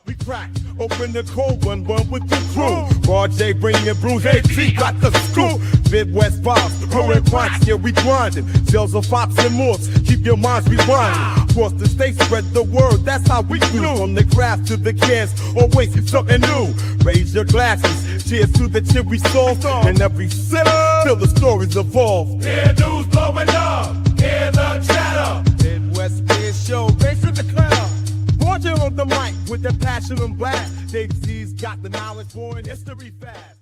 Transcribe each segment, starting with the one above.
We crack open the cold one with the crew. RJ bringing brews, AP got the screw. Midwest vibes, growing quants, yeah, we grinding. Sales of Fox and Morse, keep your minds rewinding. Across the state, spread the word, that's how we do. From the craft to the cans, always something new. Raise your glasses, cheers to the cherry sauce. And every sip, till the stories evolve. Hear news blowing up, hear the chatter. Midwest Beer Show, race to the cloud. Borgia on the mic with the passion and blast. Dave Z's got the knowledge for an history fast.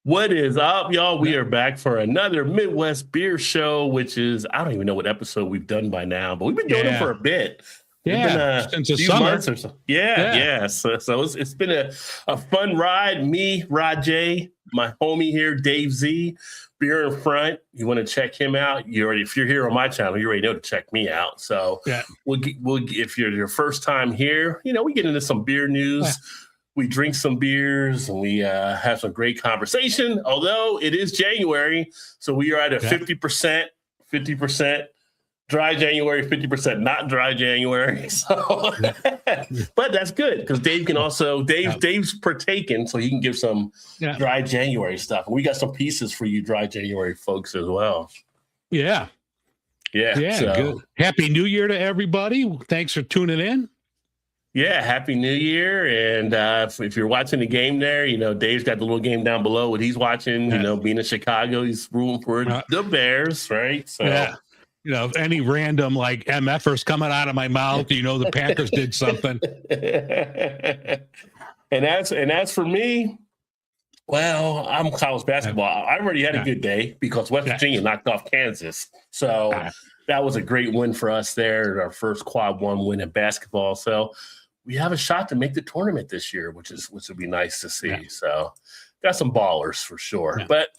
What is up, y'all? We are back for another Midwest Beer Show, which is, I don't even know what episode we've done by now, but we've been doing it for a bit. Yeah, since the few summer. months or so. Yeah. So it's been a fun ride. Me, Rajay, my homie here, Dave Z, Beer in Front. You want to check him out? If you're here on my channel, you already know to check me out. So we'll if you're your first time here, we get into some beer news. Yeah. We drink some beers and we have some great conversation. Although it is January, so we are at a 50% dry January, 50% not dry January. So, but that's good because Dave can also Dave's partaken, so he can give some dry January stuff. And we got some pieces for you, dry January folks, as well. Yeah. So, good. Happy New Year to everybody! Thanks for tuning in. Yeah, Happy New Year. And if you're watching the game there, Dave's got the little game down below what he's watching. Being in Chicago, he's rooting for the Bears, right? So. Yeah. Any random MFers coming out of my mouth, the Packers did something. And as for me, well, I'm college basketball. I already had a good day because West Virginia knocked off Kansas. So that was a great win for us there. Our first quad one win in basketball. So we have a shot to make the tournament this year, which would be nice to see. Yeah. So got some ballers for sure. Yeah. But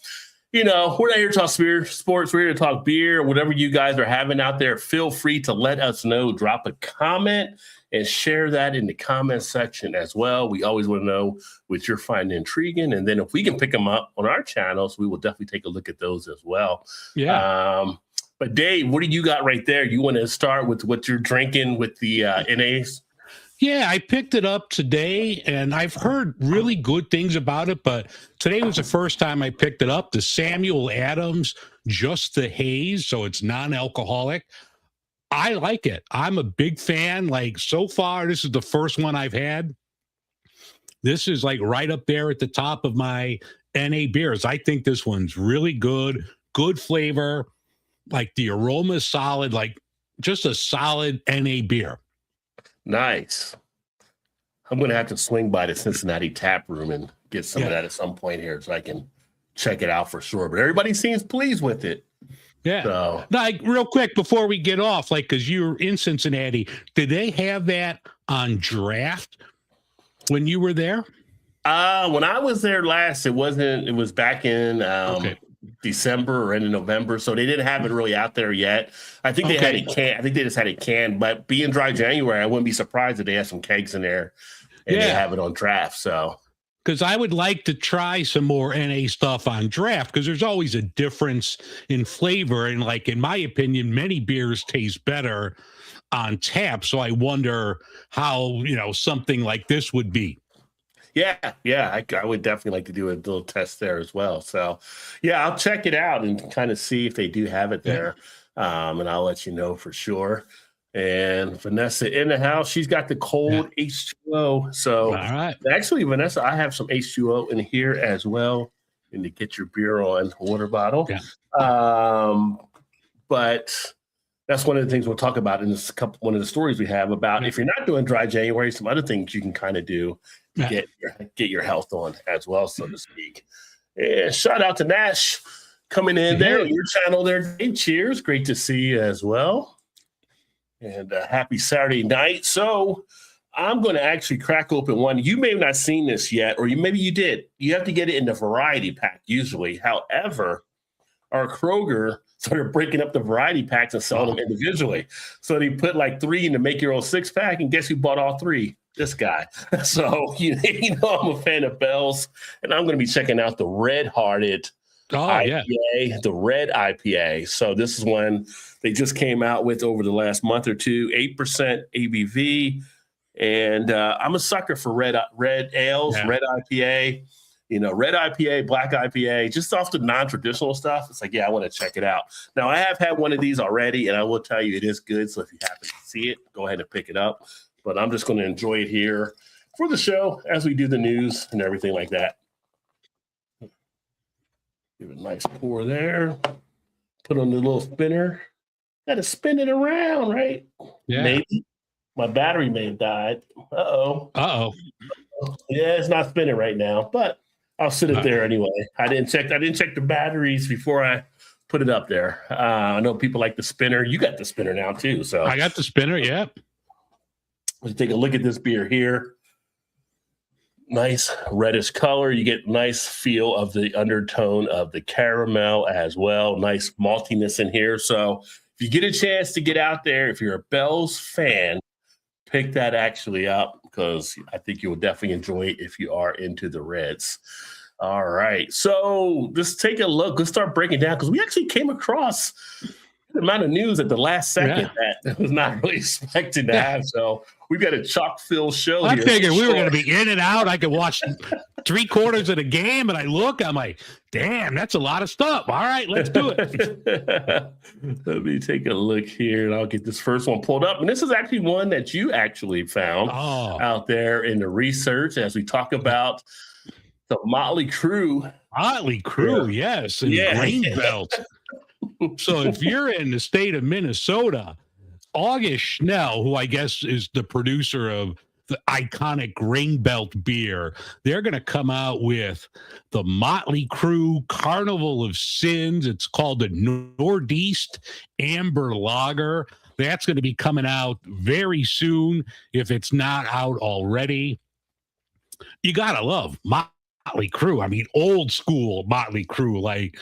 we're not here to talk sports. We're here to talk beer. Whatever you guys are having out there, feel free to let us know. Drop a comment and share that in the comment section as well. We always want to know what you're finding intriguing. And then if we can pick them up on our channels, we will definitely take a look at those as well. Yeah. But Dave, what do you got right there? You want to start with what you're drinking with the NAs? Yeah, I picked it up today, and I've heard really good things about it, but today was the first time I picked it up. The Samuel Adams, Just the Haze, so it's non-alcoholic. I like it. I'm a big fan. So far, this is the first one I've had. This is right up there at the top of my NA beers. I think this one's really good flavor. The aroma is solid, just a solid NA beer. Nice. I'm going to have to swing by the Cincinnati tap room and get some of that at some point here so I can check it out for sure. But everybody seems pleased with it. Yeah. So. Now, real quick before we get off, because you're in Cincinnati, did they have that on draft when you were there? When I was there last, it wasn't. It was back in December or in November, so they didn't have it really out there yet. I think they had a can. I think they just had a can. But being dry January, I wouldn't be surprised if they had some kegs in there and they have it on draft. So. Because I would like to try some more NA stuff on draft because there's always a difference in flavor. And in my opinion, many beers taste better on tap. So I wonder how, something like this would be. Yeah. I would definitely like to do a little test there as well. So, I'll check it out and kind of see if they do have it there. And I'll let you know for sure. And Vanessa in the house, she's got the cold H2O. So, all right. Actually, Vanessa, I have some H2O in here as well. And to get your beer on water bottle. Yeah. But that's one of the things we'll talk about in one of the stories we have about if you're not doing dry January, some other things you can kind of do to get your health on as well, so to speak. And shout out to Nash coming in there on your channel there. Hey, cheers. Great to see you as well. And happy Saturday night. So I'm going to actually crack open one. You may have not seen this yet, or maybe you did. You have to get it in the variety pack usually. However, our Kroger started breaking up the variety packs and selling them individually. So they put 3 in the make your own 6-pack, and guess who bought all 3? This guy. So I'm a fan of Bell's, and I'm going to be checking out the Red Hearted IPA, the Red IPA. So this is one they just came out with over the last month or two, 8% ABV. And I'm a sucker for red ales, Yeah. red IPA. Red IPA, black IPA, just off the non-traditional stuff. It's like, yeah, I want to check it out. Now, I have had one of these already, and I will tell you it is good. So if you happen to see it, go ahead and pick it up. But I'm just going to enjoy it here for the show as we do the news and everything like that. Give it a nice pour there. Put on the little spinner. Got to spin it around, right? Yeah. Maybe. My battery may have died. Uh-oh. Yeah, it's not spinning right now, but I'll sit it there anyway. I didn't check the batteries before I put it up there. I know people like the spinner. You got the spinner now too. So I got the spinner. Yeah. Let's take a look at this beer here. Nice reddish color. You get nice feel of the undertone of the caramel as well. Nice maltiness in here. So if you get a chance to get out there, if you're a Bell's fan, pick that actually up, because I think you will definitely enjoy it if you are into the Reds. All right. So let's take a look. Let's start breaking down, because we actually came across the amount of news at the last second that I was not really expecting to have. So we've got a chock-filled show here. I figured we were going to be in and out. I could watch 3/4 of the game, and I look, I'm like, damn, that's a lot of stuff. All right, let's do it. Let me take a look here, and I'll get this first one pulled up. And this is actually one that you actually found out there in the research as we talk about the Motley Crue. Motley Crue, yes, and Grain Belt. So if you're in the state of Minnesota, August Schnell, who I guess is the producer of the iconic Grain Belt beer, they're going to come out with the Motley Crue Carnival of Sins. It's called the Northeast Amber Lager. That's going to be coming out very soon, if it's not out already. You got to love Motley Crue. I mean, old school Motley Crue, like,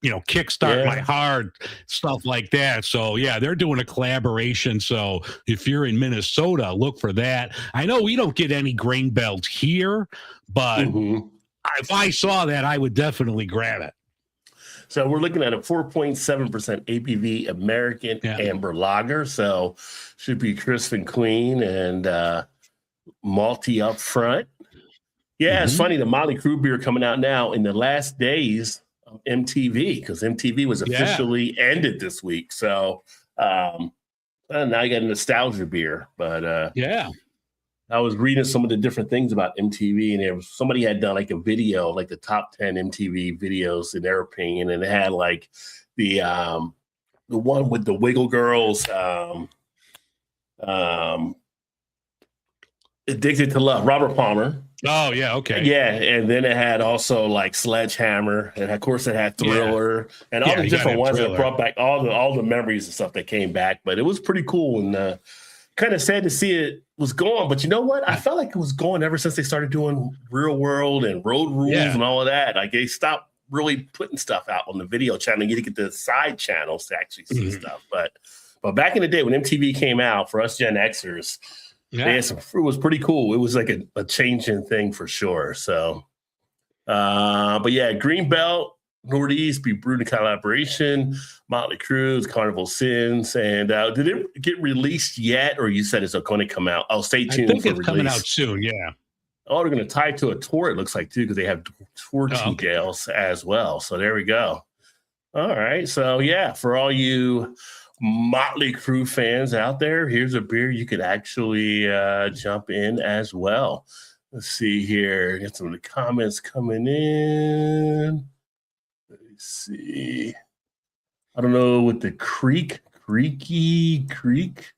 Kickstart My Heart, stuff like that. So, yeah, they're doing a collaboration. So if you're in Minnesota, look for that. I know we don't get any Grain Belt here, but if I saw that, I would definitely grab it. So we're looking at a 4.7% ABV American Amber Lager. So should be crisp and clean and malty up front. Yeah, it's funny. The Motley Crue beer coming out now in the last days of MTV, because MTV was officially ended this week. So now you got a nostalgia beer. But I was reading some of the different things about MTV, and somebody had done like a video, like the top 10 MTV videos in their opinion, and it had like the one with the Wiggle Girls, Addicted to Love, Robert Palmer. Oh, yeah, okay. Yeah, and then it had also like Sledgehammer, and of course it had Thriller, and all the different ones that brought back all the memories and stuff that came back. But it was pretty cool, and kind of sad to see it was gone. But you know what? I felt like it was gone ever since they started doing Real World and Road Rules and all of that. Like they stopped really putting stuff out on the video channel. You get the side channels to actually see stuff. But back in the day when MTV came out, for us Gen Xers, it was pretty cool. It was like a changing thing for sure. So, but yeah, Green Belt, Northeast, be brewed in collaboration, Motley Crue, Carnival Sins. And did it get released yet, or you said it's going to come out? Oh, stay tuned. I think it's coming out soon. Yeah. Oh, they're going to tie it to a tour, it looks like, too, because they have tour details as well. So there we go. All right. So, yeah, for all you Motley Crue fans out there, here's a beer you could actually jump in as well. Let's see here. Get some of the comments coming in. Let's see. I don't know what the creaky creek.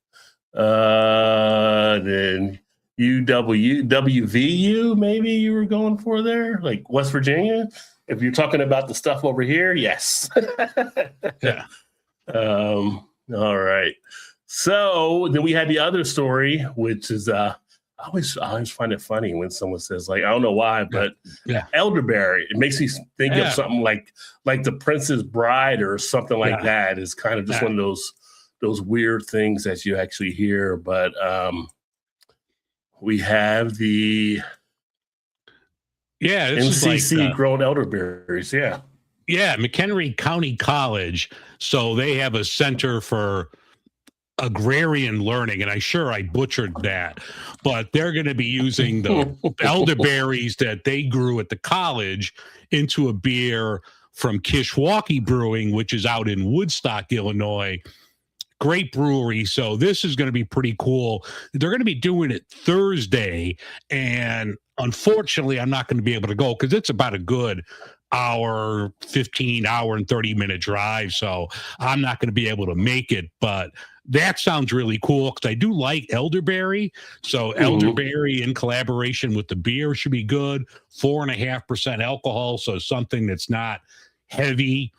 Then WVU, maybe you were going for there, like West Virginia. If you're talking about the stuff over here, yes. Yeah. All right. So then we had the other story, which is I always find it funny when someone says, like, I don't know why, but elderberry. It makes me think of something like The Princess Bride or something like that. Is kind of just one of those weird things that you actually hear. But we have the MCC grown elderberries. Yeah. Yeah, McHenry County College. So they have a center for agrarian learning, and I butchered that, but they're going to be using the elderberries that they grew at the college into a beer from Kishwaukee Brewing, which is out in Woodstock, Illinois. Great brewery. So this is going to be pretty cool. They're going to be doing it Thursday, and unfortunately, I'm not going to be able to go because it's about a good hour, 15 hour and 30-minute drive. So I'm not going to be able to make it, but that sounds really cool because I do like elderberry. So elderberry in collaboration with the beer should be good. 4.5% alcohol. So something that's not heavy,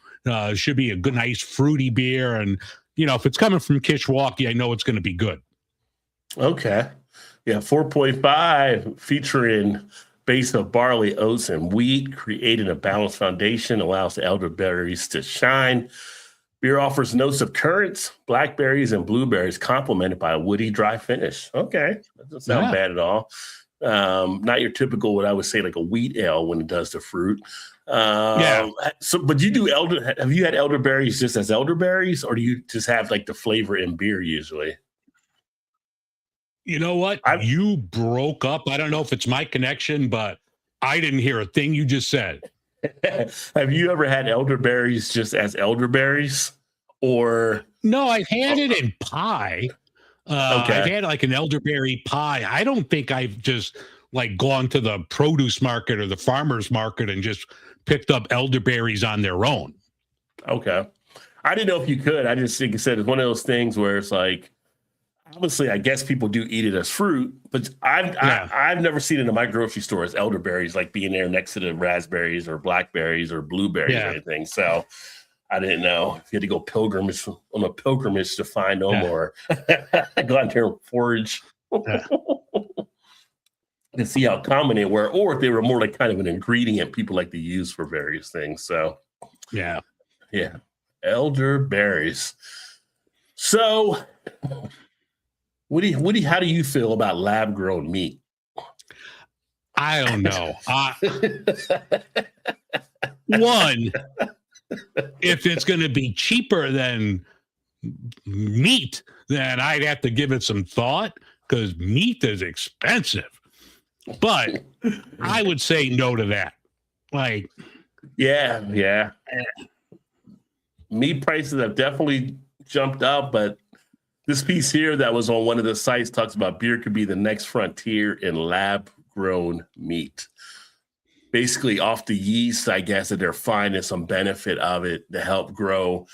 should be a good, nice fruity beer. And, you know, if it's coming from Kishwaukee, I know it's going to be good. Okay. Yeah, 4.5 featuring base of barley, oats, and wheat, creating a balanced foundation, allows the elderberries to shine. Beer offers notes of currants, blackberries, and blueberries, complemented by a woody, dry finish. Okay, that doesn't sound bad at all. Not your typical, what I would say, like a wheat ale when it does the fruit. So, but you do have you had elderberries just as elderberries, or do you just have like the flavor in beer usually? You know what? You broke up. I don't know if it's my connection, but I didn't hear a thing you just said. Have you ever had elderberries just as elderberries? Or no, I've had it in pie. I've had like an elderberry pie. I don't think I've just like gone to the produce market or the farmer's market and just picked up elderberries on their own. Okay. I didn't know if you could. I just think you said it's one of those things where it's like, obviously, I guess people do eat it as fruit, but I've never seen it in my grocery store as elderberries, like being there next to the raspberries or blackberries or blueberries or anything. So I didn't know if you had to go on a pilgrimage to find them or go out there and forage to see how common they were, or if they were more like kind of an ingredient people like to use for various things. So yeah, elderberries. So. How do you feel about lab-grown meat? I don't know. One, if it's going to be cheaper than meat, then I'd have to give it some thought because meat is expensive. But I would say no to that. Like, yeah. Meat prices have definitely jumped up, but this piece here that was on one of the sites talks about beer could be the next frontier in lab-grown meat. Basically, off the yeast, I guess, that they're finding some benefit of it to help grow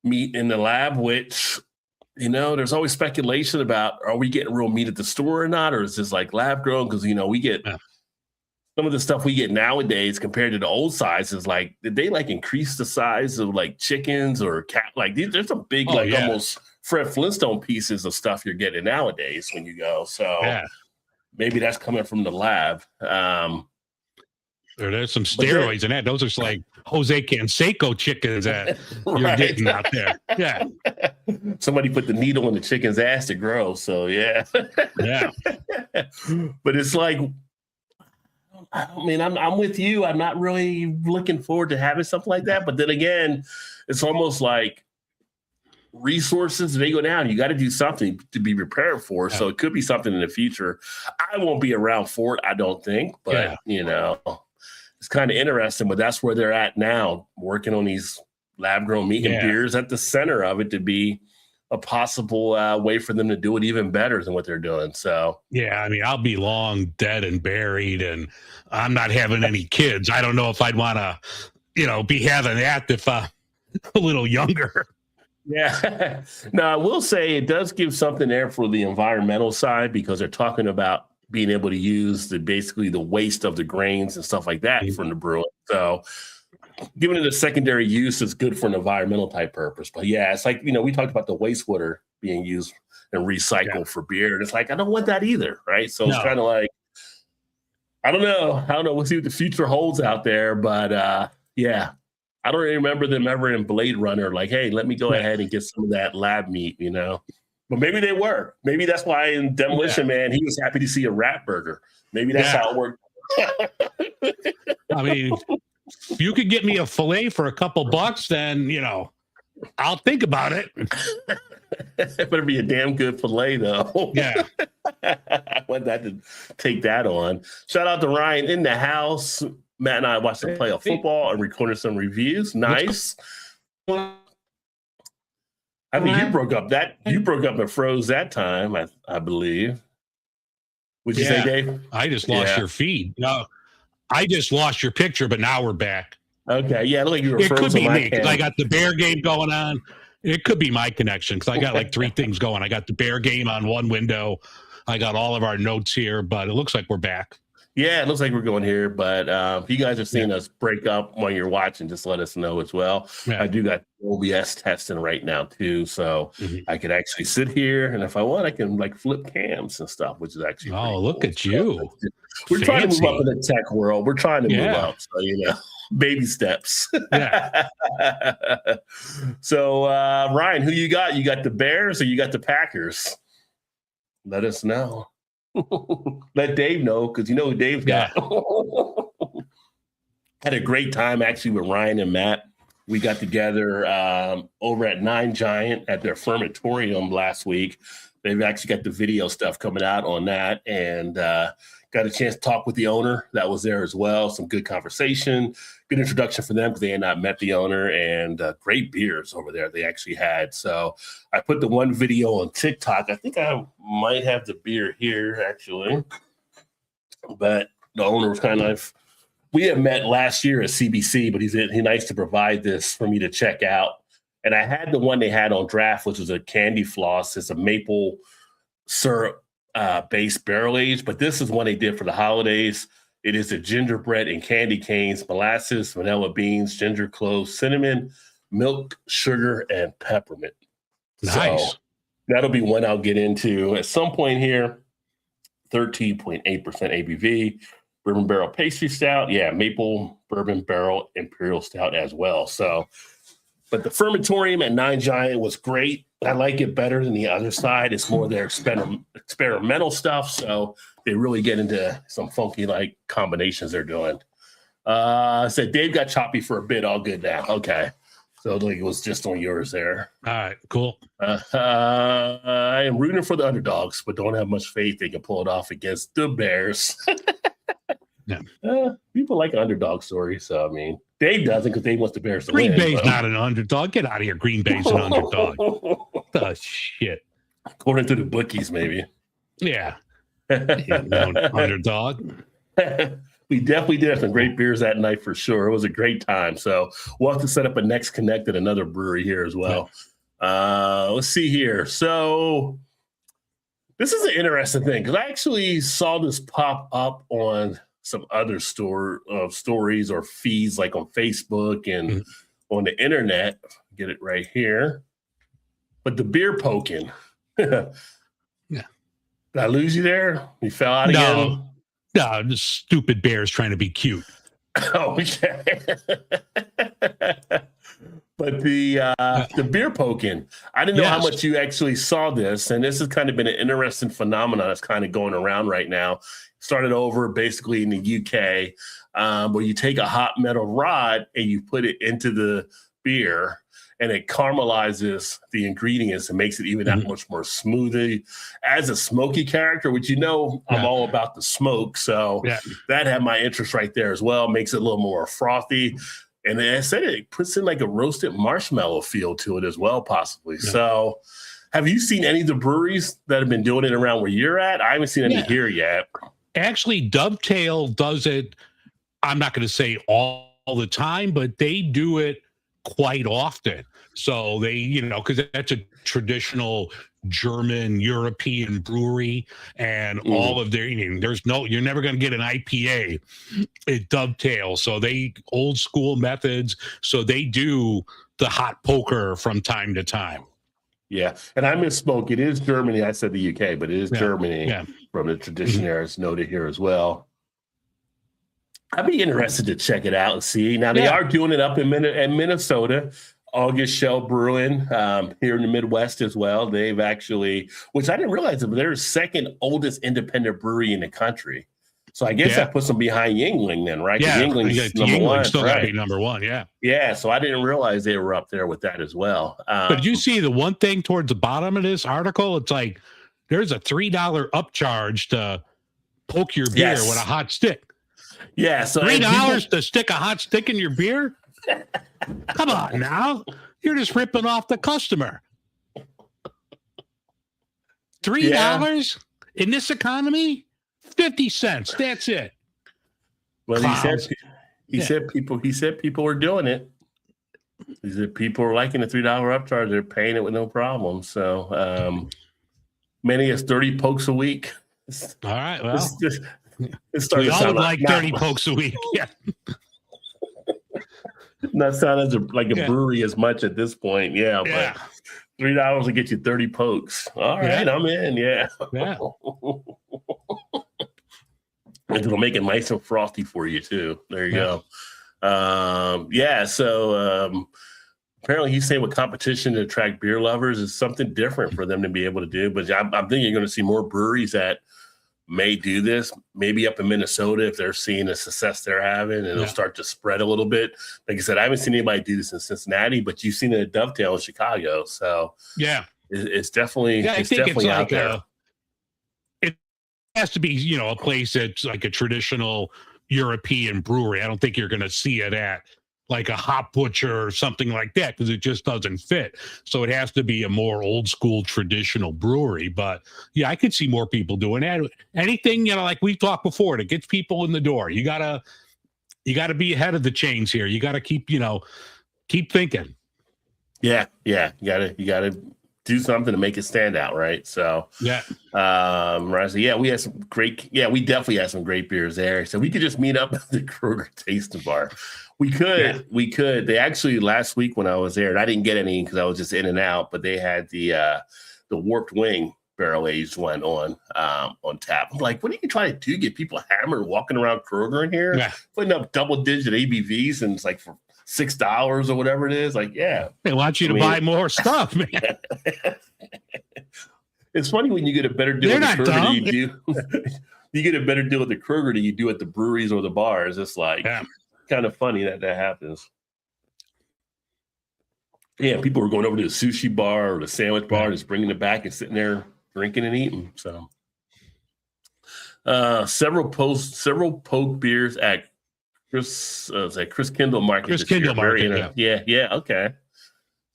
meat in the lab, which, you know, there's always speculation about, are we getting real meat at the store or not? Or is this like lab-grown? Because, you know, we get some of the stuff we get nowadays compared to the old sizes. Like, did they like increase the size of like chickens or cat? Like, there's some big, almost Fred Flintstone pieces of stuff you're getting nowadays when you go. So maybe that's coming from the lab. There's some steroids in that. Those are like Jose Canseco chickens that you're getting out there. Yeah. Somebody put the needle in the chicken's ass to grow. So yeah. But it's like, I mean, I'm with you. I'm not really looking forward to having something like that. But then again, it's almost like resources, they go down. You got to do something to be prepared for. So it could be something in the future. I won't be around for it, I don't think. But, you know, it's kind of interesting. But that's where they're at now, working on these lab-grown meat and beers at the center of it to be a possible way for them to do it even better than what they're doing. So, yeah, I mean, I'll be long dead and buried, and I'm not having any kids. I don't know if I'd want to, you know, be having that if I'm a little younger. Yeah. Now, I will say it does give something there for the environmental side because they're talking about being able to use basically the waste of the grains and stuff like that from the brewing. So giving it a secondary use is good for an environmental type purpose. But yeah, it's like, you know, we talked about the wastewater being used and recycled for beer. And it's like, I don't want that either. Right. So it's kind of like, I don't know. We'll see what the future holds out there. But yeah. I don't remember them ever in Blade Runner, like, hey, let me go ahead and get some of that lab meat, you know? But maybe they were. Maybe that's why in Demolition Man, he was happy to see a rat burger. Maybe that's how it worked. I mean, if you could get me a filet for $2 bucks, then, you know, I'll think about it. It better be a damn good filet, though. Yeah. I want that to take that on. Shout out to Ryan in the house. Matt and I watched them play football and recorded some reviews. Nice. I mean, you broke up and froze that time, I believe. What'd you say, Dave? I just lost your feed. No, I just lost your picture, but now we're back. Okay, yeah, like you were It frozen. could be me because I got the Bear game going on. It could be my connection because I got like 3 things going. I got the Bear game on one window. I got all of our notes here, but it looks like we're back. Yeah, it looks like we're going here. But if you guys are seeing us break up when you're watching, just let us know as well. Yeah. I do got OBS testing right now too, so I could actually sit here, and if I want, I can like flip cams and stuff, which is actually look cool. at you. We're trying to Fancy. move up in the tech world. We're trying to move up, so baby steps. Yeah. So Ryan, who you got? You got the Bears or you got the Packers? Let us know. Let Dave know, because you know who Dave's got. Had a great time actually with Ryan and Matt. We got together over at Nine Giant at their Fermentorium last week. They've actually got the video stuff coming out on that, and got a chance to talk with the owner that was there as well. Some good conversation, good introduction for them because they had not met the owner, and great beers over there they actually had. So I put the one video on TikTok. I think I might have the beer here actually, but the owner was kind of, we had met last year at CBC, but he's nice to provide this for me to check out. And I had the one they had on draft, which was a candy floss. It's a maple syrup based barrel aged, but this is one they did for the holidays. It is a gingerbread and candy canes, molasses, vanilla beans, ginger, cloves, cinnamon, milk, sugar, and peppermint. Nice. So that'll be one I'll get into at some point here. 13.8% ABV. Bourbon barrel pastry stout. Yeah, maple bourbon barrel imperial stout as well. So, but the Fermentorium at Nine Giant was great. I like it better than the other side. It's more their experimental stuff. So they really get into some funky like combinations they're doing. Said Dave got choppy for a bit. All good now. Okay. So like it was just on yours there. All right, cool. I am rooting for the underdogs, but don't have much faith they can pull it off against the Bears. Yeah. People like underdog stories. So, I mean, Dave doesn't because Dave wants the Bears to Green win. Bay's not an underdog. Get out of here. Green Bay's an underdog. Oh, shit. According to the bookies, maybe. Yeah. Underdog. We definitely did have some great beers that night for sure. It was a great time. So we'll have to set up a next connect at another brewery here as well. Let's see here. So this is an interesting thing because I actually saw this pop up on some other stories or feeds like on Facebook and on the internet. Get it right here. But the beer poking. Yeah. Did I lose you there? You fell out again? No, the stupid Bears trying to be cute. Oh, okay. But the beer poking, I didn't know how much you actually saw this, and this has kind of been an interesting phenomenon that's kind of going around right now. Started over basically in the UK, where you take a hot metal rod and you put it into the beer, and it caramelizes the ingredients and makes it even that much more smoothie. As a smoky character, which I'm all about the smoke, so that had my interest right there as well. Makes it a little more frothy. And I said it puts in like a roasted marshmallow feel to it as well, possibly. Yeah. So have you seen any of the breweries that have been doing it around where you're at? I haven't seen any here yet. Actually, Dovetail does it, I'm not going to say all the time, but they do it quite often. So they, because that's a traditional German European brewery, and all of their, you're never going to get an IPA at Dovetail. So they old school methods. So they do the hot poker from time to time. Yeah. And I misspoke. It is Germany. I said the UK, but it is Germany from the tradition there. It's noted here as well. I'd be interested to check it out and see. Now, they are doing it up in Minnesota. August Shell Brewing here in the Midwest as well. They've actually, which I didn't realize, but they're the second oldest independent brewery in the country. So I guess Yeah. that puts them behind Yingling then, right? 'Cause Yeah, Yingling's number one, still got to right? be number one. Yeah. Yeah, so I didn't realize they were up there with that as well. But did you see the one thing towards the bottom of this article? It's like there's a $3 upcharge to poke your beer Yes. with a hot stick. Yeah, so $3 to stick a hot stick in your beer? Come on now. You're just ripping off the customer. $3 in this economy? 50 cents. That's it. Well, Clowns. he said people were doing it. He said people were liking the $3 upcharge. They're paying it with no problem. So many as 30 pokes a week. All right. Well, It's starting we to all sound would like not- 30 pokes a week. Yeah. Not sound as like a Yeah. brewery as much at this point. Yeah, Yeah. but $3 will get you 30 pokes. All right, Yeah. I'm in. Yeah. Yeah. And it'll make it nice and frosty for you too. There you Yeah. go. So apparently he's saying with competition to attract beer lovers is something different for them to be able to do. But I'm thinking you're going to see more breweries that may do this, maybe up in Minnesota if they're seeing the success they're having, and it'll start to spread a little bit. Like I said, I haven't seen anybody do this in Cincinnati, but you've seen it at Dovetail in Chicago. So Yeah. it's definitely, Yeah, I it's think it's definitely out like there. it has to be, a place that's like a traditional European brewery. I don't think you're going to see it at like a Hop Butcher or something like that because it just doesn't fit. So it has to be a more old school traditional brewery. But yeah, I could see more people doing that. Anything, like we've talked before, that gets people in the door. You gotta be ahead of the chains here. You gotta keep thinking. Yeah. You gotta do something to make it stand out, right? So Yeah. right. So we had we definitely had some great beers there. So we could just meet up at the Kroger Tasting Bar. We could. They actually last week when I was there, and I didn't get any because I was just in and out, but they had the Warped Wing barrel aged one on tap. I'm like, what are you trying to do? Get people hammered walking around Kroger in here, putting up double digit ABVs, and it's like for $6 or whatever it is. Like, yeah, They want you to buy more stuff, man. it's funny when you get a better deal They're with the not Kroger than dumb. you do. You get a better deal with the Kroger than you do at the breweries or the bars. It's like kind of funny that happens. Yeah, people were going over to the sushi bar or the sandwich bar, just bringing it back and sitting there drinking and eating. So, several poke beers at Chris Kendall Market. Chris this year. Kendall Market, Yeah. Okay.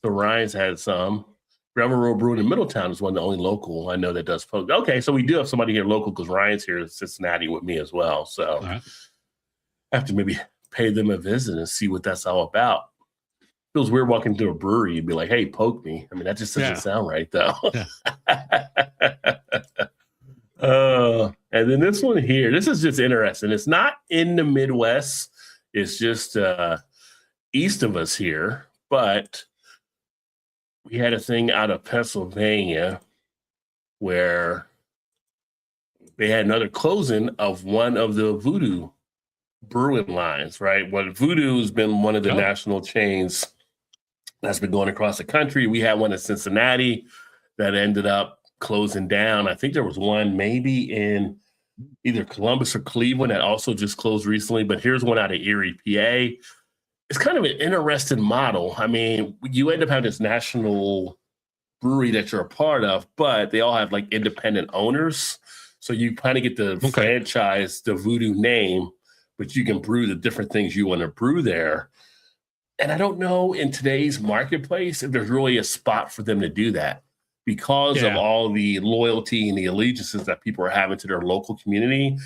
So Ryan's had some. Gravel Road Brewing in Middletown is one of the only local I know that does poke. Okay, so we do have somebody here local because Ryan's here in Cincinnati with me as well. So I have to maybe pay them a visit and see what that's all about. Feels weird walking into a brewery and be like, hey, poke me. I mean, that just doesn't sound right, though. And then this one here, this is just interesting. It's not in the Midwest. It's just east of us here. But we had a thing out of Pennsylvania where they had another closing of one of the Voodoo brewing lines, right? Well, Voodoo has been one of the national chains that's been going across the country. We had one in Cincinnati that ended up closing down. I think there was one maybe in either Columbus or Cleveland that also just closed recently, but here's one out of Erie, PA. It's kind of an interesting model. I mean, you end up having this national brewery that you're a part of, but they all have like independent owners. So you kind of get the franchise, the Voodoo name, but you can brew the different things you want to brew there. And I don't know in today's marketplace if there's really a spot for them to do that because of all the loyalty and the allegiances that people are having to their local community.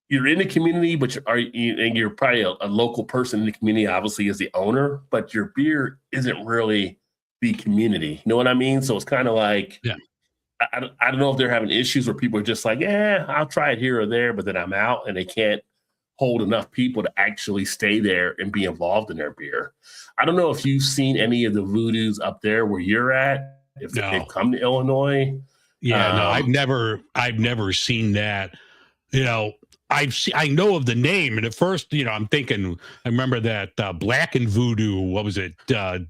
You're in the community, but you're probably a local person in the community, obviously, as the owner, but your beer isn't really the community. You know what I mean? So it's kind of like, I don't know if they're having issues where people are just like, I'll try it here or there, but then I'm out, and they can't hold enough people to actually stay there and be involved in their beer. I don't know if you've seen any of the Voodoos up there where you're at, if they've come to Illinois. No, I've never seen that. I know of the name, and at first, I'm thinking, I remember that Black and Voodoo, what was it,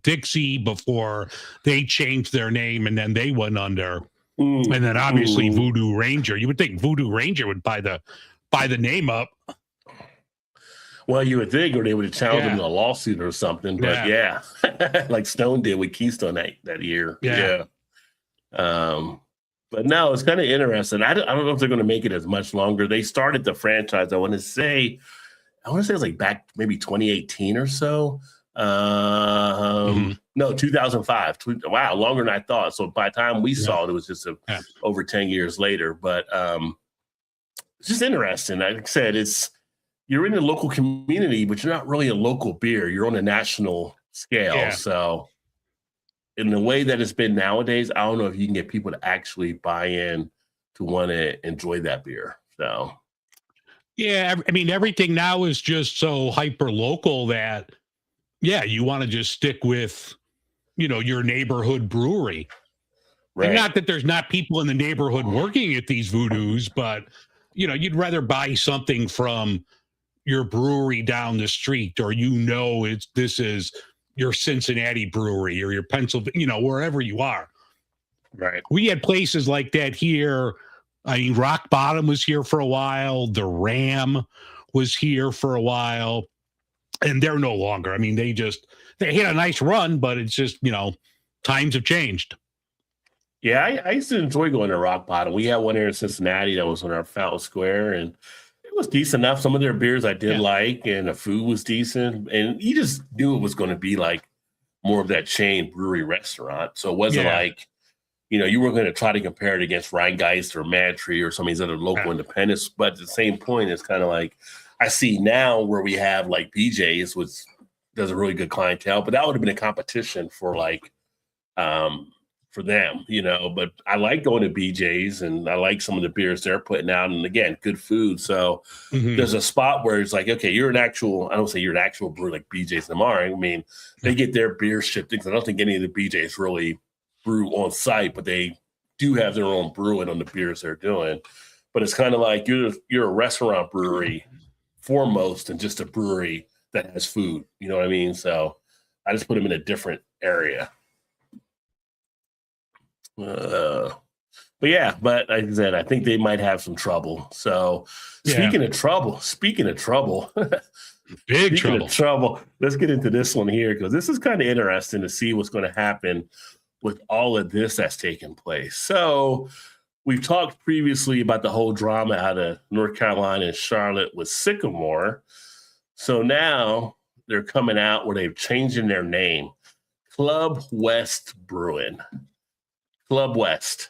Dixie, before they changed their name, and then they went under. And then obviously Voodoo Ranger. You would think Voodoo Ranger would buy the by the name up. Well, you would think, or they would have challenged Yeah. him in a lawsuit or something. But yeah, like Stone did with Keystone that year. Yeah. But no, it's kind of interesting. I don't know if they're going to make it as much longer. They started the franchise, I want to say it's like back maybe 2018 or so. No, 2005. Wow, longer than I thought. So by the time we saw it, it was just over 10 years later. But it's just interesting. Like I said, you're in the local community, but you're not really a local beer. You're on a national scale. Yeah. So in the way that it's been nowadays, I don't know if you can get people to actually buy in to want to enjoy that beer. So yeah, I mean, everything now is just so hyper local that, yeah, you want to just stick with, your neighborhood brewery. right. And not that there's not people in the neighborhood working at these Voodoos, but, you'd rather buy something from your brewery down the street, or this is your Cincinnati brewery or your Pennsylvania, wherever you are. Right. We had places like that here. I mean, Rock Bottom was here for a while. The Ram was here for a while, and they're no longer. I mean, they hit a nice run, but it's just, times have changed. Yeah, I used to enjoy going to Rock Bottom. We had one here in Cincinnati that was on our Fountain Square, and it was decent enough. Some of their beers I did like, and the food was decent. And you just knew it was going to be like more of that chain brewery restaurant. So it wasn't like, you were going to try to compare it against Rheingeist or Mantry or some of these other local independents. But at the same point, it's kind of like I see now where we have like BJ's, which does a really good clientele, but that would have been a competition for like, for them, but I like going to BJ's and I like some of the beers they're putting out, and again, good food. So there's a spot where it's like, okay, I don't say you're an actual brewer like BJ's and Amari. I mean, they get their beer shipped in, 'cause I don't think any of the BJ's really brew on site, but they do have their own brewing on the beers they're doing. But it's kind of like you're a restaurant brewery foremost and just a brewery that has food. You know what I mean? So I just put them in a different area. But like I said, I think they might have some trouble. So speaking of trouble, Big trouble, let's get into this one here, because this is kind of interesting to see what's going to happen with all of this that's taking place. So we've talked previously about the whole drama out of North Carolina and Charlotte with Sycamore. So now they're coming out where they've changing their name, Club West Brewing. Club West.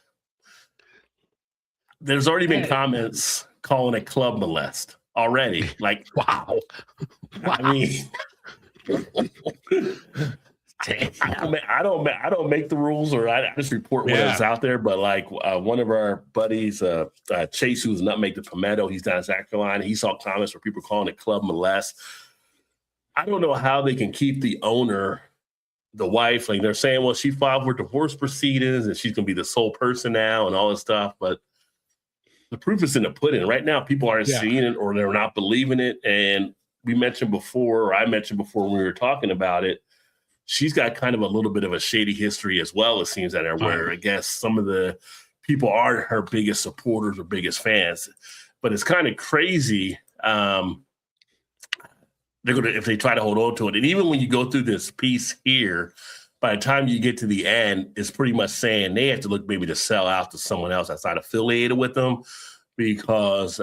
There's already been comments calling it Club Molest already. Like, wow. I mean, I don't make the rules, or I just report what's out there. But like one of our buddies, Chase, who's Nutmeg the Palmetto, he's down in South Carolina. He saw comments where people calling it Club Molest. I don't know how they can keep the owner, the wife, like they're saying, well, she filed for divorce proceedings and she's going to be the sole person now and all this stuff. But the proof is in the pudding. Right now, people aren't seeing it, or they're not believing it. And I mentioned before when we were talking about it, she's got kind of a little bit of a shady history as well, it seems, that where I guess some of the people are her biggest supporters or biggest fans. But it's kind of crazy. They're going to, if they try to hold on to it. And even when you go through this piece here, by the time you get to the end, it's pretty much saying they have to look maybe to sell out to someone else that's not affiliated with them, because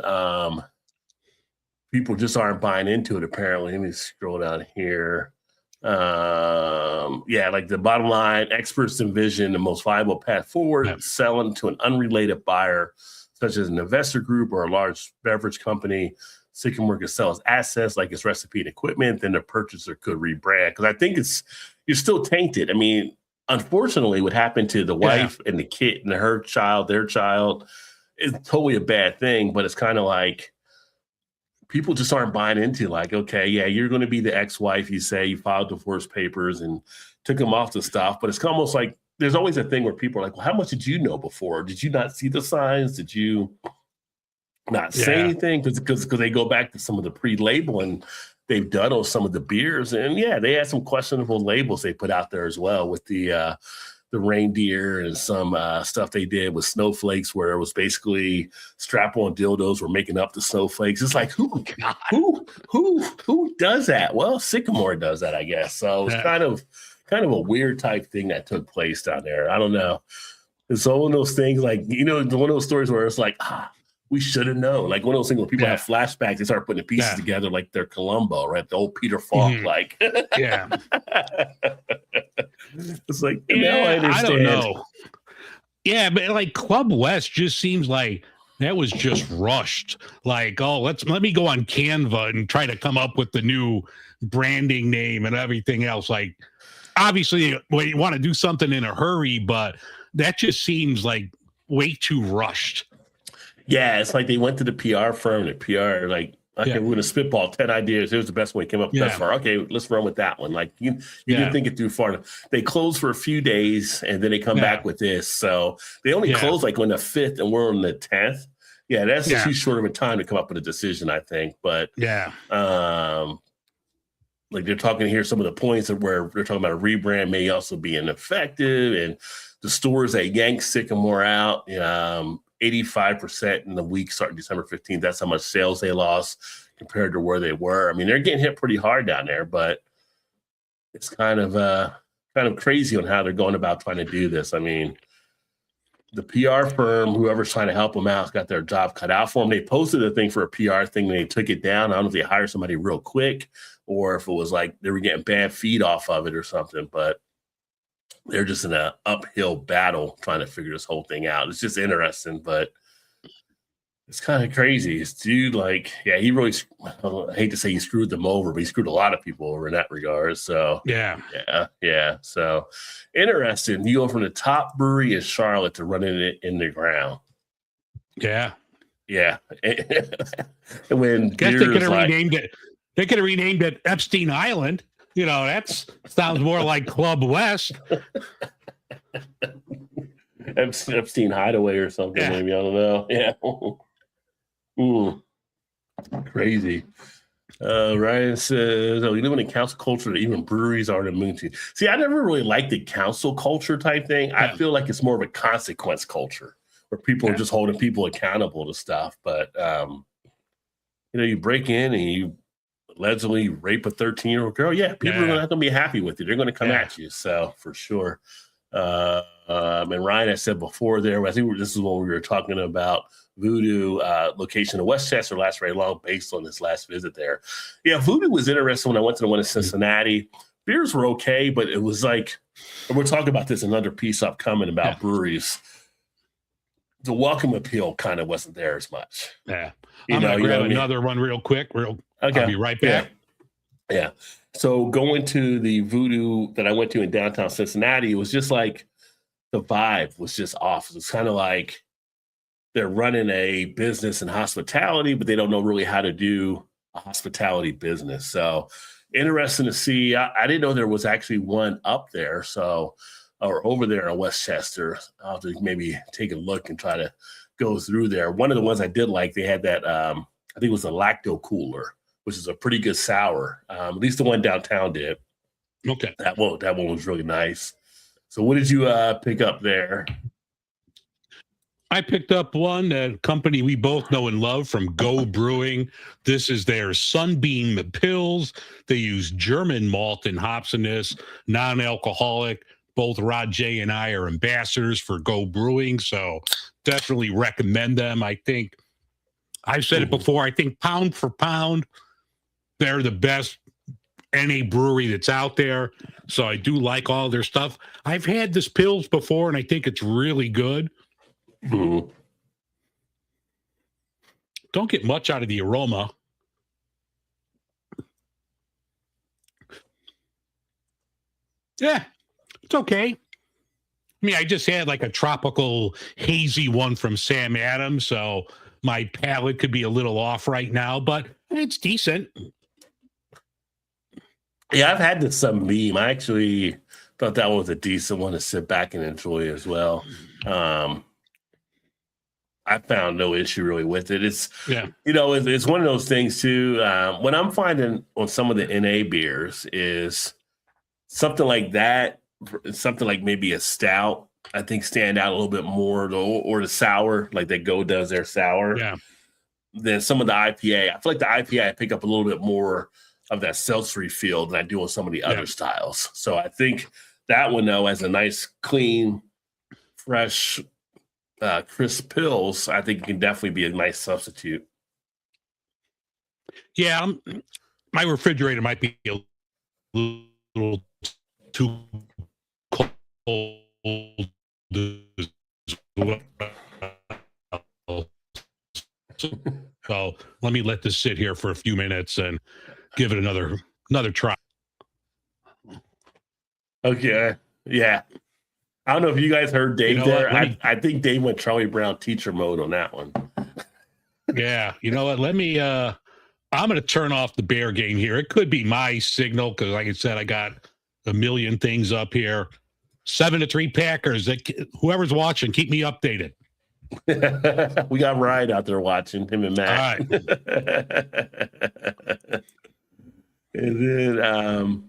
people just aren't buying into it, apparently. Let me scroll down here. Like the bottom line, experts envision the most viable path forward, selling to an unrelated buyer, such as an investor group or a large beverage company. Sycamore could sell its assets like its recipe and equipment, then the purchaser could rebrand. Because I think you're still tainted. I mean, unfortunately, what happened to the wife and the kid and their child is totally a bad thing. But it's kind of like people just aren't buying into, like, okay, yeah, you're going to be the ex-wife. You say you filed divorce papers and took them off the stuff. But it's almost like there's always a thing where people are like, well, how much did you know before? Did you not see the signs? Did you not say anything? Because they go back to some of the pre-labeling they've done on some of the beers. And they had some questionable labels they put out there as well with the the reindeer and some stuff they did with snowflakes, where it was basically strap-on dildos were making up the snowflakes. It's like who does that? Well, Sycamore does that, I guess. So it's kind of a weird type thing that took place down there. I don't know. It's all one of those things, like, one of those stories where it's like, we should have known. Like one of those things where people have flashbacks, they start putting the pieces together like they're Columbo, right? The old Peter Falk, like. Yeah. It's like, now I understand. I don't know. Yeah, but like Club West just seems like that was just rushed. Like, oh, let me go on Canva and try to come up with the new branding name and everything else. Like, obviously, you want to do something in a hurry, but that just seems like way too rushed. Yeah, it's like they went to the PR firm, and the PR like, okay, we're going to spitball 10 ideas. Here's the best one. Came up thus far. Okay, let's run with that one. Like you didn't think it through far. They closed for a few days, and then they come back with this. So they only closed like on the 5th, and we're on the 10th. Yeah, that's too short of a time to come up with a decision, I think. But like they're talking here, some of the points of where they're talking about a rebrand may also be ineffective, and the stores that yanked Sycamore out, 85% in the week starting December 15th. That's how much sales they lost compared to where they were. I mean, they're getting hit pretty hard down there, but it's kind of crazy on how they're going about trying to do this. I mean, the PR firm, whoever's trying to help them out, has got their job cut out for them. They posted a thing for a PR thing, and they took it down. I don't know if they hired somebody real quick or if it was like they were getting bad feed off of it or something, but they're just in an uphill battle trying to figure this whole thing out. It's just interesting, but it's kind of crazy. This dude, like, he really, I hate to say he screwed them over, but he screwed a lot of people over in that regard. So, yeah. So, interesting. You go from the top brewery in Charlotte to running it in the ground. Yeah. And when guess they could have renamed it. They could have renamed it Epstein Island. That sounds more like Club West. Epstein Hideaway or something, maybe. I don't know. Yeah. Crazy. Ryan says, you live in a council culture that even breweries aren't immune to. See, I never really liked the council culture type thing. I feel like it's more of a consequence culture where people are just holding people accountable to stuff. But, you break in and you allegedly rape a 13-year-old girl. People are not going to be happy with you. They're going to come at you. So for sure. And Ryan, I said before there, I think this is when we were talking about Voodoo location in Westchester last very long based on this last visit there. Yeah, Voodoo was interesting when I went to the one in Cincinnati. Beers were okay, but it was like, and we're talking about this another piece upcoming about breweries. The welcome appeal kind of wasn't there as much. Yeah. I'm going to grab another one real quick. Okay. I'll be right back. Yeah. So going to the Voodoo that I went to in downtown Cincinnati, it was just like the vibe was just off. It's kind of like they're running a business in hospitality, but they don't know really how to do a hospitality business. So interesting to see. I didn't know there was actually one up there. Or over there in Westchester. I'll have to maybe take a look and try to go through there. One of the ones I did like, they had that, I think it was a Lacto Cooler, which is a pretty good sour. At least the one downtown did. Okay. That one was really nice. So what did you pick up there? I picked up one, a company we both know and love from Go Brewing. This is their Sunbeam Pills. They use German malt and hops in this, non-alcoholic. Both Rod J and I are ambassadors for Go Brewing, so definitely recommend them. I think I've said it before. I think pound for pound, they're the best NA brewery that's out there. So I do like all their stuff. I've had this Pills before, and I think it's really good. Mm-hmm. Don't get much out of the aroma. Yeah. It's okay. I mean, I just had like a tropical hazy one from Sam Adams, so my palate could be a little off right now, but it's decent. Yeah, I've had the Sunbeam. I actually thought that was a decent one to sit back and enjoy as well. I found no issue really with it. It's it's one of those things too. What I'm finding on some of the NA beers is something like that. something like maybe a stout, I think stand out a little bit more, or the sour, like that Go does their sour. Yeah. Than some of the IPA. I feel like the IPA I pick up a little bit more of that seltzery feel than I do on some of the other styles. So I think that one, though, as a nice, clean, fresh, crisp pills, I think it can definitely be a nice substitute. Yeah, my refrigerator might be a little too cold as well. So let me let this sit here for a few minutes and give it another try. Okay. Yeah. I don't know if you guys heard Dave there. I think Dave went Charlie Brown teacher mode on that one. Yeah. You know what? Let me I'm going to turn off the bear game here. It could be my signal because, like I said, I got a million things up here. 7-3 Packers. Whoever's watching, keep me updated. We got Ryan out there watching, him and Matt. All right. And then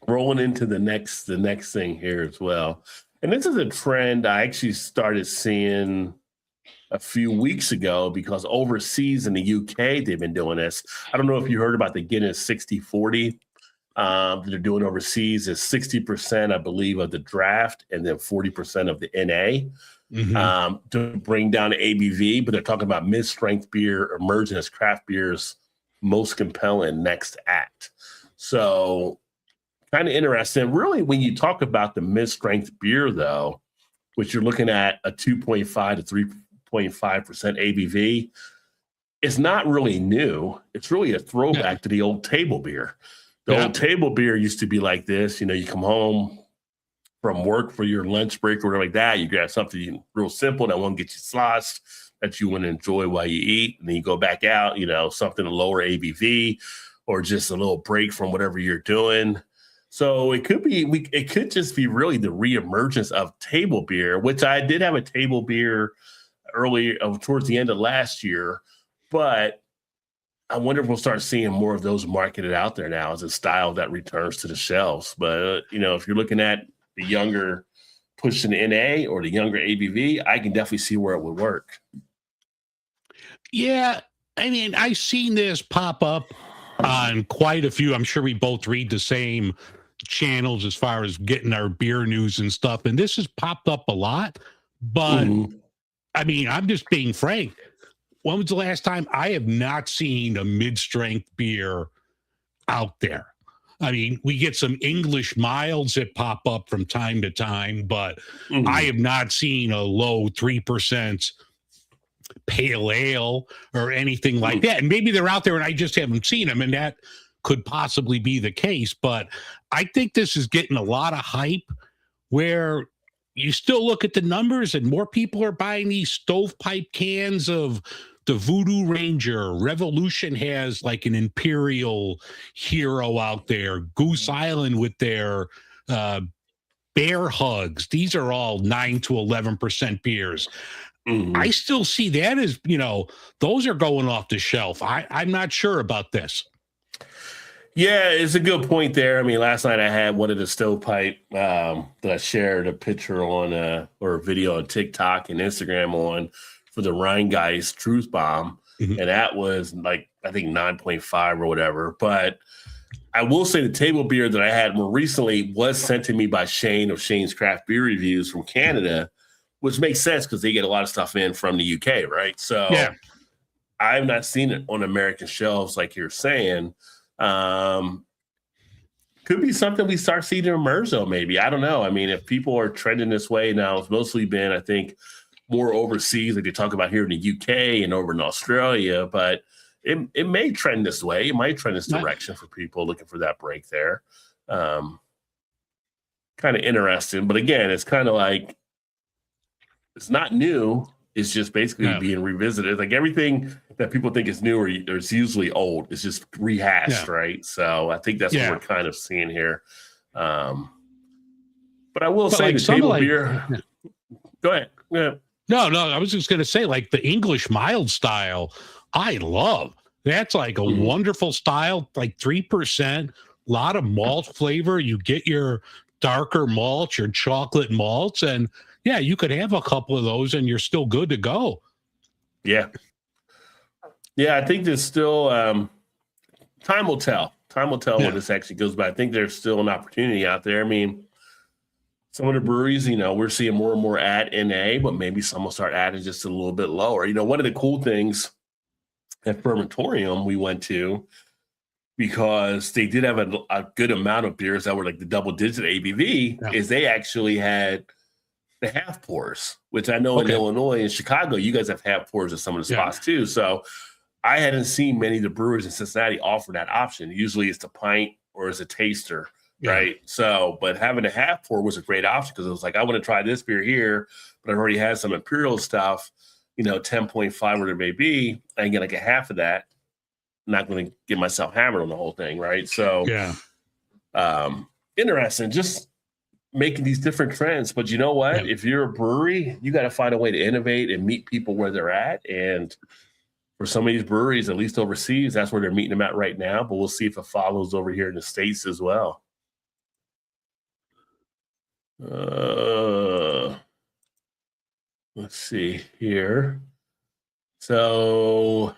rolling into the next thing here as well. And this is a trend I actually started seeing a few weeks ago because overseas in the UK, they've been doing this. I don't know if you heard about the Guinness 60-40 that they're doing overseas. Is 60%, I believe, of the draft and then 40% of the NA. To bring down the ABV, but they're talking about mid-strength beer emerging as craft beer's most compelling next act. So kind of interesting. Really, when you talk about the mid-strength beer, though, which you're looking at a 2.5 to 3.5% ABV, it's not really new. It's really a throwback to the old table beer. The old table beer used to be like this. You know, you come home from work for your lunch break or whatever like that, you grab something real simple that won't get you sloshed, that you want to enjoy while you eat, and then you go back out, you know, something to lower ABV or just a little break from whatever you're doing. So it could be, it could just be really the reemergence of table beer, which I did have a table beer early towards the end of last year, but I wonder if we'll start seeing more of those marketed out there now as a style that returns to the shelves. But, you know, if you're looking at the younger pushing NA or the younger ABV, I can definitely see where it would work. Yeah. I mean, I've seen this pop up on quite a few. I'm sure we both read the same channels as far as getting our beer news and stuff. And this has popped up a lot. But I mean, I'm just being frank. When was the last time I have not seen a mid-strength beer out there? I mean, we get some English milds that pop up from time to time, but I have not seen a low 3% pale ale or anything like that. And maybe they're out there and I just haven't seen them, and that could possibly be the case. But I think this is getting a lot of hype where you still look at the numbers and more people are buying these stovepipe cans of the Voodoo Ranger. Revolution has like an Imperial Hero out there. Goose Island with their Bear Hugs. These are all 9 to 11% beers. I still see that as, you know, those are going off the shelf. I'm not sure about this. Yeah, it's a good point there. I mean, last night I had one of the stovepipe that I shared a picture on or a video on TikTok and Instagram on for the Rheingeist Truth Bomb. And that was like, I think 9.5 or whatever. But I will say the table beer that I had more recently was sent to me by Shane of Shane's Craft Beer Reviews from Canada, which makes sense because they get a lot of stuff in from the UK, right? So I've not seen it on American shelves like you're saying. Could be something we start seeing emerge though, maybe. I don't know. I mean, if people are trending this way now, it's mostly been, I think, more overseas, like they talk about here in the UK and over in Australia, but it may trend this way. It might trend this direction for people looking for that break there. Kind of interesting. But again, it's kind of like, it's not new. It's just basically being revisited. Like everything that people think is new or it's usually old. It's just rehashed, right? So I think that's what we're kind of seeing here. But I will say the table beer. Go ahead. No, I was just going to say, like the English mild style, I love. That's like a wonderful style, like 3%, a lot of malt flavor. You get your darker malts, your chocolate malts, and yeah, you could have a couple of those and you're still good to go. Yeah. Yeah, I think there's still time will tell. Time will tell when this actually goes by. I think there's still an opportunity out there. I mean, some of the breweries, we're seeing more and more add NA, but maybe some will start adding just a little bit lower. One of the cool things at Fermentorium we went to, because they did have a good amount of beers that were like the double-digit ABV, is they actually had the half pours, which I know in Illinois and Chicago, you guys have half pours at some of the spots too. So I hadn't seen many of the brewers in Cincinnati offer that option. Usually it's the pint or it's a taster, right? So, but having a half pour was a great option because it was like, I want to try this beer here, but I've already had some Imperial stuff, 10.5, whatever it may be. I can get like a half of that. I'm not going to get myself hammered on the whole thing, right? So, interesting. Just making these different trends. But you know what? If you're a brewery, you got to find a way to innovate and meet people where they're at. And for some of these breweries, at least overseas, that's where they're meeting them at right now. But we'll see if it follows over here in the States as well. Let's see here. So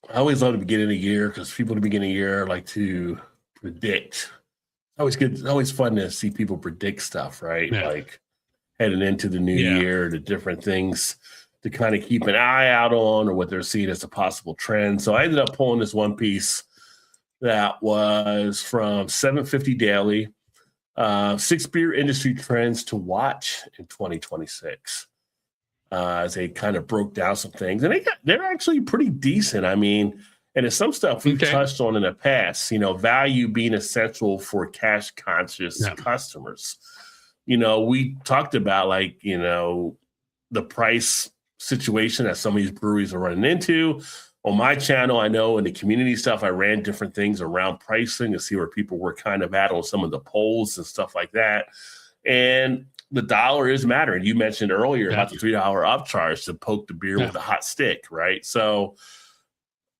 I always love the beginning of the year because people at the beginning of the year like to predict. It's always fun to see people predict stuff, right? Like heading into the new year, the different things to kind of keep an eye out on or what they're seeing as a possible trend. So I ended up pulling this one piece that was from 750 Daily, 6 beer industry trends to watch in 2026. As they kind of broke down some things, and they're actually pretty decent. I mean, and it's some stuff we've touched on in the past, value being essential for cash conscious customers. We talked about the price situation that some of these breweries are running into. On my channel, I know in the community stuff, I ran different things around pricing to see where people were kind of at on some of the polls and stuff like that. And the dollar is mattering. You mentioned earlier about the $3 upcharge to poke the beer with a hot stick, right? So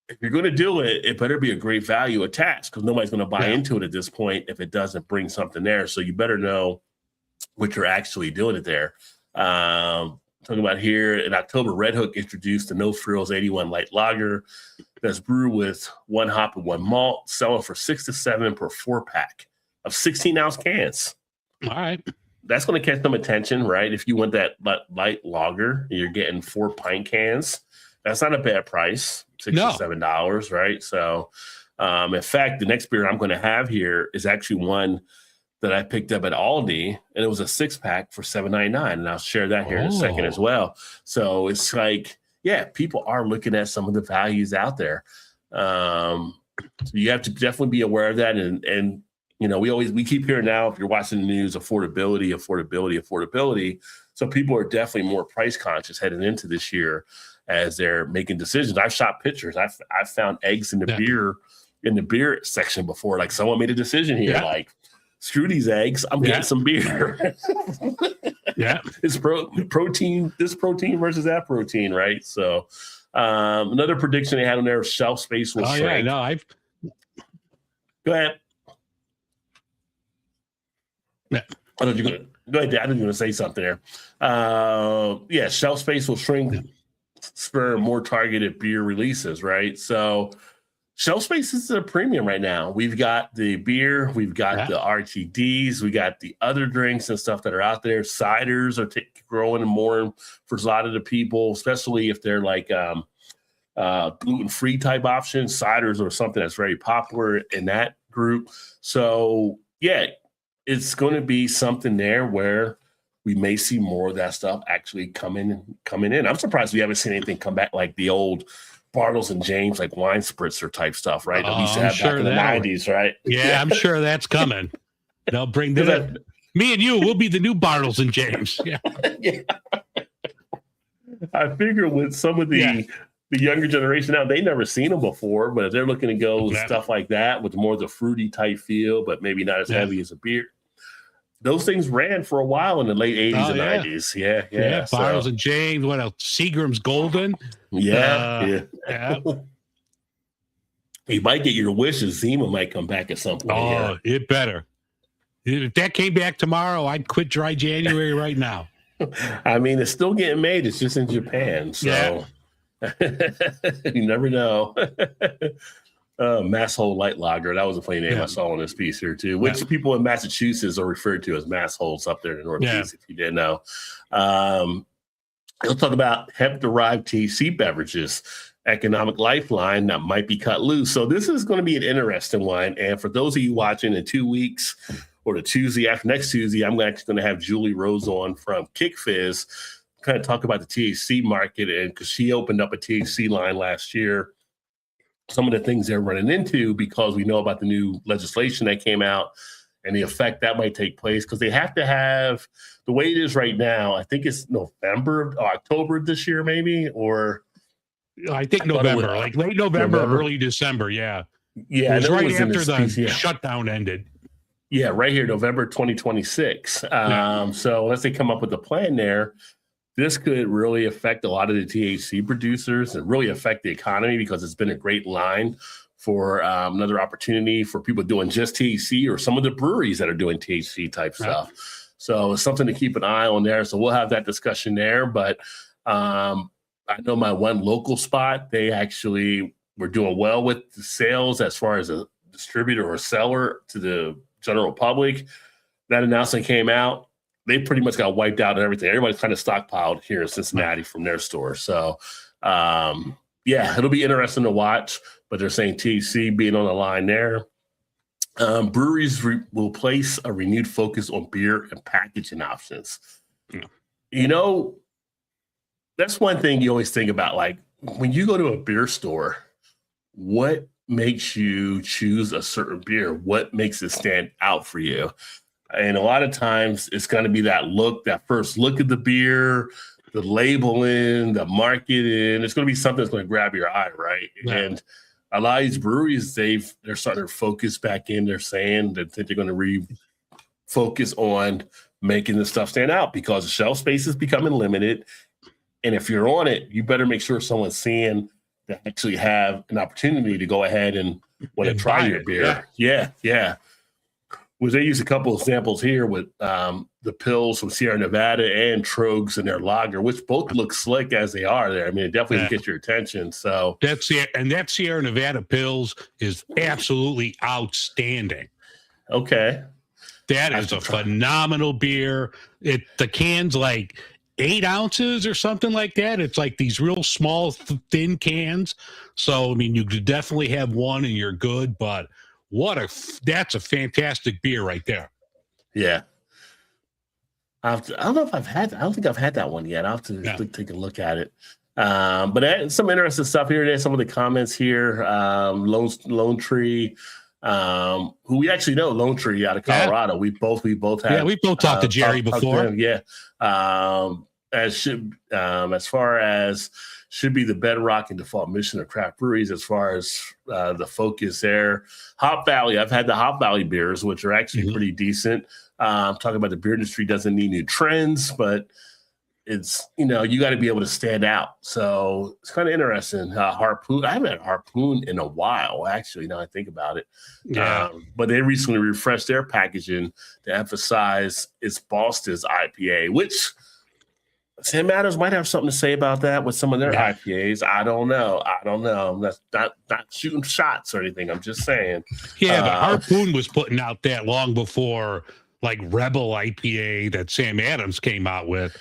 if you're going to do it, it better be a great value attached because nobody's going to buy into it at this point if it doesn't bring something there. So you better know what you're actually doing it there. Talking about here in October, Red Hook introduced the No Frills 81 Light Lager that's brewed with 1 hop and 1 malt, selling for $6 to $7 per 4-pack of 16-ounce cans. All right. That's going to catch some attention, right? If you want that light lager, you're getting 4 pint cans. That's not a bad price, $6 to $7, right? So, in fact, the next beer I'm going to have here is actually one that I picked up at Aldi, and it was a 6-pack for $7.99, and I'll share that here in a second as well. So it's like, people are looking at some of the values out there. So you have to definitely be aware of that, and we keep hearing now, if you're watching the news, affordability. So people are definitely more price conscious heading into this year as they're making decisions. I've shot pictures. I've found eggs in the beer section before. Like someone made a decision here, like screw these eggs. I'm getting some beer. It's protein. This protein versus that protein, right? So another prediction they had on there: shelf space will shrink. Go ahead. I thought you were going to go ahead. I was going to say something there. Shelf space will shrink, spur more targeted beer releases, right? So shelf space is at a premium right now. We've got the beer, we've got the RTDs, we got the other drinks and stuff that are out there. Ciders are growing more for a lot of the people, especially if they're like gluten-free type options. Ciders are something that's very popular in that group. So, it's going to be something there where we may see more of that stuff actually coming in. I'm surprised we haven't seen anything come back like the old Bartles and James, like wine spritzer type stuff, right? That we used to have back in the 90s, right? Yeah, I'm sure that's coming. They'll bring that. Me and you will be the new Bartles and James. Yeah. I figure with some of the younger generation now, they never seen them before, but if they're looking to go stuff like that with more of the fruity type feel, but maybe not as heavy as a beer. Those things ran for a while in the late 80s and 90s. Yeah. Bartles and James, what else? Seagram's Golden. Yeah. You might get your wishes. Zima might come back at some point. It better. If that came back tomorrow, I'd quit dry January right now. I mean, it's still getting made. It's just in Japan. So you never know. Mass Hold Light Lager. That was a funny name I saw on this piece here too, which people in Massachusetts are referred to as Mass Holds up there in the Northeast, if you didn't know. He'll talk about hemp-derived THC beverages, economic lifeline that might be cut loose. So this is going to be an interesting one. And for those of you watching in 2 weeks or the Tuesday after next Tuesday, I'm actually going to have Julie Rose on from Kick Fizz, kind of talk about the THC market. And because she opened up a THC line last year, some of the things they're running into because we know about the new legislation that came out and the effect that might take place, because they have to have the way it is right now. I think it's November or October this year, maybe, or I think November, like late November, early December. Yeah. Yeah. It was right after the shutdown ended. Yeah. Right here, November 2026. So unless they come up with a plan there, this could really affect a lot of the THC producers and really affect the economy, because it's been a great line for another opportunity for people doing just THC or some of the breweries that are doing THC type stuff. So it's something to keep an eye on there. So we'll have that discussion there. But I know my one local spot, they actually were doing well with the sales as far as a distributor or seller to the general public. That announcement came out. They pretty much got wiped out and everything. Everybody's kind of stockpiled here in Cincinnati from their store. So, it'll be interesting to watch. But they're saying THC being on the line there. Breweries will place a renewed focus on beer and packaging options. Yeah. You know, that's one thing you always think about. Like when you go to a beer store, what makes you choose a certain beer? What makes it stand out for you? And a lot of times it's going to be that first look at the beer, the labeling, the marketing. It's going to be something that's going to grab your eye, right? Yeah. And a lot of these breweries, they're starting to focus back in. They're saying that they're going to refocus on making the stuff stand out, because the shelf space is becoming limited. And if you're on it, you better make sure someone's seeing that actually have an opportunity to go ahead and want to try your beer. Yeah. Well, they use a couple of examples here with the pills from Sierra Nevada and Trogs and their lager, which both look slick as they are there. I mean, it definitely gets your attention. So that Sierra Nevada pills is absolutely outstanding. Okay. That is a phenomenal beer. The can's like 8 ounces or something like that. It's like these real small, thin cans. So, I mean, you could definitely have one and you're good, but that's a fantastic beer right there. Yeah. I don't know if I've had. I don't think I've had that one yet. I'll have to take a look at it. But some interesting stuff here. There's some of the comments here. Lone Tree, who we actually know, Lone Tree out of Colorado. We both had. Yeah, we both talked to Jerry before. As far as should be the bedrock and default mission of craft breweries, as far as the focus there. Hop Valley, I've had the Hop Valley beers, which are actually pretty decent. Talking about the beer industry doesn't need new trends, but it's, you got to be able to stand out. So it's kind of interesting. Harpoon, I haven't had Harpoon in a while, actually, now I think about it. Yeah. But they recently refreshed their packaging to emphasize it's Boston's IPA, which Sam Adams might have something to say about that with some of their IPAs. I don't know. That's not shooting shots or anything. I'm just saying. Yeah, but Harpoon was putting out that long before like Rebel IPA that Sam Adams came out with.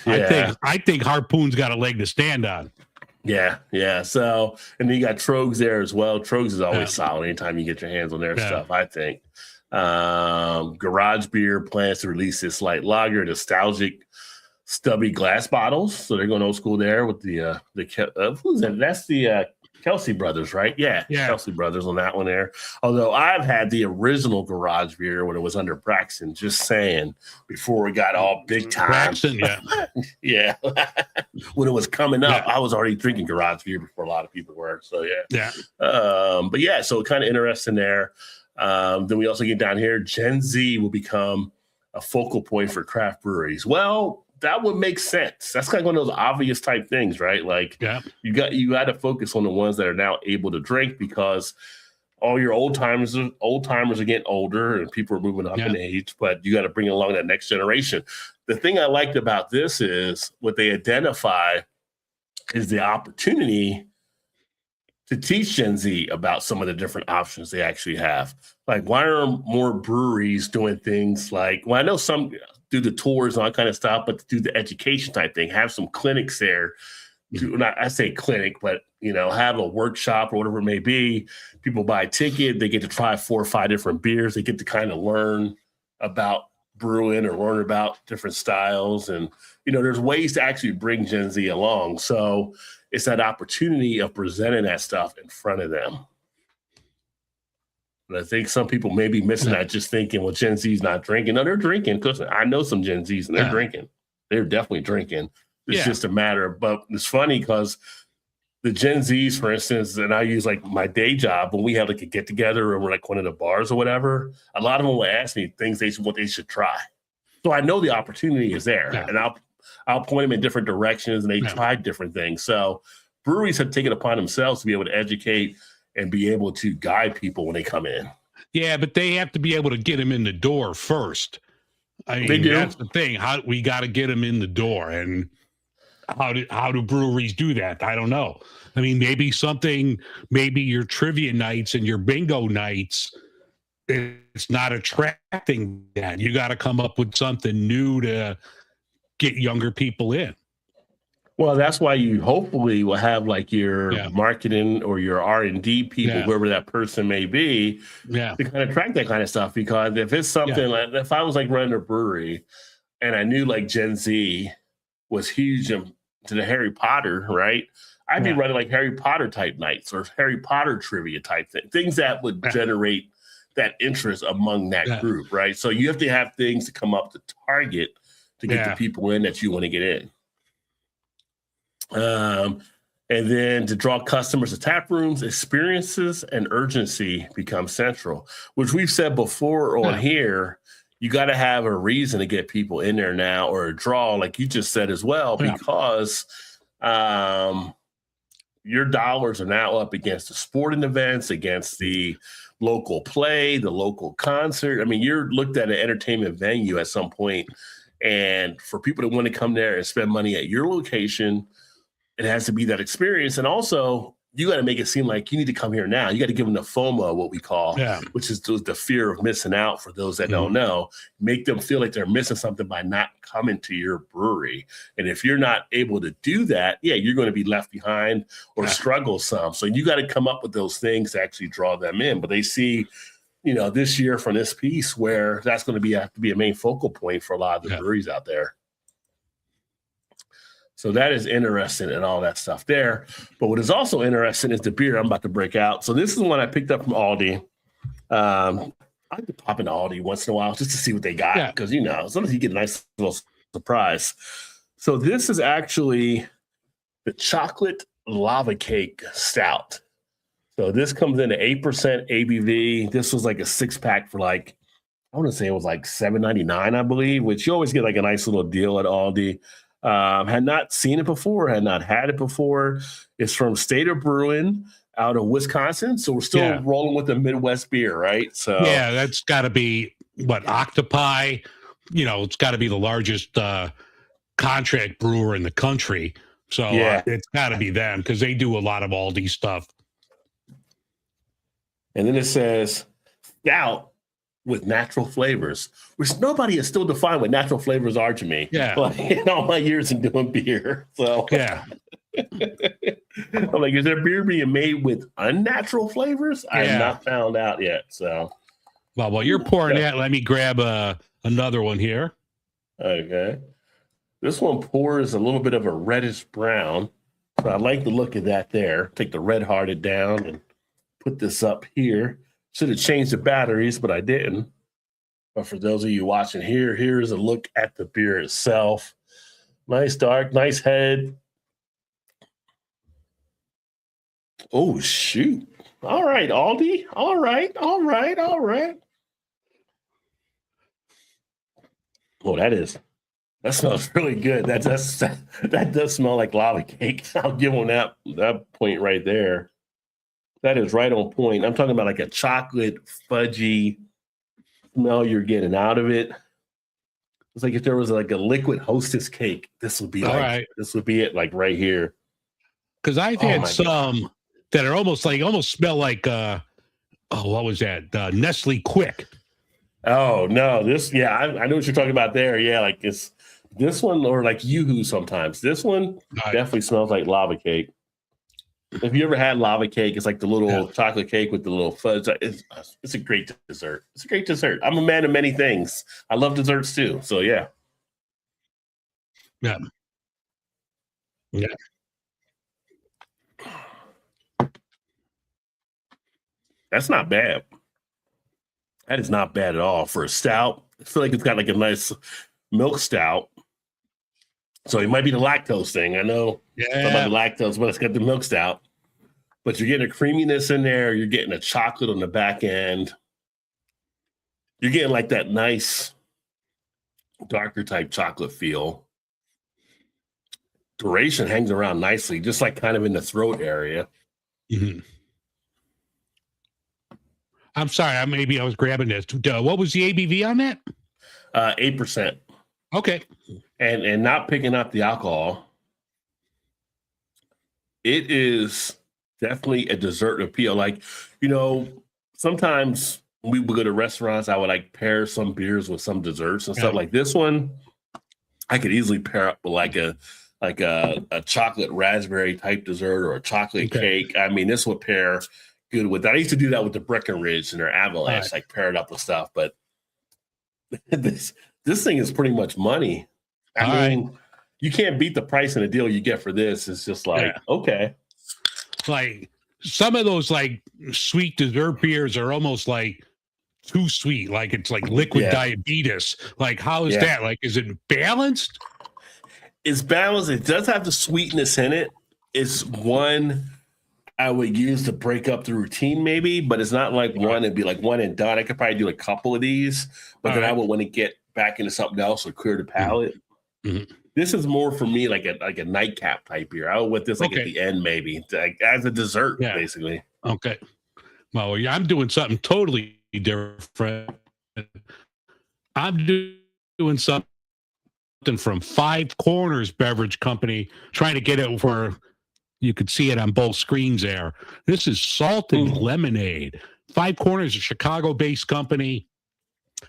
Yeah. I think Harpoon's got a leg to stand on. Yeah. So, and then you got Trogs there as well. Trogs is always solid anytime you get your hands on their stuff, I think. Garage Beer plans to release this light lager, nostalgic stubby glass bottles. So they're going old school there with the who's that? That's the Kelsey brothers, right? Yeah. Kelsey brothers on that one there. Although I've had the original Garage Beer when it was under Braxton, just saying, before it got all big time. Braxton, yeah. When it was coming up, I was already drinking Garage Beer before a lot of people were. So so kind of interesting there. Then we also get down here, Gen Z will become a focal point for craft breweries. Well, that would make sense. That's kind of one of those obvious type things, right? Like you got to focus on the ones that are now able to drink, because all your old timers are getting older and people are moving up in age, but you got to bring along that next generation. The thing I liked about this is what they identify is the opportunity to teach Gen Z about some of the different options they actually have. Like, why are more breweries doing things like, well, I know some do the tours and all that kind of stuff, but to do the education type thing, have some clinics there. I say clinic, but, you know, have a workshop or whatever it may be. People buy a ticket. They get to try 4 or 5 different beers. They get to kind of learn about brewing or learn about different styles. And, you know, there's ways to actually bring Gen Z along. So it's that opportunity of presenting that stuff in front of them. And I think some people may be missing that, just thinking, well, Gen Z's not drinking. No, they're drinking, because I know some Gen Z's and they're drinking. They're definitely drinking. It's just a matter of, but it's funny because the Gen Zs, for instance, and I use like my day job, when we have like a get together or we're like one of the bars or whatever, a lot of them will ask me things what they should try. So I know the opportunity is there, and I'll point them in different directions, and they try different things. So breweries have taken upon themselves to be able to educate and be able to guide people when they come in. Yeah, but they have to be able to get them in the door first. I mean, that's the thing. We got to get them in the door, and how do breweries do that? I don't know. I mean, maybe your trivia nights and your bingo nights, it's not attracting that. You got to come up with something new to get younger people in. Well, that's why you hopefully will have like your marketing or your R&D people, whoever that person may be, to kind of track that kind of stuff. Because if it's something like, if I was like running a brewery and I knew like Gen Z was huge to the Harry Potter, right? I'd be running like Harry Potter type nights or Harry Potter trivia type things that would generate that interest among that group, right? So you have to have things to come up to target to get the people in that you want to get in. And then to draw customers to tap rooms, experiences and urgency become central, which we've said before on here. You got to have a reason to get people in there now, or a draw, like you just said as well, because your dollars are now up against the sporting events, against the local play, the local concert. I mean, you're looked at an entertainment venue at some point, and for people to want to come there and spend money at your location, it has to be that experience. And also, you got to make it seem like you need to come here now. You got to give them the FOMO, what we call, which is the fear of missing out for those that don't know. Make them feel like they're missing something by not coming to your brewery. And if you're not able to do that, you're going to be left behind or struggle some. So you got to come up with those things to actually draw them in. But they see, you know, this year from this piece where that's going to have to be a main focal point for a lot of the breweries out there. So that is interesting and all that stuff there. But what is also interesting is the beer I'm about to break out. So this is one I picked up from Aldi. I like to pop into Aldi once in a while just to see what they got. Because, you know, sometimes you get a nice little surprise. So this is actually the chocolate lava cake stout. So this comes in at 8% ABV. This was like a 6-pack for like, I want to say it was like $7.99, I believe, which you always get like a nice little deal at Aldi. Had not seen it before, had not had it before. It's from Stater Brewing out of Wisconsin. So we're still rolling with the Midwest beer, right? So that's got to be what, Octopi. You know, it's got to be the largest contract brewer in the country. So it's got to be them, because they do a lot of Aldi stuff. And then it says stout with natural flavors, which nobody has still defined what natural flavors are to me. In all my years in doing beer. So I'm like, is there beer being made with unnatural flavors? I have not found out yet. So well, while you're pouring that, let me grab another one here. Okay. This one pours a little bit of a reddish brown. So I like the look of that there. Take the red hearted down and put this up here. Should have changed the batteries, but I didn't. But for those of you watching here, here's a look at the beer itself. Nice dark, nice head. Oh, shoot. All right, Aldi. All right. Oh, that smells really good. That does smell like lava cake. I'll give them that point right there. That is right on point. I'm talking about like a chocolate fudgy smell you're getting out of it. It's like if there was like a liquid Hostess cake, this would be All like right. this would be it, like right here. Because I've Oh had my some that are almost smell like what was that? Nestle Quick. Oh no, this I know what you're talking about there. Yeah, like it's this one or like Yoo-hoo sometimes. This one Right. definitely smells like lava cake. If you ever had lava cake, it's like the little chocolate cake with the little fudge. It's a great dessert. It's a great dessert. I'm a man of many things. I love desserts too. So yeah. Yeah. Yeah. That's not bad. That is not bad at all for a stout. I feel like it's got like a nice milk stout. So it might be the lactose thing. I know about the lactose, but it's got the milk stout. But you're getting a creaminess in there. You're getting a chocolate on the back end. You're getting like that nice darker type chocolate feel. Duration hangs around nicely, just like kind of in the throat area. Mm-hmm. I'm sorry. Maybe I was grabbing this. What was the ABV on that? 8%. Okay. And not picking up the alcohol. It is definitely a dessert appeal. Like, sometimes we would go to restaurants, I would like pair some beers with some desserts and stuff. Like this one, I could easily pair up with like a chocolate raspberry type dessert or a chocolate cake. I mean, this would pair good with that. I used to do that with the Breckenridge and their Avalanche, like pair it up with stuff. But this thing is pretty much money. I mean, you can't beat the price and the deal you get for this. It's just like, okay. Like some of those like sweet dessert beers are almost like too sweet. Like it's like liquid diabetes. Like how is that? Like, is it balanced? It's balanced. It does have the sweetness in it. It's one I would use to break up the routine maybe, but it's not like one, it'd be like one and done. I could probably do a couple of these, but then I would want to get back into something else or clear the palate. Mm-hmm. This is more for me like a nightcap type beer. I would want this like at the end maybe, like as a dessert basically. Okay. Well, I'm doing something totally different. I'm doing something from Five Corners Beverage Company, trying to get it where you could see it on both screens there. This is salted lemonade. Five Corners, a Chicago-based company.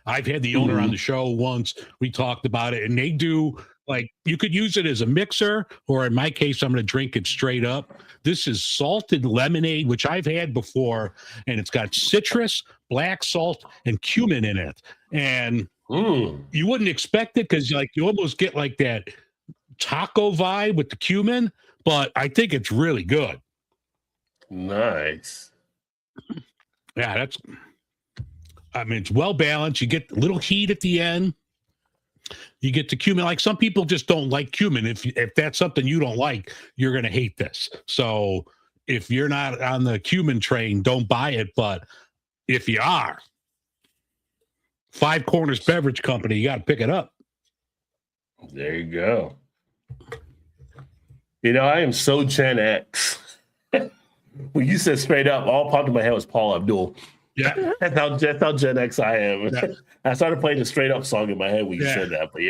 I've had the owner on the show once. We talked about it, and they do like you could use it as a mixer, or in my case, I'm going to drink it straight up. This is salted lemonade, which I've had before, and it's got citrus, black salt, and cumin in it. And you wouldn't expect it because you almost get like that taco vibe with the cumin, but I think it's really good. Nice. Yeah, it's well balanced. You get a little heat at the end. You get the cumin. Like some people just don't like cumin. If that's something you don't like, you're going to hate this. So if you're not on the cumin train, don't buy it. But if you are, Five Corners Beverage Company, you got to pick it up. There you go. I am so Gen X. When you said straight up, all popped in my head was Paul Abdul. Yeah. That's how Gen X I am. Yeah. I started playing the straight up song in my head when you said that, but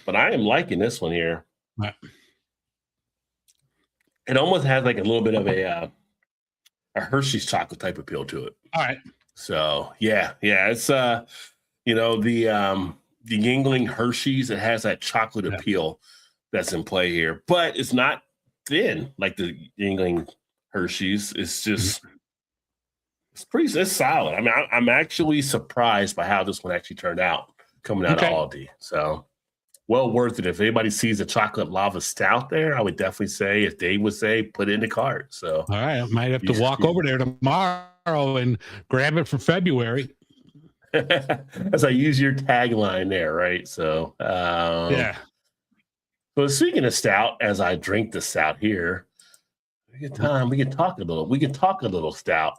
But I am liking this one here. Right. It almost has like a little bit of a Hershey's chocolate type appeal to it. All right. So it's the Yuengling Hershey's. It has that chocolate appeal that's in play here, but it's not thin like the Yuengling Hershey's. It's just it's solid. I mean, I'm actually surprised by how this one actually turned out coming out of Aldi. So well worth it. If anybody sees a chocolate lava stout there, I would definitely say, if Dave would say, put it in the cart. So all right, I might have to walk over there tomorrow and grab it for February. As I use your tagline there, right? So So speaking of stout, as I drink the stout here, we can talk a little. We can talk a little stout,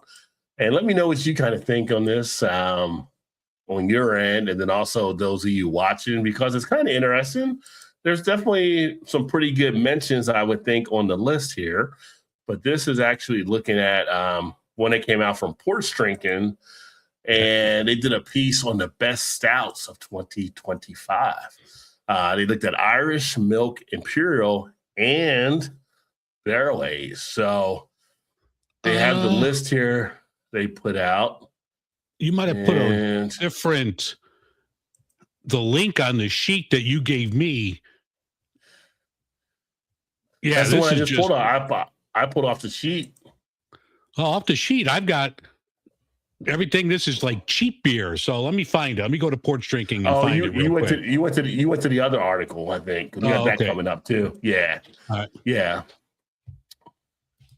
and let me know what you kind of think on this on your end, and then also those of you watching, because it's kind of interesting there's definitely some pretty good mentions, I would think, on the list here. But this is actually looking at when it came out from Porch Drinking, and they did a piece on the best stouts of 2025. They looked at Irish, Milk, Imperial, and barrel aged. So they have the list here they put out. You might have put a different the link on the sheet that you gave me. Yeah, that's the one I just pulled off. I pulled off the sheet. Oh, off the sheet, I've got everything. This is like cheap beer. So let me find it. Let me go to Porch Drinking and find it. You went to the other article, I think. We got that coming up too. Yeah. All right. Yeah.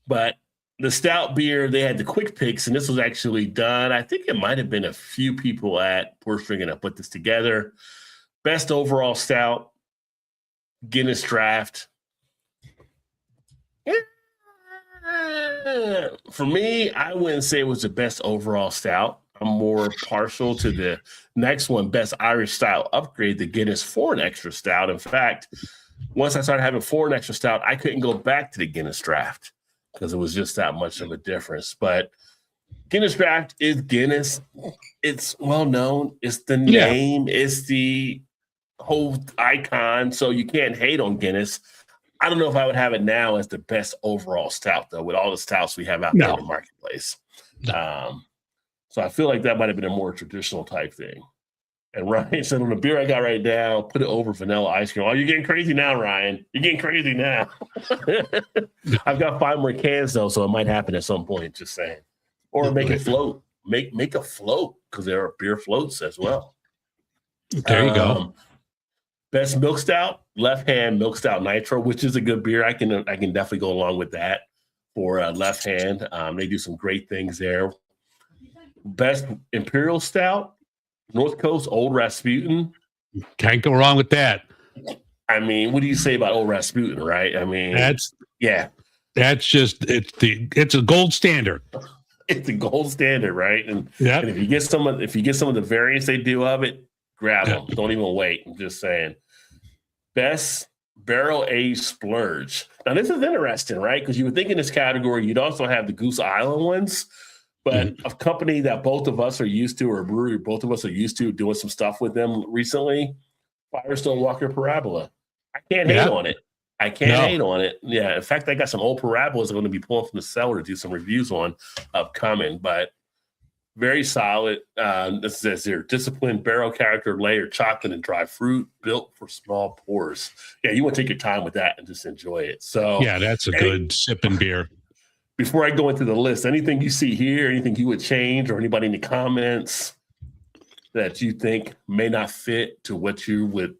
But the stout beer, they had the quick picks, and this was actually done. I think it might have been a few people at Porch Drinking that put this together. Best overall stout, Guinness Draft. For me, I wouldn't say it was the best overall stout. I'm more partial to the next one, Best Irish Style Upgrade, the Guinness Foreign Extra Stout. In fact, once I started having Foreign Extra Stout, I couldn't go back to the Guinness Draft because it was just that much of a difference. But Guinness Draft is Guinness. It's well known. It's the name. It's the whole icon. So you can't hate on Guinness. I don't know if I would have it now as the best overall stout, though, with all the stouts we have out there in the marketplace. No. So I feel like that might have been a more traditional type thing. And Ryan said, on the beer I got right now, put it over vanilla ice cream. Oh, you're getting crazy now, Ryan. You're getting crazy now. I've got 5 more cans, though, so it might happen at some point, just saying. Or make it float. Make a float, because there are beer floats as well. There you go. Best milk stout, Left Hand Milk Stout Nitro, which is a good beer. I can definitely go along with that for Left Hand. They do some great things there. Best Imperial Stout, North Coast Old Rasputin. Can't go wrong with that. I mean, what do you say about Old Rasputin, right? I mean, that's just it's a gold standard. It's a gold standard, right? And if you get some of the variants they do of it, grab them. Don't even wait. I'm just saying. Best barrel aged splurge. Now this is interesting, right? Because you would think in this category you'd also have the Goose Island ones, but a company that both of us are used to, or a brewery both of us are used to, doing some stuff with them recently, Firestone Walker Parabola. I can't hate on it. I can't hate on it. Yeah, in fact, I got some old Parabolas I'm going to be pulling from the cellar to do some reviews on upcoming, but very solid. This says here, disciplined barrel character, layered chocolate and dry fruit, built for small pours. Yeah, you want to take your time with that and just enjoy it. So yeah, that's a good sipping beer. Before I go into the list, anything you see here, anything you would change, or anybody in the comments that you think may not fit to what you would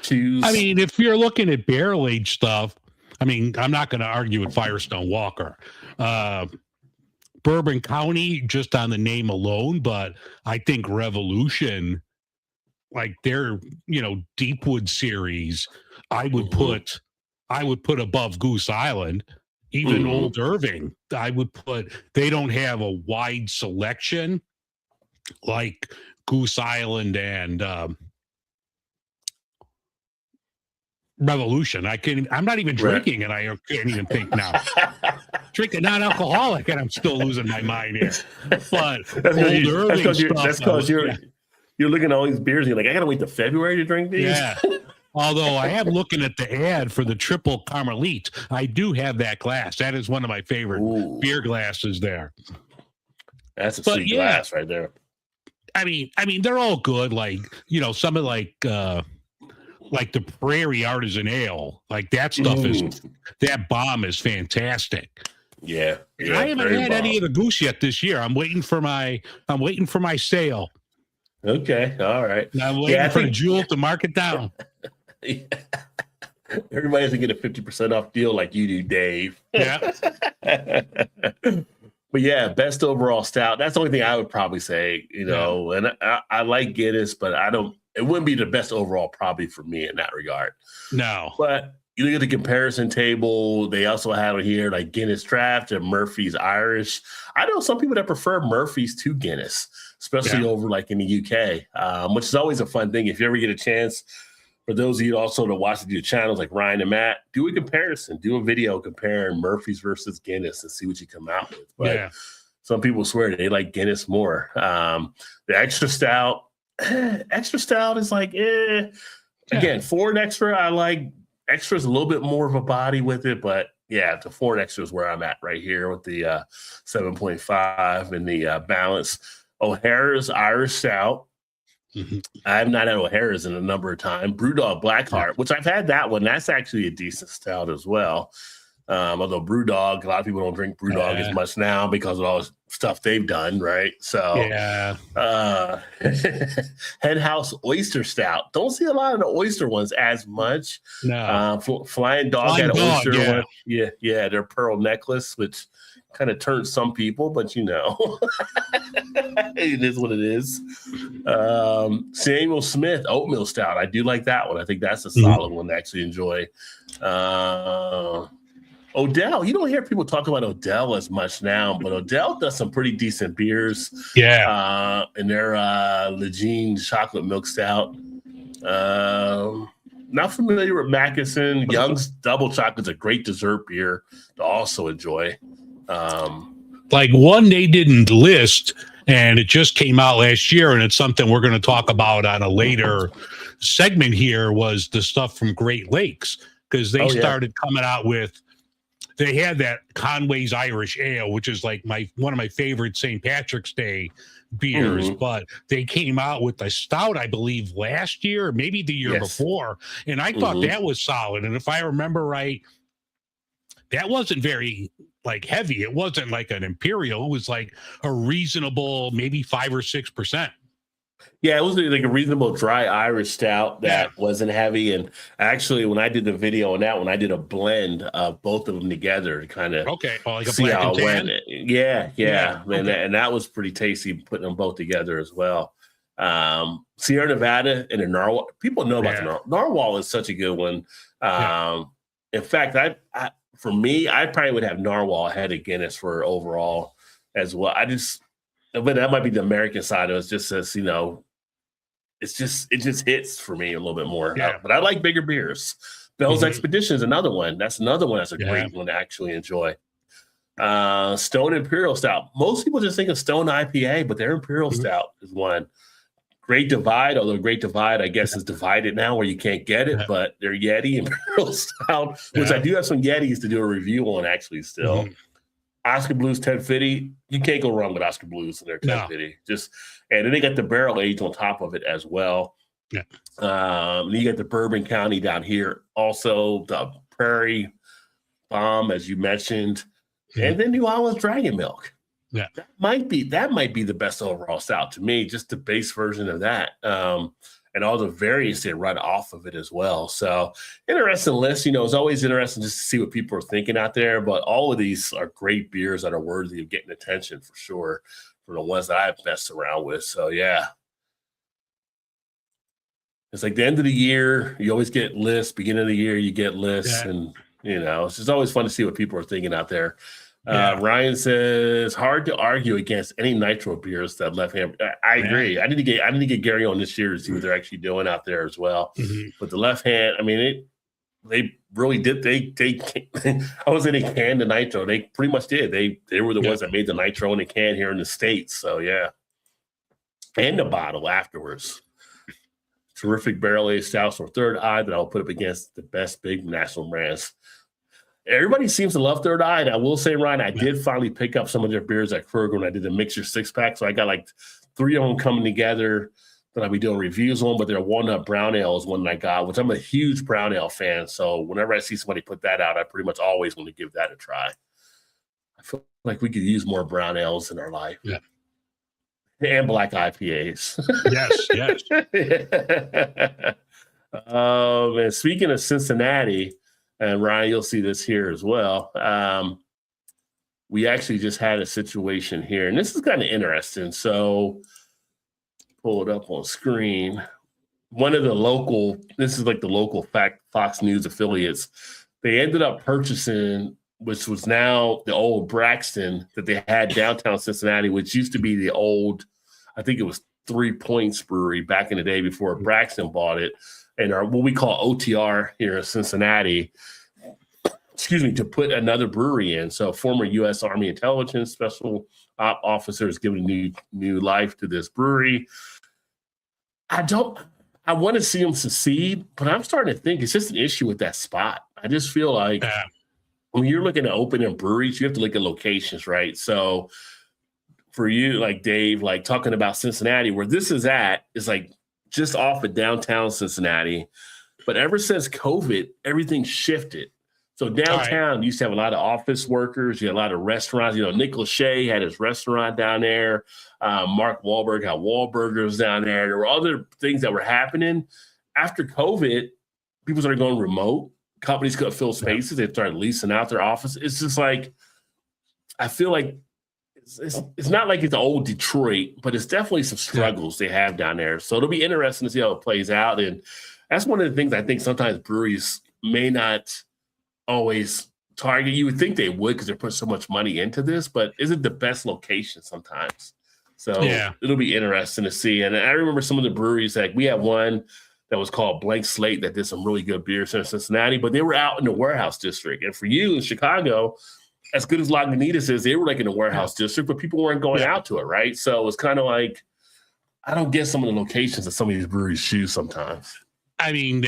choose? I mean, if you're looking at barrel aged stuff, I mean, I'm not going to argue with Firestone Walker. Bourbon County, just on the name alone, but I think Revolution, like their, Deepwood series, I would put above Goose Island. Even Old Irving, I would put. They don't have a wide selection like Goose Island and Revolution. I'm not even drinking, and I can't even think now. Drinking non-alcoholic, and I'm still losing my mind here. But that's because you're looking at all these beers and you're like, I gotta wait till February to drink these. Yeah. Although I am looking at the ad for the triple Carmelite. I do have that glass. That is one of my favorite beer glasses there. That's a sweet glass right there. I mean, they're all good. Like, some of like the Prairie Artisan Ale, like that stuff that bomb is fantastic. Yeah. I haven't had any of the Goose yet this year. I'm waiting for my sale. Okay. All right. And I'm waiting for the Jewel to mark it down. Everybody has to get a 50% off deal like you do, Dave. Yeah. But yeah, best overall stout. That's the only thing I would probably say, and I like Guinness, but it wouldn't be the best overall probably for me in that regard. No. But you look at the comparison table, they also have it here like Guinness Draft and Murphy's Irish. I know some people that prefer Murphy's to Guinness, especially over like in the UK, which is always a fun thing. If you ever get a chance, for those of you also to watch the channels like Ryan and Matt, do a comparison, do a video comparing Murphy's versus Guinness and see what you come out with. But some people swear they like Guinness more. The extra stout is like, Again, Ford Extra, I like. Extra's a little bit more of a body with it, but yeah, the Ford Extra is where I'm at right here with the 7.5 and the balance. O'Hara's Irish Stout. I have not had O'Hara's in a number of times. Brewdog Blackheart, which I've had that one. That's actually a decent stout as well. Although Brewdog, a lot of people don't drink Brewdog as much now because of all the stuff they've done, right? So, Henhouse Oyster Stout. Don't see a lot of the oyster ones as much. No. Flying Dog had an oyster one. Yeah, their pearl necklace, which kind of turns some people, but you know, it is what it is. Samuel Smith Oatmeal Stout. I do like that one. I think that's a solid one to actually enjoy. Odell, you don't hear people talk about Odell as much now, but Odell does some pretty decent beers. Yeah. And their Lejeune Chocolate Milk Stout. Not familiar with Mackinson. Young's Double Chocolate's a great dessert beer to also enjoy. Like one they didn't list, and it just came out last year, and it's something we're going to talk about on a later segment here, was the stuff from Great Lakes, because they started coming out with, they had that Conway's Irish Ale, which is like one of my favorite St. Patrick's Day beers, but they came out with a stout, I believe, last year, maybe the year before, and I thought that was solid. And if I remember right, that wasn't very like heavy. It wasn't like an imperial. It was like a reasonable, maybe 5 or 6%. Yeah, it was like a reasonable dry Irish stout that wasn't heavy. And actually, when I did the video on that one, I did a blend of both of them together to kind of like a see how it went. Yeah. And that was pretty tasty, putting them both together as well. Sierra Nevada and the Narwhal. People know about the Narwhal. Narwhal is such a good one. In fact, for me, I probably would have Narwhal ahead of Guinness for overall as well. But that might be the American side of it. Just as, you know, it just hits for me a little bit more. But I like bigger beers. Bell's Expedition is another one. That's another one that's a great one to actually enjoy. Stone Imperial Stout. Most people just think of Stone IPA, but their Imperial Stout is one. Great Divide, although Great Divide, I guess, is divided now where you can't get it, but their Yeti Imperial Stout, which I do have some Yetis to do a review on actually still. Oscar Blues 1050, you can't go wrong with Oscar Blues in their 1050. And then they got the barrel age on top of it as well. Then you got the Bourbon County down here, also the Prairie Bomb, as you mentioned, and then New Orleans Dragon Milk. That might be the best overall stout to me, just the base version of that. And all the variants that run off of it as well. So interesting list. You know, it's always interesting just to see what people are thinking out there. But all of these are great beers that are worthy of getting attention for sure, for the ones that I've messed around with. So yeah. It's like the end of the year, you always get lists. Beginning of the year, you get lists. And, you know, it's just always fun to see what people are thinking out there. Ryan says, hard to argue against any nitro beers that left hand. I agree. I need to get Gary on this year to see what they're actually doing out there as well. But the left hand, I mean, they really did. I was in a can the nitro. They pretty much did. They were the ones that made the nitro in the can here in the States. So yeah. And the bottle afterwards. Terrific barrel aged stouts from Third Eye that I'll put up against the best big national brands. Everybody seems to love Third Eye, and I will say, Ryan, I did finally pick up some of their beers at Kroger when I did the Mixer 6-pack. So I got like 3 of them coming together that I'll be doing reviews on, but their Walnut Brown Ale is one that I got, which I'm a huge brown ale fan. So whenever I see somebody put that out, I pretty much always want to give that a try. I feel like we could use more brown ales in our life. And black IPAs. And speaking of Cincinnati, and Ryan, you'll see this here as well. We actually just had a situation here, and this is kind of interesting. So pull it up on screen. One of the this is like the local Fox News affiliates. They ended up purchasing, which was now the old Braxton that they had downtown Cincinnati, which used to be the old, I think it was 3 Points Brewery back in the day before Braxton bought it. and our what we call OTR here in Cincinnati, to put another brewery in. So former U.S. Army intelligence special op officers giving new life to this brewery. I want to see them succeed, but I'm starting to think it's just an issue with that spot. I just feel like when you're looking to open in breweries, you have to look at locations, right? So for you, like Dave, like talking about Cincinnati, where this is at is like just off of downtown Cincinnati. But ever since COVID, everything shifted. So downtown used to have a lot of office workers. You had a lot of restaurants. You know, Nick Lachey had his restaurant down there. Mark Wahlberg had Wahlburgers down there. There were other things that were happening. After COVID, people started going remote. Companies couldn't fill spaces. They started leasing out their office. It's just like, I feel like it's not like it's old Detroit, but it's definitely some struggles they have down there. So it'll be interesting to see how it plays out. And that's one of the things I think sometimes breweries may not always target. You would think they would because they're putting so much money into this, but is it the best location sometimes? So it'll be interesting to see. And I remember some of the breweries, like we had one that was called Blank Slate that did some really good beers in Cincinnati, but they were out in the warehouse district. And for you in Chicago, as good as Lagunitas is, they were like in the warehouse district, but people weren't going out to it, right? So it's kind of like, I don't get some of the locations that some of these breweries choose sometimes. I mean,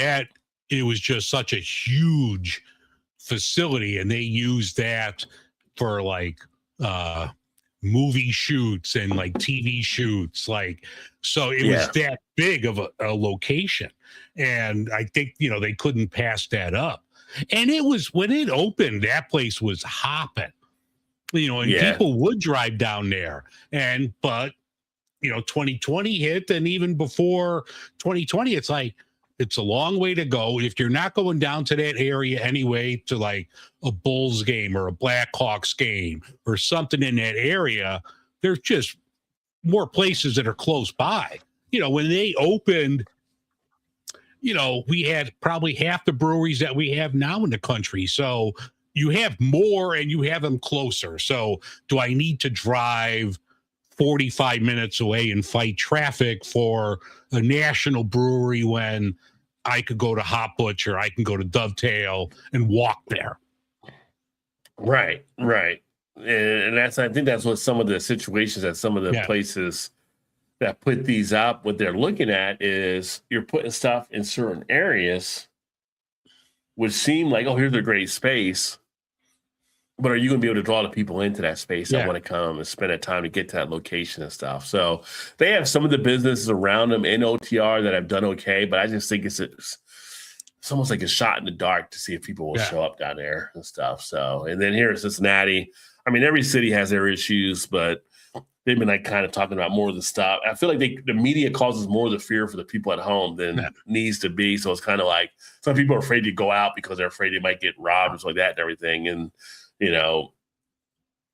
it was just such a huge facility, and they used that for like movie shoots and like TV shoots, like, so it was that big of a location. And I think, you know, they couldn't pass that up. And it was, when it opened, that place was hopping, you know, and people would drive down there. But you know, 2020 hit, and even before 2020, it's like, it's a long way to go. If you're not going down to that area anyway, to like a Bulls game or a Blackhawks game or something in that area, there's just more places that are close by. You know, when they opened, you know, we had probably half the breweries that we have now in the country. So you have more and you have them closer. So do I need to drive 45 minutes away and fight traffic for a national brewery when I could go to Hot Butcher, I can go to Dovetail and walk there? Right. And I think that's what some of the situations at some of the places that put these up, what they're looking at is you're putting stuff in certain areas which seem like, oh, here's a great space. But are you going to be able to draw the people into that space that want to come and spend that time to get to that location and stuff? So they have some of the businesses around them in OTR that have done okay, but I just think it's almost like a shot in the dark to see if people will show up down there and stuff. So, and then here in Cincinnati, I mean, every city has their issues, but they've been like kind of talking about more of the stuff. I feel like the media causes more of the fear for the people at home than needs to be. So it's kind of like some people are afraid to go out because they're afraid they might get robbed and stuff like that and everything. And you know,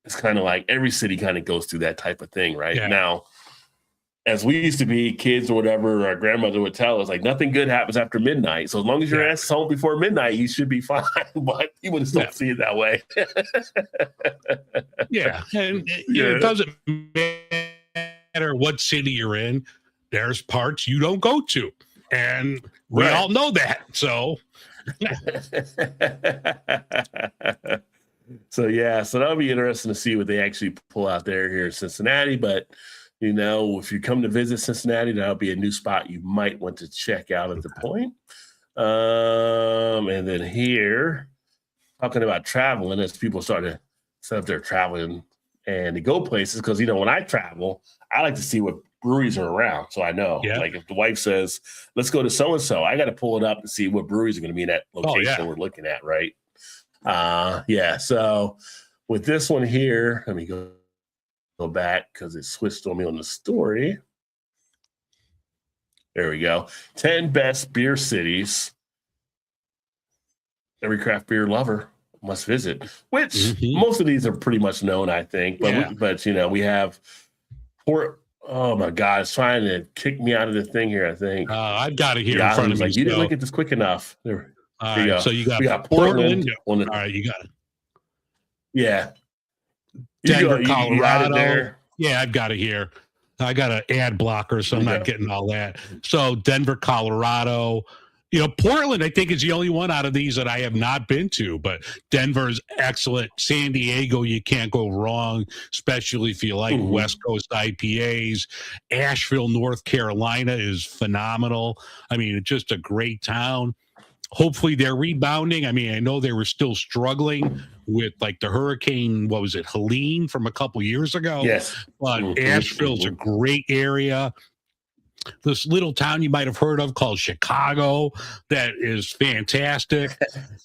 it's kind of like every city kind of goes through that type of thing, right? Now, as we used to be kids or whatever, our grandmother would tell us, like, nothing good happens after midnight. So as long as your ass is home before midnight, you should be fine. But you wouldn't still see it that way. And it doesn't matter what city you're in. There's parts you don't go to. And we all know that. So... So that'll be interesting to see what they actually pull out there here in Cincinnati. But you know, if you come to visit Cincinnati, that'll be a new spot you might want to check out at the point. And then here, talking about traveling, as people start to set up their traveling and to go places, because you know, when I travel, I like to see what breweries are around, so I know. Like if the wife says, "Let's go to so and so," I got to pull it up and see what breweries are going to be in that location we're looking at, right? So with this one here, let me go back because it switched on me on the story. There we go. 10 best beer cities every craft beer lover must visit, which most of these are pretty much known, I think. But but you know, we have oh my God, it's trying to kick me out of the thing here, I think. I've got it here in front of me. You didn't look at this quick enough. There you go. So you got, we got Portland. All right, you got it. Yeah. Denver, Colorado. Yeah, I've got it here. I got an ad blocker, so I'm not getting all that. So Denver, Colorado, Portland, I think, is the only one out of these that I have not been to, but Denver's excellent. San Diego, you can't go wrong, especially if you like West Coast IPAs. Asheville, North Carolina is phenomenal. I mean, it's just a great town. Hopefully they're rebounding. I mean, I know they were still struggling with like the hurricane, what was it, Helene from a couple years ago? Yes. But Asheville's a great area. This little town you might have heard of called Chicago that is fantastic.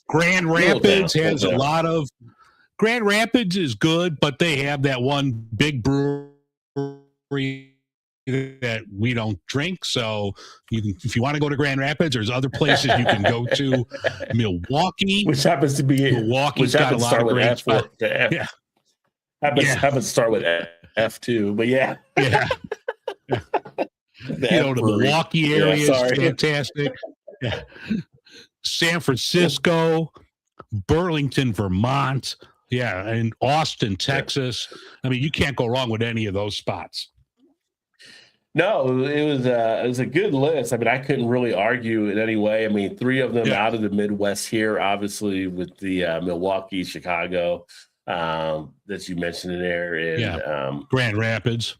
Grand Rapids has a lot of Grand Rapids is good, but they have that one big brewery that we don't drink. So you can, if you want to go to Grand Rapids, there's other places you can go to. Milwaukee, which happens to be Milwaukee's got a lot of great spots. Yeah. Happens to start with F too, but yeah. The Milwaukee area is fantastic. Yeah. San Francisco, Burlington, Vermont, and Austin, Texas. I mean, you can't go wrong with any of those spots. No, it was a good list. I mean, I couldn't really argue in any way. I mean, 3 of them out of the Midwest here, obviously, with the Milwaukee, Chicago that you mentioned in there, and Grand Rapids.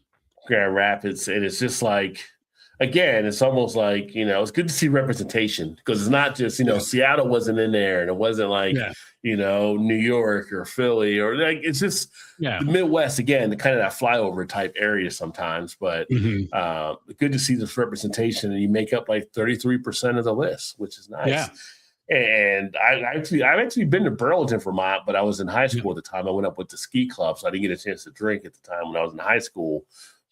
And it's just like, again, it's almost like, it's good to see representation, because it's not just, Seattle wasn't in there, and it wasn't like, New York or Philly, or like, it's just the Midwest, again, the kind of that flyover type area sometimes, but good to see this representation, and you make up like 33% of the list, which is nice. Yeah. And I've actually been to Burlington, Vermont, but I was in high school at the time. I went up with the ski club, so I didn't get a chance to drink at the time when I was in high school.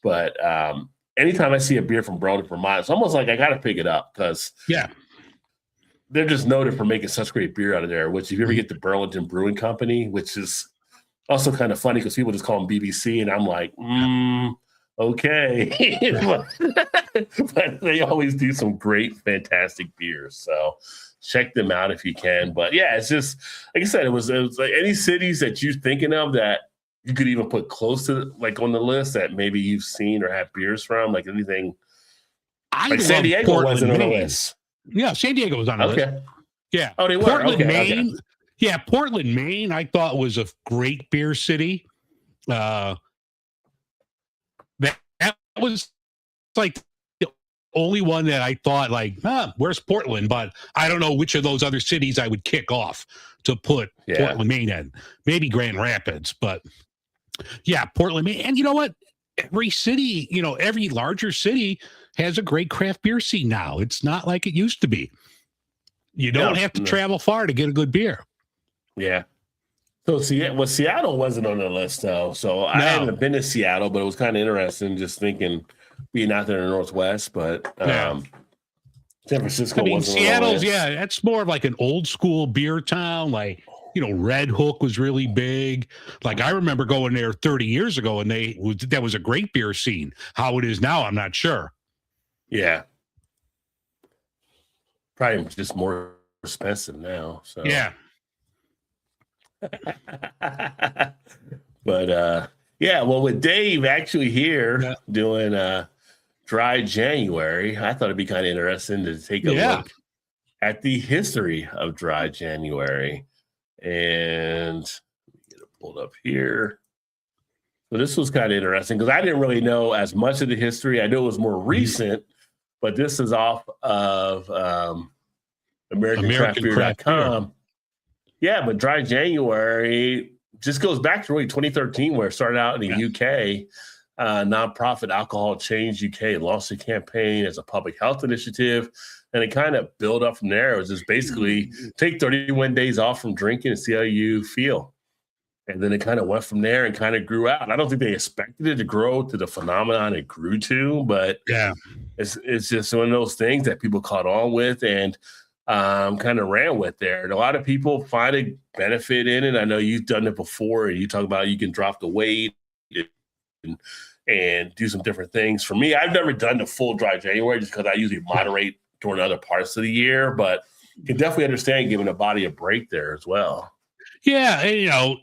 But anytime I see a beer from Burlington, Vermont, it's almost like I got to pick it up, because they're just noted for making such great beer out of there. Which, if you ever get the Burlington Brewing Company, which is also kind of funny because people just call them BBC, and I'm like, okay. But they always do some great, fantastic beers. So check them out if you can. But yeah, it's just, like I said, it was like any cities that you're thinking of that you could even put close to, like, on the list that maybe you've seen or have beers from, like anything. Like San Diego Portland, wasn't on the list. Yeah, San Diego was on the list. Yeah. Oh, they were. Portland, Maine. Okay. Yeah, Portland, Maine, I thought was a great beer city. That was like the only one that I thought, like, where's Portland? But I don't know which of those other cities I would kick off to put Portland, Maine in. Maybe Grand Rapids, but Portland, Maine. And you know what? Every city, every larger city has a great craft beer scene now. It's not like it used to be. You don't have to travel far to get a good beer. Yeah. So Seattle wasn't on the list, though. So I haven't been to Seattle, but it was kind of interesting just thinking being out there in the Northwest. But San Francisco wasn't Seattle's, on the list. that's more of like an old school beer town. Like, Red Hook was really big. Like, I remember going there 30 years ago, and that was a great beer scene. How it is now, I'm not sure. Yeah. Probably just more expensive now. So yeah. But well, with Dave actually here doing Dry January, I thought it'd be kind of interesting to take a look at the history of Dry January. And let me get it pulled up here. So this was kind of interesting because I didn't really know as much of the history. I knew it was more recent, but this is off of AmericanCraftBeer.com. Yeah, but Dry January just goes back to really 2013, where it started out in the UK. Nonprofit Alcohol Change UK launched a campaign as a public health initiative, and it kind of built up from there. It was just basically take 31 days off from drinking and see how you feel. And then it kind of went from there and kind of grew out. I don't think they expected it to grow to the phenomenon it grew to, but it's just one of those things that people caught on with and kind of ran with there. And a lot of people find a benefit in it. I know you've done it before, and you talk about you can drop the weight and do some different things. For me, I've never done the full Dry January just because I usually moderate during other parts of the year, but you can definitely understand giving the body a break there as well. Yeah, and,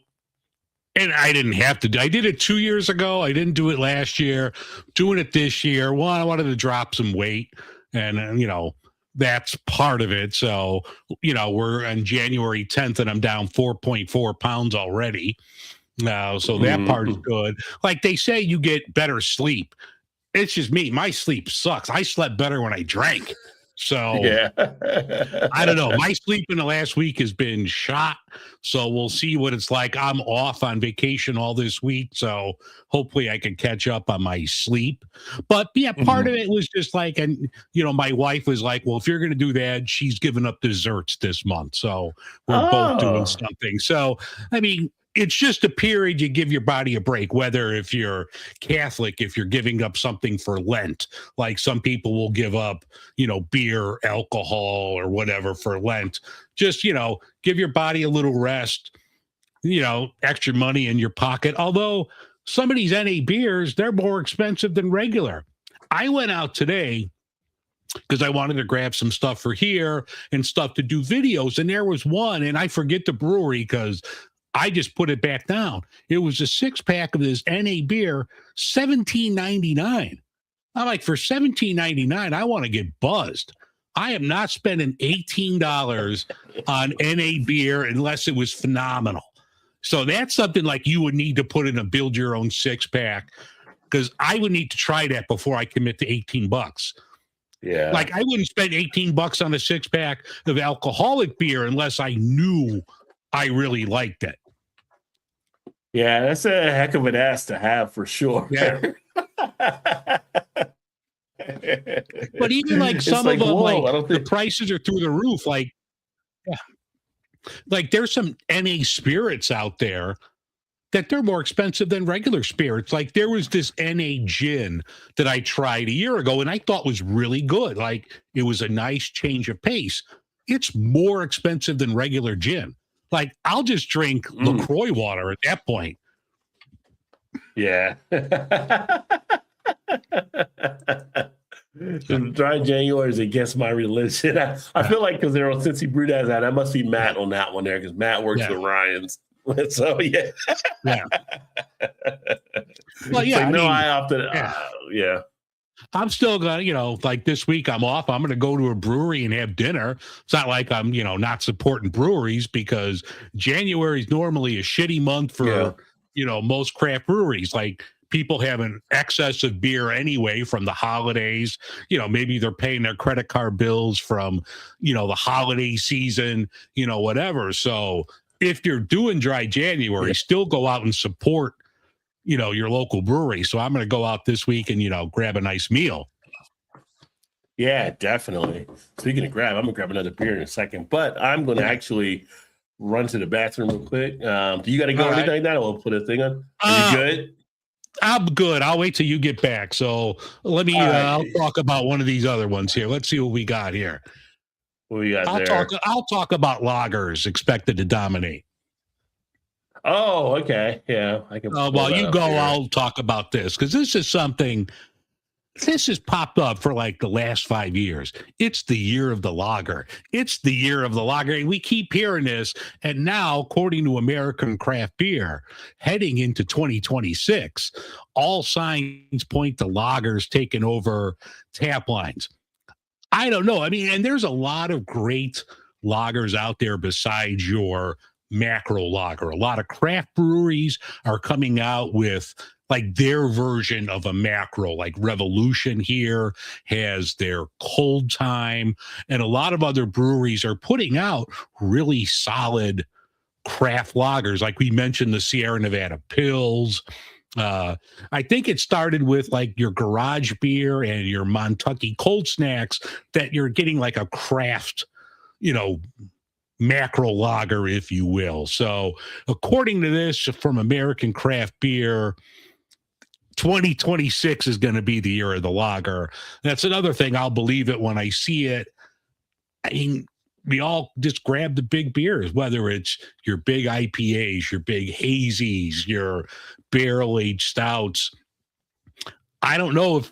and I didn't have to. I did it 2 years ago. I didn't do it last year. Doing it this year. One, I wanted to drop some weight, and that's part of it. So, we're on January 10th and I'm down 4.4 pounds already. So that part is good. Like they say, you get better sleep. It's just me. My sleep sucks. I slept better when I drank. So Yeah. I don't know. My sleep in the last week has been shot. So we'll see what it's like. I'm off on vacation all this week. So hopefully I can catch up on my sleep. But yeah, part of it was just like, and my wife was like, well, if you're going to do that, she's giving up desserts this month. So we're both doing something. So, I mean, it's just a period you give your body a break, whether if you're Catholic, if you're giving up something for Lent, like some people will give up, beer, alcohol, or whatever for Lent. Just, give your body a little rest, extra money in your pocket. Although some of these NA beers, they're more expensive than regular. I went out today because I wanted to grab some stuff for here and stuff to do videos. And there was one, and I forget the brewery because I just put it back down. It was a 6-pack of this NA beer, $17.99. I'm like, for $17.99, I want to get buzzed. I am not spending $18 on NA beer unless it was phenomenal. So that's something like you would need to put in a build your own 6-pack, because I would need to try that before I commit to $18. Yeah. Like I wouldn't spend $18 on a 6-pack of alcoholic beer unless I knew I really liked it. Yeah, that's a heck of an ass to have for sure. Yeah. But even like some of them, the prices are through the roof. Like there's some NA spirits out there that they're more expensive than regular spirits. Like there was this NA gin that I tried a year ago and I thought was really good. Like it was a nice change of pace. It's more expensive than regular gin. Like I'll just drink LaCroix water at that point. Yeah. Dry January is against my religion. I feel like because since he brewed as that must be Matt on that one there, because Matt works with Ryan's. So yeah. Well, yeah. I opted. Yeah. I'm still gonna, like this week I'm off. I'm gonna go to a brewery and have dinner. It's not like I'm, not supporting breweries, because January is normally a shitty month for, most craft breweries. Like people have an excess of beer anyway from the holidays. Maybe they're paying their credit card bills from, the holiday season, whatever. So if you're doing dry January, still go out and support your local brewery. So I'm going to go out this week and, grab a nice meal. Yeah, definitely. Speaking of grab, I'm going to grab another beer in a second, but I'm going to actually run to the bathroom real quick. Do you got to go or anything like that? Or we'll put a thing on. Are you good? I'm good. I'll wait till you get back. So let me, I'll talk about one of these other ones here. Let's see what we got here. What we got I'll talk about lagers expected to dominate. Oh, okay. Yeah, I can. While you go, I'll talk about this, because this is something. This has popped up for like the last 5 years. It's the year of the lager. It's the year of the lager. And we keep hearing this. And now, according to American Craft Beer, heading into 2026, all signs point to lagers taking over tap lines. I don't know. I mean, and there's a lot of great lagers out there besides your macro lager. A lot of craft breweries are coming out with like their version of a macro, like Revolution here has their Cold Time, and a lot of other breweries are putting out really solid craft lagers. Like we mentioned, the Sierra Nevada Pils. I think it started with like your garage beer and your Montucky cold snacks, that you're getting like a craft, macro lager, if you will. So according to this from American Craft Beer, 2026 is going to be the year of the lager. That's another thing. I'll believe it when I see it. I mean, we all just grab the big beers, whether it's your big IPAs, your big hazies, your barrel-aged stouts. I don't know if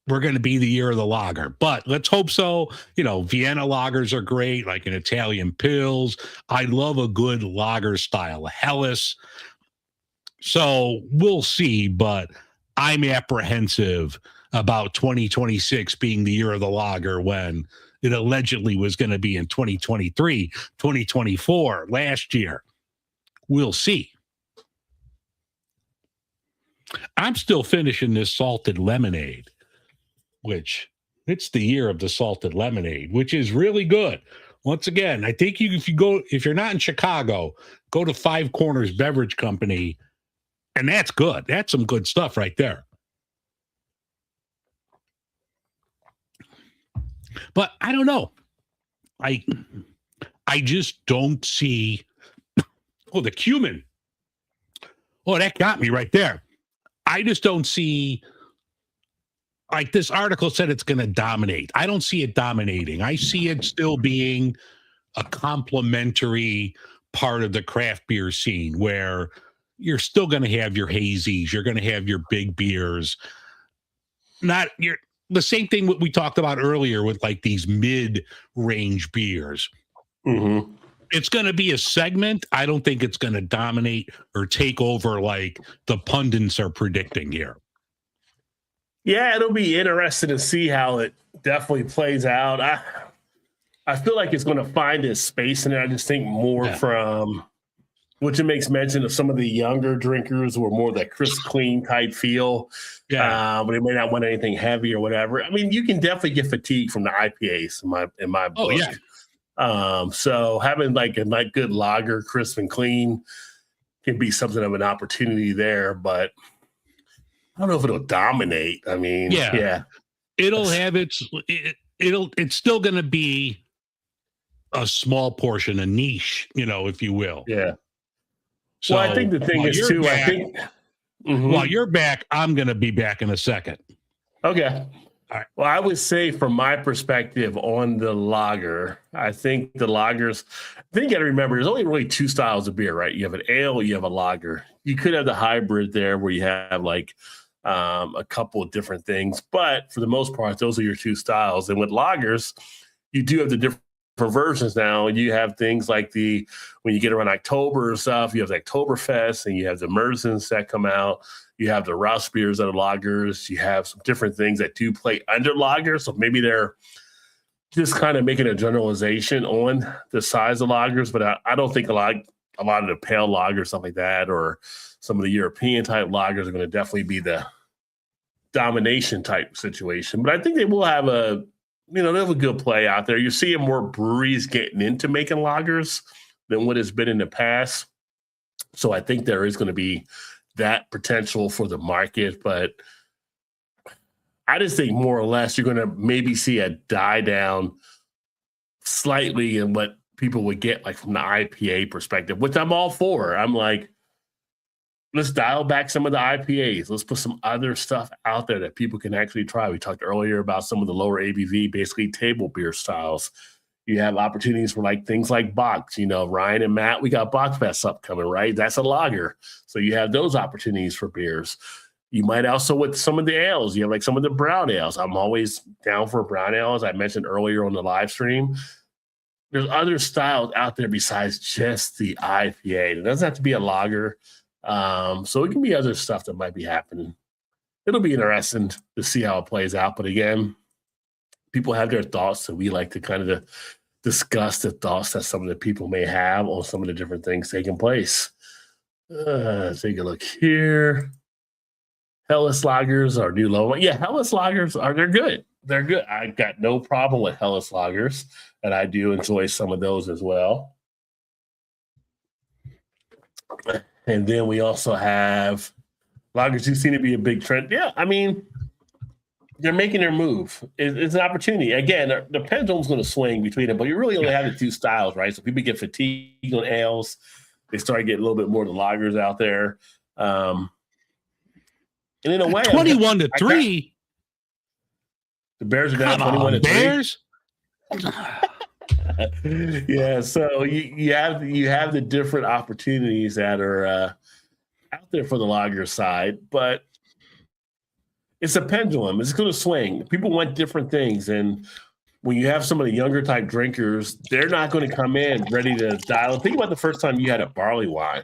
we're going to be the year of the lager, but let's hope so. Vienna lagers are great, like an Italian Pils. I love a good lager style, a Helles. So we'll see, but I'm apprehensive about 2026 being the year of the lager when, it allegedly was going to be in 2023, 2024, last year. We'll see. I'm still finishing this salted lemonade, which it's the year of the salted lemonade, which is really good. Once again, I think if you're not in Chicago, go to Five Corners Beverage Company, and that's good. That's some good stuff right there. But I don't know. I just don't see. Oh, the cumin. Oh, that got me right there. I just don't see, like this article said it's going to dominate. I don't see it dominating. I see it still being a complementary part of the craft beer scene where you're still going to have your hazies, you're going to have your big beers. The same thing what we talked about earlier with like these mid-range beers. Mm-hmm. It's going to be a segment. I don't think it's going to dominate or take over like the pundits are predicting here. Yeah, it'll be interesting to see how it definitely plays out. I feel like it's going to find its space in it. I just think more from which it makes mention of some of the younger drinkers who are more that crisp, clean type feel. Yeah, but they may not want anything heavy or whatever. I mean, you can definitely get fatigue from the IPAs in my book. Yeah. So having like a good lager, crisp and clean, can be something of an opportunity there, but I don't know if it'll dominate. I mean, yeah. It'll have it's still going to be a small portion, a niche, if you will. Yeah. So well, I think the thing is too, I think while you're back, I'm going to be back in a second. Okay. All right. Well, I would say from my perspective on the lager, I think the lagers, you got to remember, there's only really two styles of beer, right? You have an ale, you have a lager. You could have the hybrid there where you have like a couple of different things, but for the most part, those are your two styles. And with lagers, you do have the different versions now. You have things like when you get around October or stuff, you have the Oktoberfest and you have the Merzens that come out. You have the Rouse beers that are lagers. You have some different things that do play under lagers. So maybe they're just kind of making a generalization on the size of lagers, but I don't think a lot of the pale lagers, stuff like that, or some of the European type lagers are going to definitely be the domination type situation. But I think they will have they have a good play out there. You're seeing more breweries getting into making lagers than what has been in the past. So I think there is going to be that potential for the market, but I just think more or less you're going to maybe see a die down slightly in what people would get like from the IPA perspective, which I'm all for. I'm like, let's dial back some of the IPAs. Let's put some other stuff out there that people can actually try. We talked earlier about some of the lower ABV, basically table beer styles. You have opportunities for like things like Box, Ryan and Matt, we got Box Fest upcoming, right? That's a lager. So you have those opportunities for beers. You might also with some of the ales, you have like some of the brown ales. I'm always down for brown ales. I mentioned earlier on the live stream. There's other styles out there besides just the IPA. It doesn't have to be a lager. So it can be other stuff that might be happening. It'll be interesting to see how it plays out. But again, people have their thoughts, so we like to kind of discuss the thoughts that some of the people may have on some of the different things taking place. Take a look here. Helles lagers are new low. Yeah, Helles lagers they're good. They're good. I got no problem with Helles lagers, and I do enjoy some of those as well. And then we also have lagers who seem to be a big trend. Yeah, I mean, they're making their move. It's an opportunity. Again, the pendulum's going to swing between them, but you really only have the two styles, right? So people get fatigued on ales. They start getting a little bit more of the lagers out there. And in a way, 21-3. The Bears are down 21-3. Bears. Yeah, so you have the different opportunities that are out there for the lager side, but it's a pendulum. It's going to swing. People want different things, and when you have some of the younger type drinkers, they're not going to come in ready to dial. Think about the first time you had a barley wine.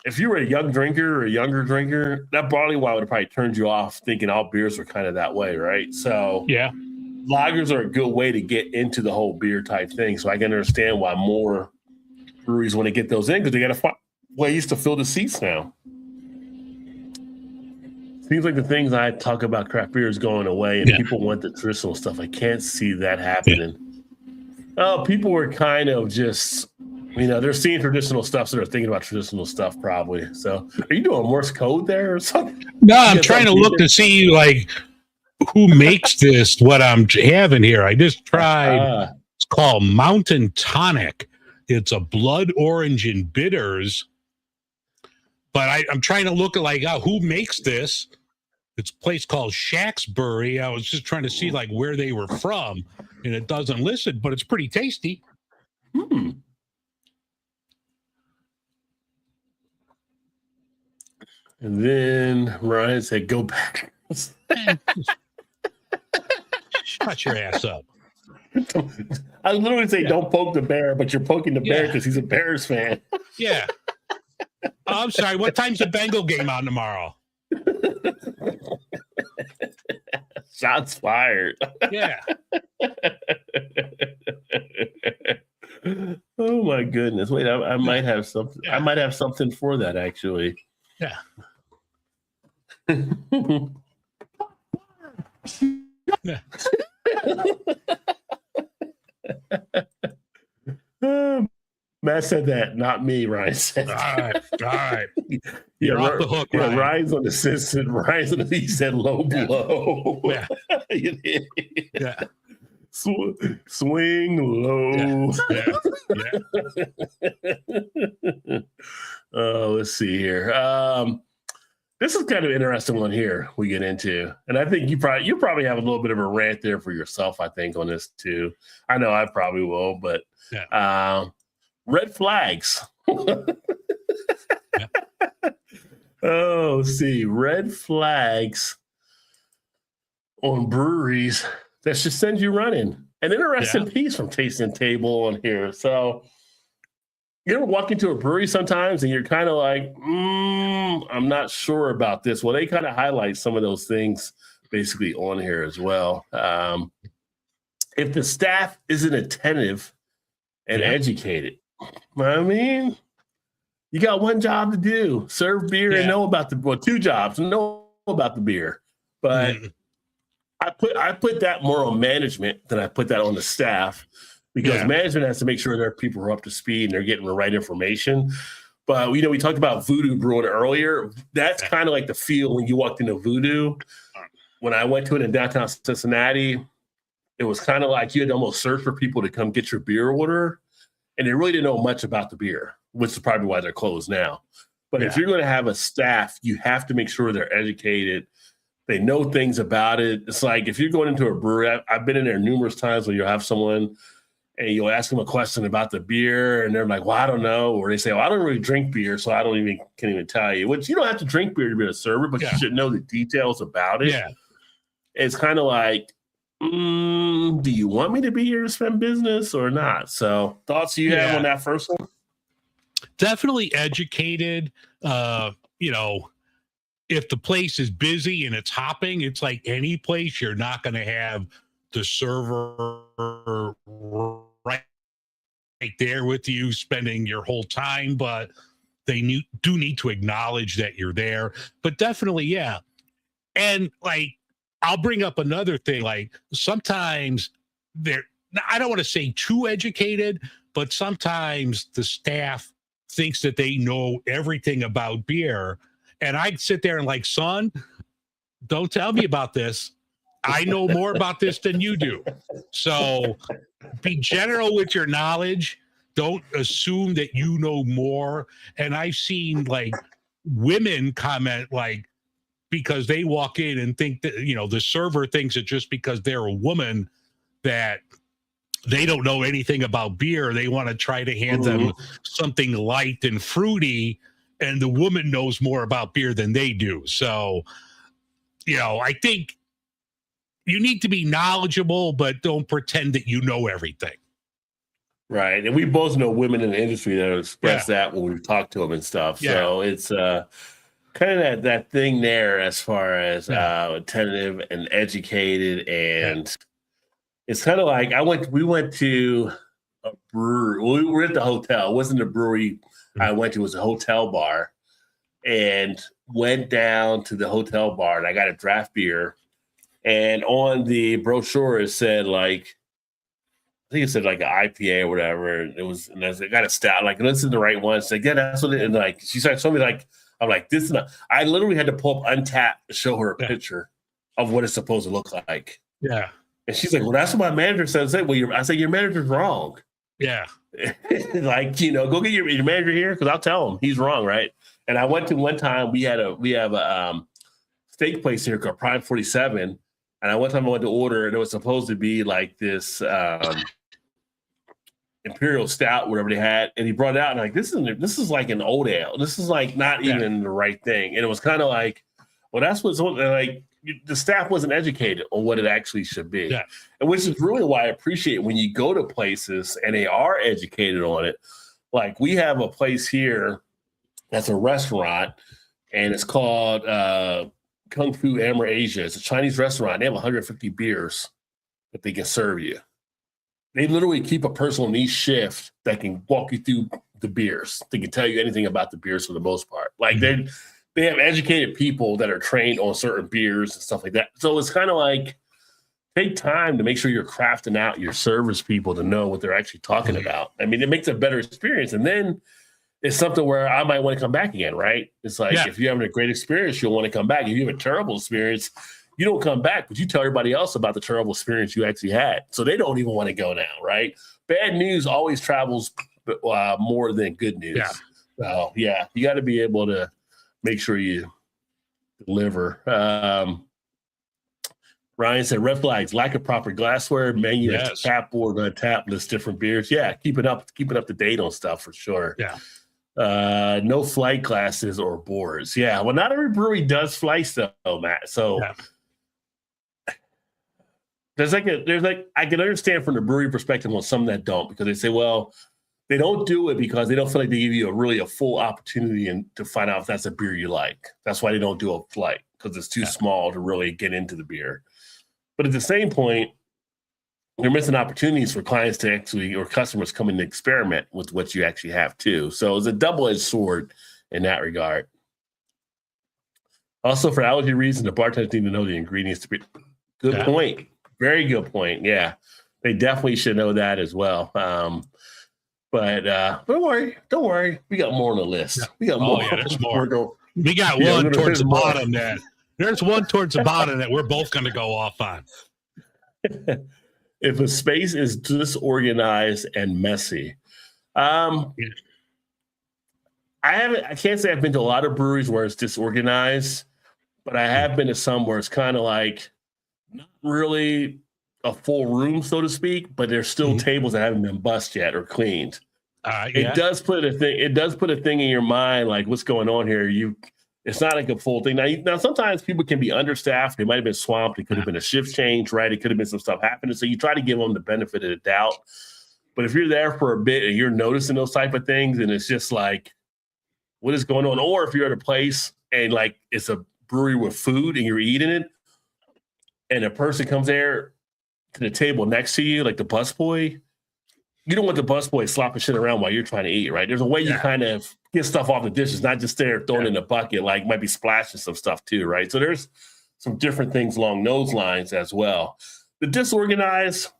If you were a young drinker or a younger drinker, that barley wine would have probably turned you off, thinking all beers were kind of that way, right? So yeah. lagers are a good way to get into the whole beer type thing. So I can understand why more breweries want to get those in because they got to find ways to fill the seats now. Seems like the things I talk about craft beer is going away, and people want the traditional stuff. I can't see that happening. Oh, people were kind of just, they're seeing traditional stuff, so they're thinking about traditional stuff probably. So, are you doing Morse code there or something? No, I'm trying to look to see like who makes this. What I'm having here, I just tried. It's called Mountain Tonic. It's a blood orange and bitters. But I'm trying to look at like who makes this. It's a place called Shacksbury. I was just trying to see like where they were from, and it doesn't list it, but it's pretty tasty. And then Ryan said, "Go back." Shut your ass up. I literally say, "Don't poke the bear," but you're poking the bear because he's a Bears fan. Yeah. Oh, I'm sorry. What time's the Bengal game on tomorrow? Shots fired. Yeah. Oh my goodness! Wait, I might have something. I might have something for that actually. Yeah. Yeah. Matt said that, not me. Ryan said. All right. You're off the hook, Ryan. Ryan's on the system. He said low blow. Yeah. Yeah. Swing low. Yeah. Let's see here. This is kind of an interesting one here we get into. And I think you probably have a little bit of a rant there for yourself, I think, on this too. I know I probably will, but red flags. Oh, let's see. Red flags on breweries that should send you running. An interesting piece from Tasting Table on here. So you ever walk into a brewery sometimes and you're kind of like, I'm not sure about this. Well, they kind of highlight some of those things basically on here as well. If the staff isn't attentive and educated, I mean, you got one job to do: serve beer and know about two jobs, know about the beer. But I put that more on management than I put that on the staff, because management has to make sure their people are up to speed and they're getting the right information. But we talked about Voodoo Brewing earlier. That's kind of like the feel when you walked into Voodoo. When I went to it in downtown Cincinnati, it was kind of like you had to almost search for people to come get your beer order, and they really didn't know much about the beer, which is probably why they're closed now. But if you're going to have a staff, you have to make sure they're educated. They know things about it. It's like if you're going into a brewery, I've been in there numerous times where you'll have someone and you'll ask them a question about the beer, and they're like, well, I don't know. Or they say, well, I don't really drink beer, so I can't even tell you. Which you don't have to drink beer to be a server, but you should know the details about it. Yeah. It's kind of like, do you want me to be here to spend business or not? So thoughts you have on that first one? Definitely educated. If the place is busy and it's hopping, it's like any place, you're not going to have the server right there with you spending your whole time, but they do need to acknowledge that you're there. But definitely, and like, I'll bring up another thing. Like sometimes I don't want to say too educated, but sometimes the staff thinks that they know everything about beer. And I'd sit there and like, son, don't tell me about this. I know more about this than you do. So be general with your knowledge. Don't assume that you know more. And I've seen like women comment like, because they walk in and think that, the server thinks that just because they're a woman that they don't know anything about beer. They want to try to hand them something light and fruity, and the woman knows more about beer than they do. So, I think you need to be knowledgeable, but don't pretend that you know everything. Right. And we both know women in the industry that express that when we talk to them and stuff. Yeah. So it's kind of that thing there as far as attentive and educated and it's kind of like we went to a brewery. Well, we were at the hotel. It wasn't a brewery I went to, it was a hotel bar, and went down to the hotel bar and I got a draft beer. And on the brochure, it said like, I think it said like an IPA or whatever. And I got a stout, like, this is the right one. It's like, yeah, that's what it is. And like, she started showing me, like, I'm like, this is not, I literally had to pull up Untapped to show her a picture of what it's supposed to look like. Yeah. And she's like, well, that's what my manager says. Well, I said, your manager's wrong. Yeah. Like, go get your manager here, because I'll tell him he's wrong, right? And I went to one time, we have a steak place here called Prime 47. And one time I went to order, and it was supposed to be like this Imperial Stout, whatever they had. And he brought it out, and like, this is like an old ale. This is like not even the right thing. And it was kind of like, well, that's what's like, the staff wasn't educated on what it actually should be. Yeah. And which is really why I appreciate when you go to places and they are educated on it. Like, we have a place here that's a restaurant, and it's called Kung Fu Amber Asia. It's a Chinese restaurant. They have 150 beers that they can serve you. They literally keep a person on each shift that can walk you through the beers. They can tell you anything about the beers for the most part. Like, they have educated people that are trained on certain beers and stuff like that. So it's kind of like, take time to make sure you're crafting out your service people to know what they're actually talking about. I mean, it makes a better experience. And then it's something where I might want to come back again, right? It's like, if you're having a great experience, you'll want to come back. If you have a terrible experience, you don't come back, but you tell everybody else about the terrible experience you actually had. So they don't even want to go now, right? Bad news always travels more than good news. Yeah. So, yeah, you got to be able to make sure you deliver. Ryan said, red flags, lack of proper glassware, menu, tap board, tap list, different beers. Yeah, keeping up to date on stuff for sure. Yeah. No flight glasses or boards. Yeah, well, not every brewery does flights though, Matt. So there's like I can understand from the brewery perspective on some that don't, because they say, well, they don't do it because they don't feel like they give you a full opportunity to find out if that's a beer you like. That's why they don't do a flight, because it's too small to really get into the beer. But at the same point, you're missing opportunities for clients to actually, or customers come in to experiment with what you actually have too. So it's a double-edged sword in that regard. Also, for allergy reasons, the bartenders need to know the ingredients to be. Good point. Very good point. Yeah, they definitely should know that as well. But don't worry. We got more on the list. Yeah. We got more. There's more. We got one towards the bottom that. There's one towards the bottom that we're both going to go off on. If a space is disorganized and messy, I can't say I've been to a lot of breweries where it's disorganized, but I have been to some where it's kind of like not really a full room, so to speak, but there's still tables that haven't been bussed yet or cleaned. It does put a thing. It does put a thing in your mind, like, what's going on here? It's not like a full thing. Now, sometimes people can be understaffed. They might have been swamped. It could have been a shift change, right? It could have been some stuff happening. So you try to give them the benefit of the doubt. But if you're there for a bit and you're noticing those type of things, and it's just like, what is going on? Or if you're at a place and like it's a brewery with food and you're eating it, and a person comes there to the table next to you, like the busboy, you don't want the busboy slopping shit around while you're trying to eat, right? There's a way you kind of get stuff off the dishes, not just there throwing in the bucket, like might be splashing some stuff too, right? So there's some different things along those lines as well. The disorganized,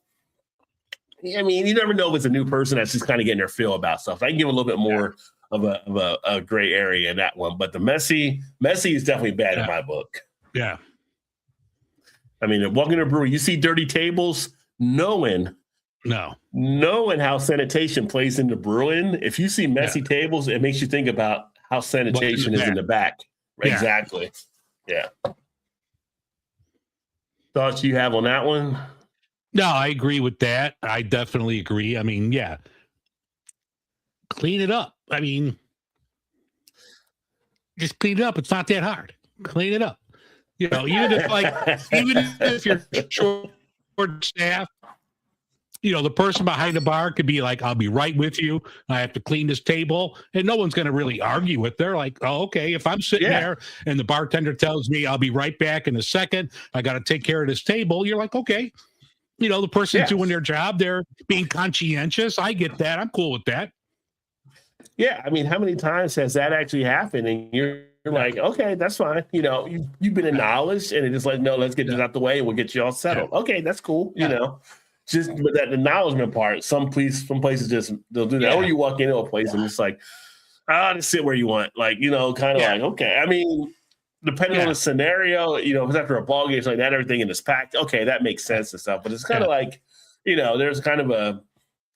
I mean, you never know if it's a new person that's just kind of getting their feel about stuff. I can give a little bit more of a gray area in that one, but the messy is definitely bad in my book. Yeah. I mean, walking to a brewery, you see dirty tables, knowing how sanitation plays into brewing. If you see messy tables, it makes you think about how sanitation is in the back. Yeah. Exactly. Yeah. Thoughts you have on that one? No, I agree with that. I definitely agree. I mean, clean it up. I mean, just clean it up. It's not that hard. Clean it up. You know, even if you're short staff, you know, the person behind the bar could be like, I'll be right with you. I have to clean this table. And no one's going to really argue with. They're like, oh, okay. If I'm sitting there and the bartender tells me I'll be right back in a second, I got to take care of this table. You're like, okay. The person's Yes. doing their job. They're being conscientious. I get that. I'm cool with that. Yeah, I mean, how many times has that actually happened? And you're like, okay, that's fine. You've been acknowledged, and it's like, no, let's get this out the way, and we'll get you all settled. Okay, that's cool. Just but that acknowledgement part. Some places just they'll do that. Yeah. Or you walk into a place and it's like, just sit where you want. Like, kind of like, okay. I mean, depending on the scenario, if it's after a ball game, it's like that, everything in is packed. Okay, that makes sense and stuff. But it's kind of like, there's kind of a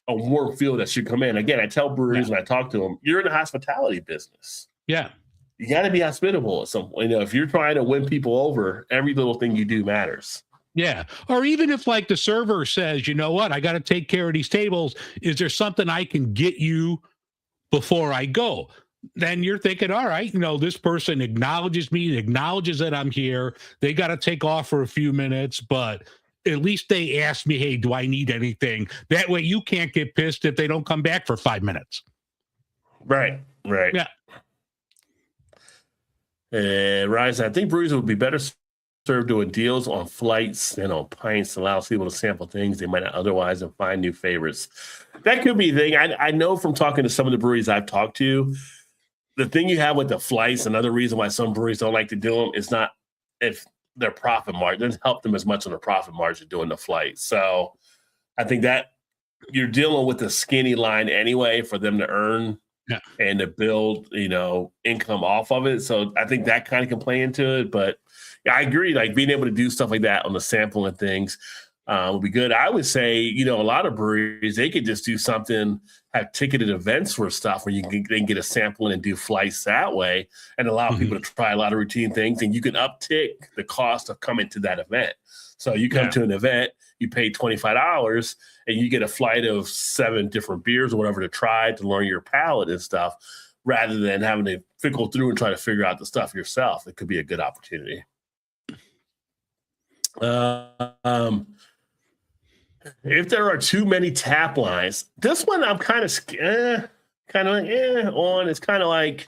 warm feel that should come in. Again, I tell breweries when I talk to them, you're in the hospitality business. Yeah. You got to be hospitable at some point. If you're trying to win people over, every little thing you do matters. Yeah. Or even if like the server says, you know what, I got to take care of these tables. Is there something I can get you before I go? Then you're thinking, all right, this person acknowledges me, acknowledges that I'm here. They got to take off for a few minutes, but at least they ask me, hey, do I need anything? That way you can't get pissed if they don't come back for 5 minutes. Right. Yeah. Rise, I think breweries would be better served doing deals on flights than on pints, allows people to sample things they might not otherwise and find new favorites. That could be a thing. I know from talking to some of the breweries I've talked to, the thing you have with the flights, another reason why some breweries don't like to do them is not if their profit margin doesn't help them as much on the profit margin doing the flight. So I think that you're dealing with the skinny line anyway for them to earn and to build, income off of it. So I think that kind of can play into it. But yeah, I agree. Like being able to do stuff like that on the sampling things would be good. I would say, a lot of breweries, they could just do something, have ticketed events for stuff where they can get a sampling and do flights that way and allow people to try a lot of routine things. And you can uptick the cost of coming to that event. So you come to an event, you pay $25 and you get a flight of 7 different beers or whatever to try to learn your palate and stuff, rather than having to fickle through and try to figure out the stuff yourself. It could be a good opportunity. If there are too many tap lines, this one I'm kind of on. It's kind of like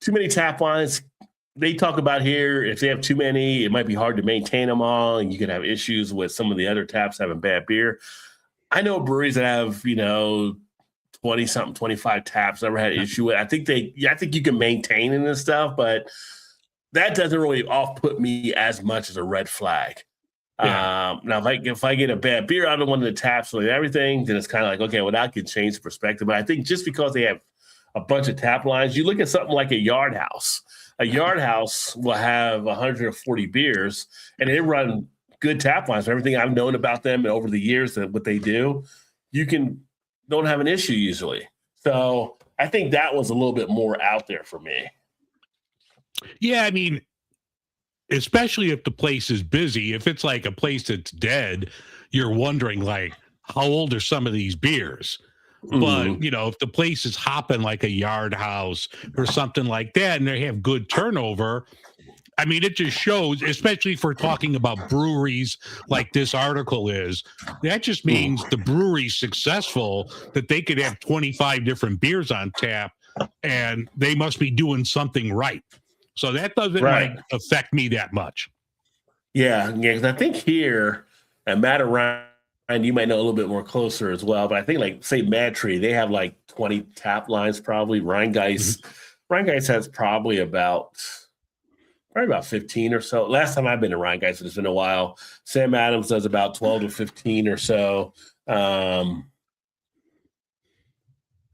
too many tap lines. They talk about here, if they have too many, it might be hard to maintain them all, and you could have issues with some of the other taps having bad beer. I know breweries that have 20-something, 25 taps, never had an issue with. I think you can maintain in this stuff, but that doesn't really off-put me as much as a red flag. Now, if I get a bad beer out of one of the taps and everything, then it's kind of like, okay, well, that could change the perspective. But I think just because they have a bunch of tap lines, you look at something like a Yard House. A Yard House will have 140 beers, and they run good tap lines. Everything I've known about them and over the years that what they do, don't have an issue usually. So I think that was a little bit more out there for me. Yeah, I mean, especially if the place is busy. If it's like a place that's dead, you're wondering, like, how old are some of these beers? But, if the place is hopping like a Yard House or something like that, and they have good turnover, I mean, it just shows, especially if we're talking about breweries like this article is, that just means the brewery's successful, that they could have 25 different beers on tap, and they must be doing something right. So that doesn't affect me that much. Yeah, because I think here at Matt Ryan, you might know a little bit more closer as well, but I think like say Mad Tree, they have like 20 tap lines probably. Rheingeist has probably about 15 or so. Last time I've been to Rheingeist, it's been a while. Sam Adams does about 12 to 15 or so.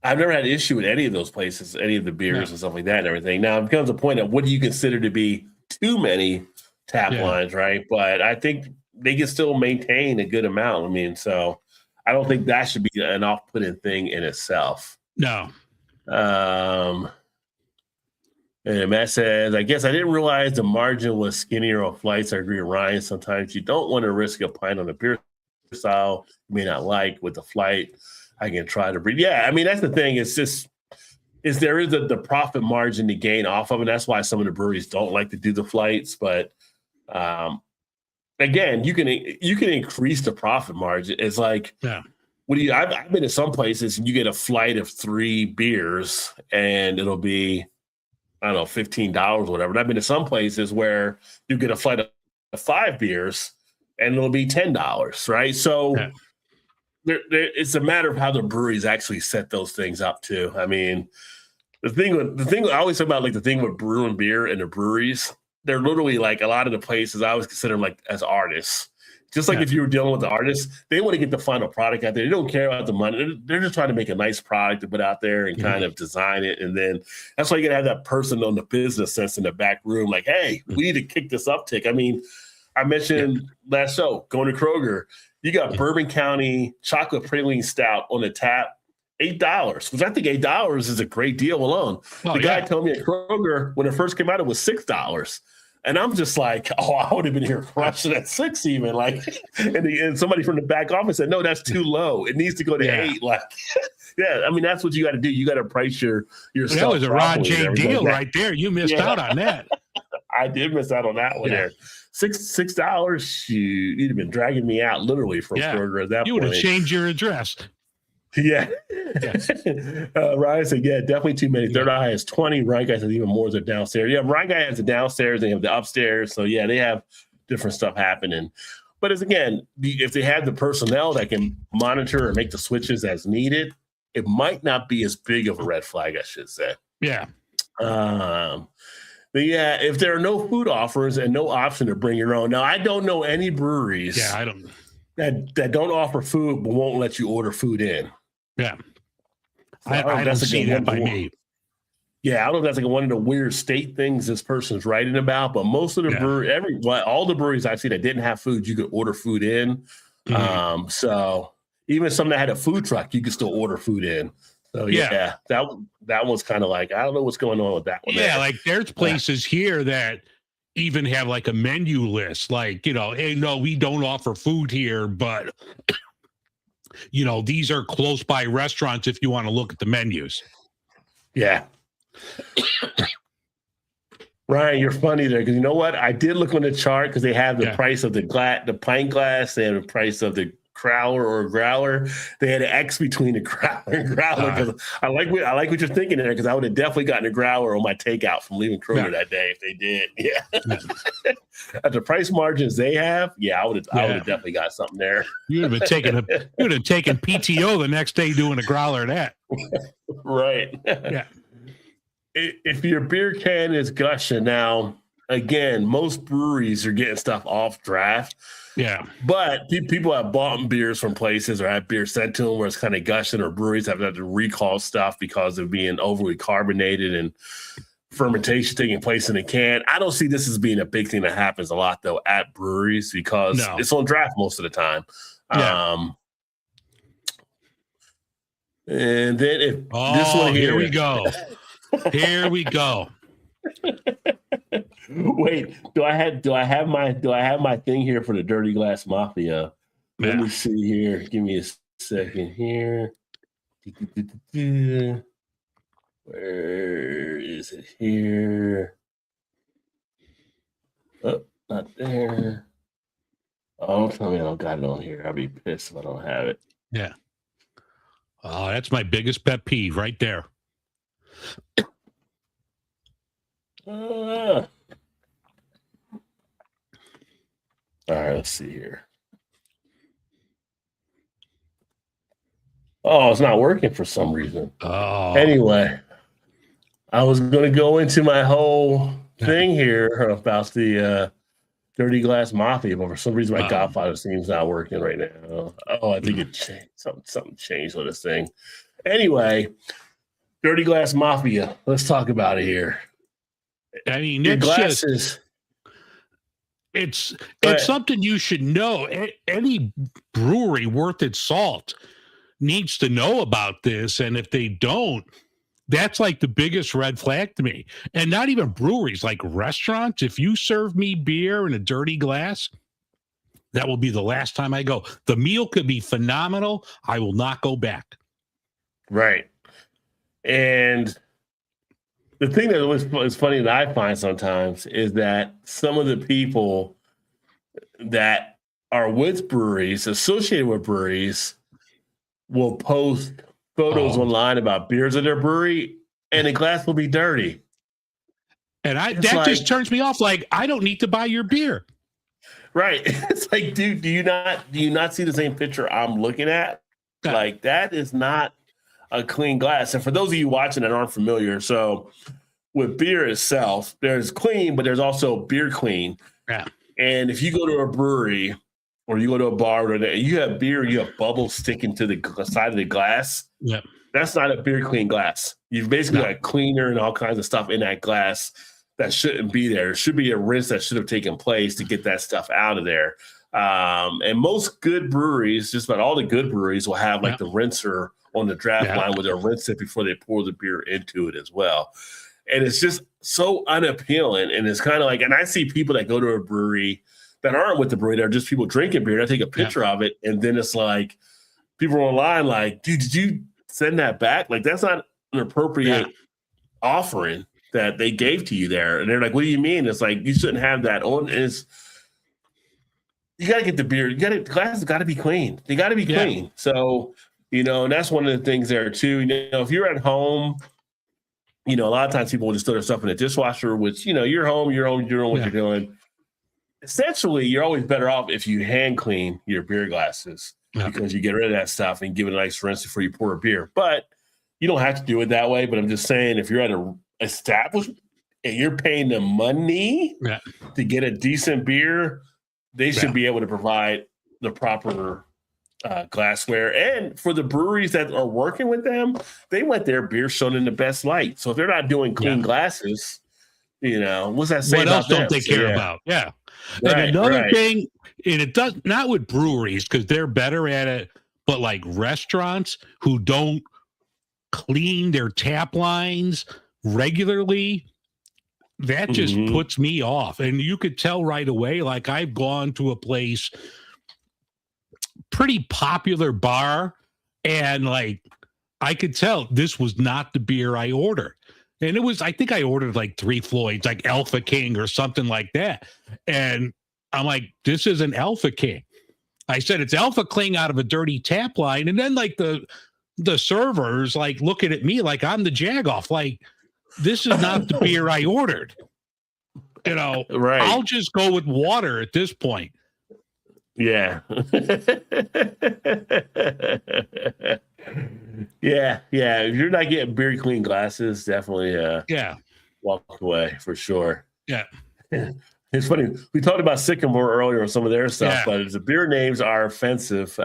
I've never had an issue with any of those places, any of the beers and stuff like that and everything. Now it becomes a point of what do you consider to be too many tap lines, right? But I think they can still maintain a good amount. I mean, so I don't think that should be an off-putting thing in itself. No. And Matt says, I guess I didn't realize the margin was skinnier on flights. I agree with Ryan. Sometimes you don't want to risk a pint on a beer style you may not like with the flight. I can try to breathe. Yeah, I mean, that's the thing. It's just there is the profit margin to gain off of it. That's why some of the breweries don't like to do the flights. But again, you can increase the profit margin. It's like, I've been to some places and you get a flight of 3 beers and it'll be, I don't know, $15 or whatever. And I've been to some places where you get a flight of 5 beers and it'll be $10, right? So Yeah. it's a matter of how the breweries actually set those things up too. I mean, the thing I always talk about, like the thing with brewing beer and the breweries, they're literally like a lot of the places I always consider them like as artists. Just like if you were dealing with the artists, they want to get the final product out there. They don't care about the money. They're just trying to make a nice product to put out there and kind of design it. And then that's why you got to have that person on the business sense in the back room. Like, hey, we need to kick this uptick. I mean, I mentioned last show, going to Kroger, you got Bourbon County chocolate praline stout on the tap, $8, which I think $8 is a great deal alone. The guy told me at Kroger when it first came out, it was $6. And I'm just like, oh, I would have been here crushing at $6 even. Like, and somebody from the back office said, no, that's too low. It needs to go to $8. Like, yeah, I mean, that's what you got to do. You got to price your That was a Ron J deal right there. You missed out on that. I did miss out on that one there. $6, shoot, you'd have been dragging me out literally from Kroger at that point. You would have changed your address. Yeah. Ryan said, yeah, definitely too many. Third Eye has 20. Ryan Guy says even more is downstairs. Yeah, Ryan Guy has the downstairs. They have the upstairs. So, yeah, they have different stuff happening. But as again, if they have the personnel that can monitor or make the switches as needed, it might not be as big of a red flag, I should say. Yeah. But yeah, if there are no food offers and no option to bring your own. Now, I don't know any breweries that don't offer food but won't let you order food in. Yeah. So I don't see that by me. Yeah, I don't know if that's like one of the weird state things this person's writing about, but most of the all the breweries I see that didn't have food, you could order food in. So even some that had a food truck, you could still order food in. So yeah, that one's kind of like, I don't know what's going on with that one. Yeah, like there's places here that even have like a menu list, like, you know, hey, no, we don't offer food here, but you know, these are close by restaurants if you want to look at the menus. Yeah. Ryan, you're funny there because you know what? I did look on the chart because they have the price of the pint glass, they have the price of the crowler or growler. They had an X between the crowler and growler because I like what you're thinking there because I would have definitely gotten a growler on my takeout from leaving Kroger that day if they did. Yeah. At the price margins they have, I would have definitely got something there. You would have taken PTO the next day doing a growler of that. Right. Yeah. If your beer can is gushing now, again, most breweries are getting stuff off draft. Yeah. But people have bought beers from places or had beer sent to them where it's kind of gushing, or breweries have had to recall stuff because of being overly carbonated and fermentation taking place in a can. I don't see this as being a big thing that happens a lot, though, at breweries because it's on draft most of the time. Yeah. And then if this one here we go. Here we go. Wait, do I have my thing here for the Dirty Glass Mafia? Let me see here. Give me a second here. Where is it here? Oh, not there. Oh, don't tell me I don't got it on here. I'll be pissed if I don't have it. Yeah. Oh, that's my biggest pet peeve right there. All right, let's see here. Oh, it's not working for some reason. Oh. Anyway, I was going to go into my whole thing here about the Dirty Glass Mafia, but for some reason my Godfather seems not working right now. Oh, I think it changed. Something changed with this thing. Anyway, Dirty Glass Mafia. Let's talk about it here. I mean, it's something you should know. Any brewery worth its salt needs to know about this, and if they don't, that's like the biggest red flag to me. And not even breweries, like restaurants. If you serve me beer in a dirty glass, that will be the last time I go. The meal could be phenomenal. I will not go back. Right. And the thing that is funny that I find sometimes is that some of the people that are with breweries, associated with breweries, will post photos online about beers at their brewery, and the glass will be dirty. And that just turns me off. Like, I don't need to buy your beer. Right. It's like, dude, do you not see the same picture I'm looking at? Yeah. Like, that is not a clean glass. And for those of you watching that aren't familiar, so with beer itself, there's clean, but there's also beer clean. Yeah. And if you go to a brewery or you go to a bar and you have beer, you have bubbles sticking to the side of the glass. Yep. That's not a beer clean glass. You've basically got cleaner and all kinds of stuff in that glass that shouldn't be there. There should be a rinse that should have taken place to get that stuff out of there. And most good breweries, just about all the good breweries, will have like the rinser on the draft line where they'll rinse it before they pour the beer into it as well. And it's just so unappealing. And it's kind of like, and I see people that go to a brewery that aren't with the brewery, they're just people drinking beer. I take a picture of it, and then it's like people online like, dude, did you send that back? Like, that's not an appropriate offering that they gave to you there. And they're like, what do you mean? It's like, you shouldn't have that on. And it's, you got to get the beer. The glasses got to be clean. They got to be clean. So, you know, and that's one of the things there too. You know, if you're at home, you know, a lot of times people will just throw their stuff in the dishwasher, which, you know, you're home, you're doing what you're doing. Essentially, you're always better off if you hand clean your beer glasses because you get rid of that stuff and give it a nice rinse before you pour a beer. But you don't have to do it that way. But I'm just saying, if you're at a establishment and you're paying them money to get a decent beer, they should be able to provide the proper glassware. And for the breweries that are working with them, they want their beer shown in the best light. So if they're not doing clean glasses, you know, what's that say what about else don't them? they care about? Yeah. And another thing, and it does not with breweries because they're better at it, but like restaurants who don't clean their tap lines regularly, that just puts me off. And you could tell right away, like I've gone to a place, pretty popular bar, and like I could tell this was not the beer I ordered. And it was, I think I ordered like 3 Floyds, like Alpha King or something like that. And I'm like, this isn't Alpha King. I said, it's Alpha King out of a dirty tap line. And then like the servers like looking at me like I'm the jagoff. Like, this is not the beer I ordered. You know, I'll just go with water at this point. Yeah. Yeah. If you're not getting beer clean glasses, definitely walk away for sure. Yeah. It's funny. We talked about Sycamore earlier on some of their stuff, but the beer names are offensive.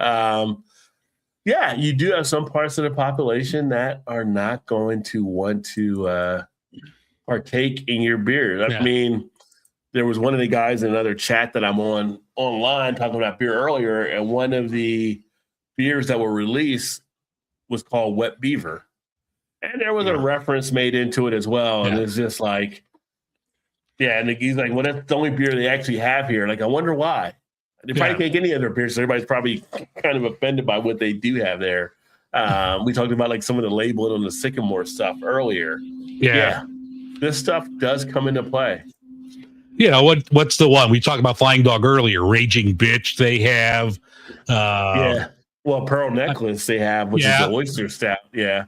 You do have some parts of the population that are not going to want to partake in your beer. I mean, there was one of the guys in another chat that I'm on online talking about beer earlier, and one of the beers that were released was called Wet Beaver. And there was a reference made into it as well. And it's just like, and he's like, well, that's the only beer they actually have here. Like, I wonder why. They probably can't get any other beers, so everybody's probably kind of offended by what they do have there. We talked about like some of the labeling on the Sycamore stuff earlier. Yeah. This stuff does come into play. You know, what's the one? We talked about Flying Dog earlier, Raging Bitch they have. Well, Pearl Necklace they have, which is the oyster stout. Yeah.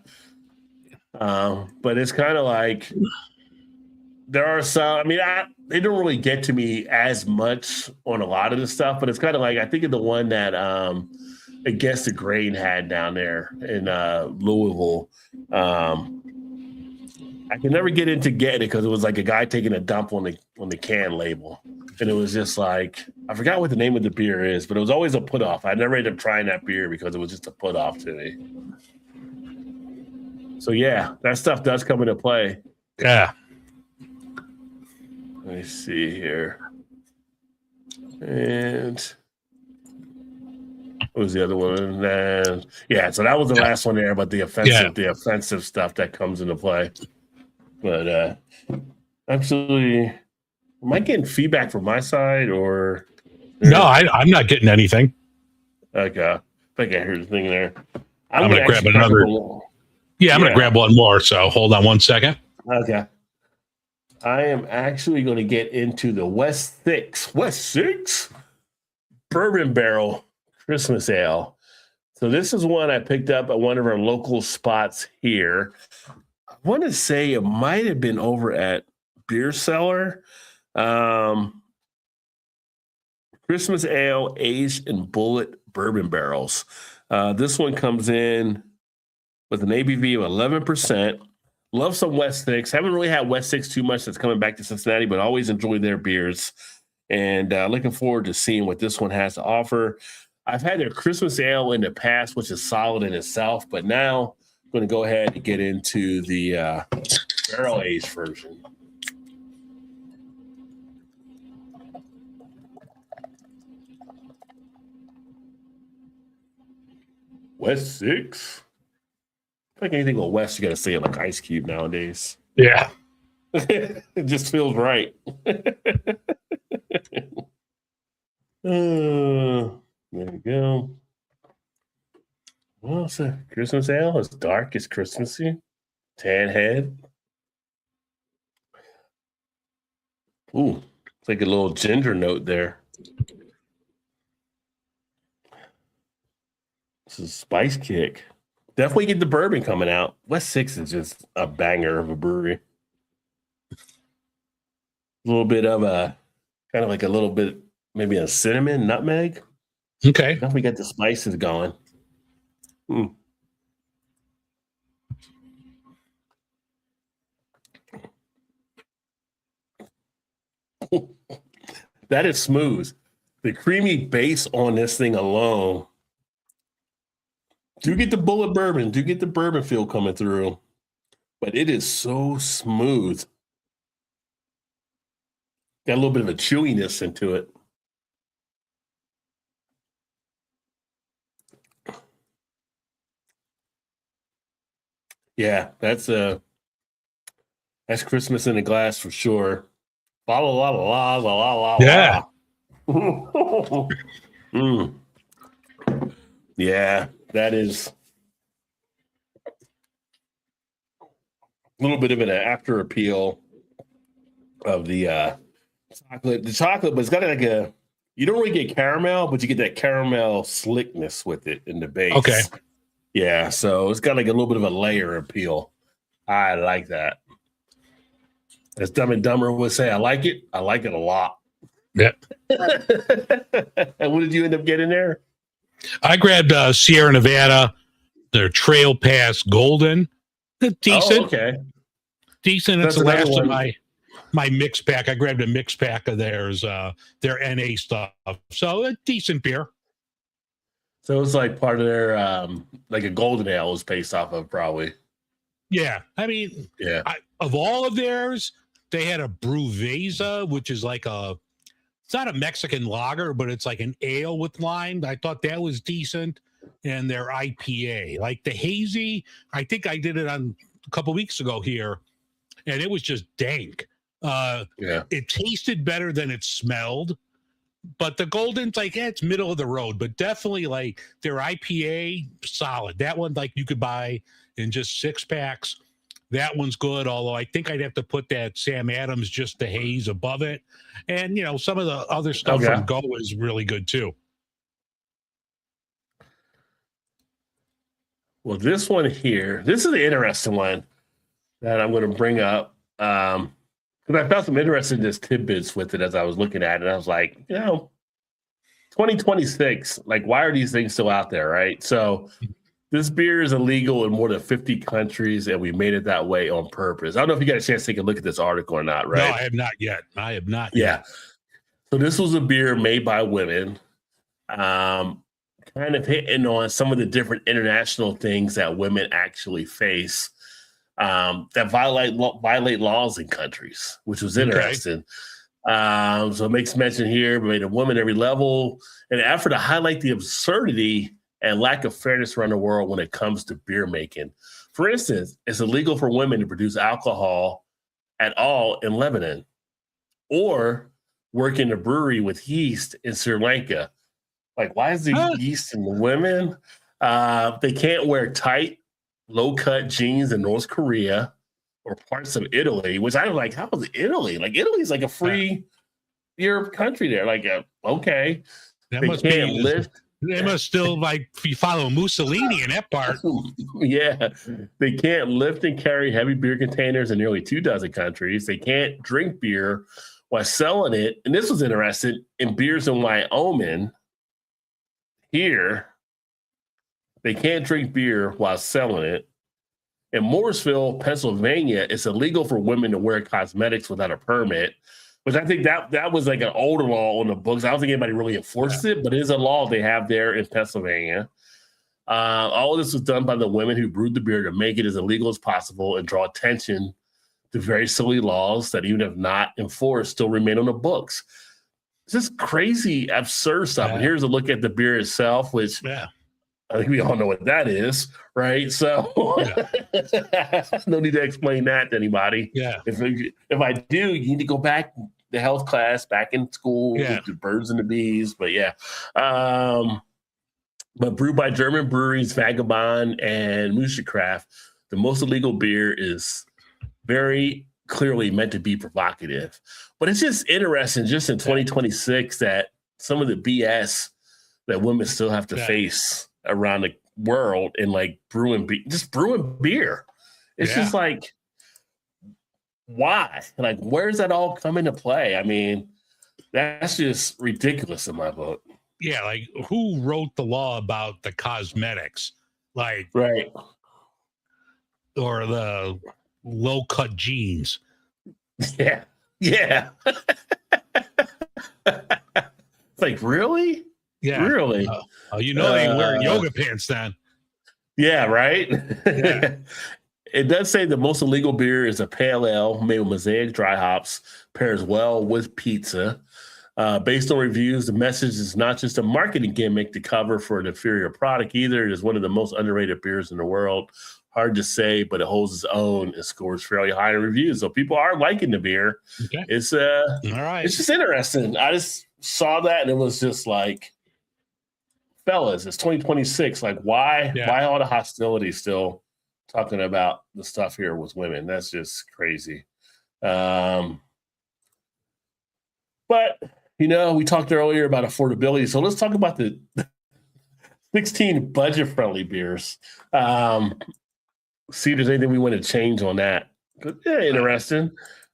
But it's kind of like there are some, I mean, they don't really get to me as much on a lot of the stuff, but it's kind of like, I think of the one that Against the Grain had down there in Louisville. I can never get into getting it because it was like a guy taking a dump on the can label. And it was just like, I forgot what the name of the beer is, but it was always a put off. I never ended up trying that beer because it was just a put off to me. So that stuff does come into play. Yeah. Let me see here. And what was the other one? And so that was the last one there, but the offensive stuff that comes into play. But absolutely, am I getting feedback from my side or? No, I'm not getting anything. Okay, I think I heard the thing there. I'm gonna grab another. I'm gonna grab one more. So hold on 1 second. Okay. I am actually going to get into the West Six Bourbon Barrel Christmas Ale. So this is one I picked up at one of our local spots here. I want to say it might have been over at Beer Cellar. Christmas ale aged in bullet bourbon barrels. This one comes in with an ABV of 11%. Love some West Six. Haven't really had West Six too much that's coming back to Cincinnati, but always enjoy their beers. And looking forward to seeing what this one has to offer. I've had their Christmas ale in the past, which is solid in itself, but now I'm going to go ahead and get into the barrel aged version. West Six. Like anything with West, you got to say it like Ice Cube nowadays. Yeah. It just feels right. There we go. Well, it's a Christmas ale. It's dark. It's Christmassy. Tan head. Ooh, it's like a little ginger note there. This is a spice kick. Definitely get the bourbon coming out. West Six is just a banger of a brewery. A little bit of a kind of like a little bit, maybe a cinnamon, nutmeg. Okay. Definitely got the spices going. That is smooth. The creamy base on this thing alone. Do get the bullet bourbon. Do get the bourbon feel coming through. But it is so smooth. Got a little bit of a chewiness into it. Yeah, that's Christmas in a glass for sure. La la la la la la la. Yeah. Yeah, that is a little bit of an after appeal of the chocolate. The chocolate, but it's got like a, you don't really get caramel, but you get that caramel slickness with it in the base. Okay. Yeah, so it's got like a little bit of a layer appeal. I like that. As Dumb and Dumber would say, I like it. I like it a lot. Yep. And what did you end up getting there? I grabbed Sierra Nevada, their Trail Pass Golden. Decent. Oh, okay. Decent. It's That's the last another of one. my mix pack. I grabbed a mix pack of theirs, their NA stuff. So a decent beer. So it's like part of their like a golden ale is based off of probably. Yeah. I mean, Yeah. of all of theirs, they had a Bruveza, which is like it's not a Mexican lager, but it's like an ale with lime. I thought that was decent. And their IPA, like the hazy, I think I did it on a couple weeks ago here, and it was just dank. Yeah. It tasted better than it smelled, but the golden's like, it's middle of the road, but definitely like their IPA solid. That one, like you could buy in just 6 packs. That one's good, although I think I'd have to put that Sam Adams Just the Haze above it. And, some of the other stuff Okay. from Go is really good too. Well, this one here, this is the interesting one that I'm going to bring up. Because I found some interesting just tidbits with it as I was looking at it. I was like, 2026, like, why are these things still out there, right? So this beer is illegal in more than 50 countries, and we made it that way on purpose. I don't know if you got a chance to take a look at this article or not, right? No, I have not yet. Yeah. So this was a beer made by women, kind of hitting on some of the different international things that women actually face that violate laws in countries, which was interesting. Okay. So it makes mention here, made a woman every level, in an effort to highlight the absurdity and lack of fairness around the world when it comes to beer making. For instance, it's illegal for women to produce alcohol at all in Lebanon or work in a brewery with yeast in Sri Lanka. Like, why is the yeast in the women? They can't wear tight, low-cut jeans in North Korea or parts of Italy, which I was like, how is Italy? Like, Italy's like a free Europe country there. Like, okay. That They must can't be lift. They must still like follow Mussolini in that part. Yeah. They can't lift and carry heavy beer containers in nearly 24 countries. They can't drink beer while selling it. And this was interesting in Beers in Wyoming. Here, they can't drink beer while selling it. In Mooresville, Pennsylvania, it's illegal for women to wear cosmetics without a permit, which I think that was like an older law on the books. I don't think anybody really enforced it, but it is a law they have there in Pennsylvania. All of this was done by the women who brewed the beer to make it as illegal as possible and draw attention to very silly laws that, even if not enforced, still remain on the books. It's just crazy, absurd stuff. And here's a look at the beer itself, which I think we all know what that is, right? So no need to explain that to anybody. Yeah. If I do, you need to go back to health class, back in school, with the birds and the bees. But but brewed by German breweries Vagabond and Muschelkraft, the most illegal beer is very clearly meant to be provocative. But it's just interesting, just in 2026, that some of the BS that women still have to face around the world in like brewing beer. It's just like, why? Like, where's that all come into play? I mean, that's just ridiculous in my book. Yeah, like who wrote the law about the cosmetics? Like, right. Or the low-cut jeans. Yeah. Yeah. It's like, really? Yeah. Really? They ain't wearing yoga pants then. Yeah, right? Yeah. It does say the most illegal beer is a pale ale made with Mosaic dry hops, pairs well with pizza. Based on reviews, the message is not just a marketing gimmick to cover for an inferior product either. It is one of the most underrated beers in the world. Hard to say, but it holds its own and scores fairly high in reviews. So people are liking the beer. Okay. It's all right. It's just interesting. I just saw that and it was just like, fellas, it's 2026. Like, why all the hostility still talking about the stuff here with women? That's just crazy. But we talked earlier about affordability. So let's talk about the 16 budget-friendly beers. See if there's anything we want to change on that. But interesting.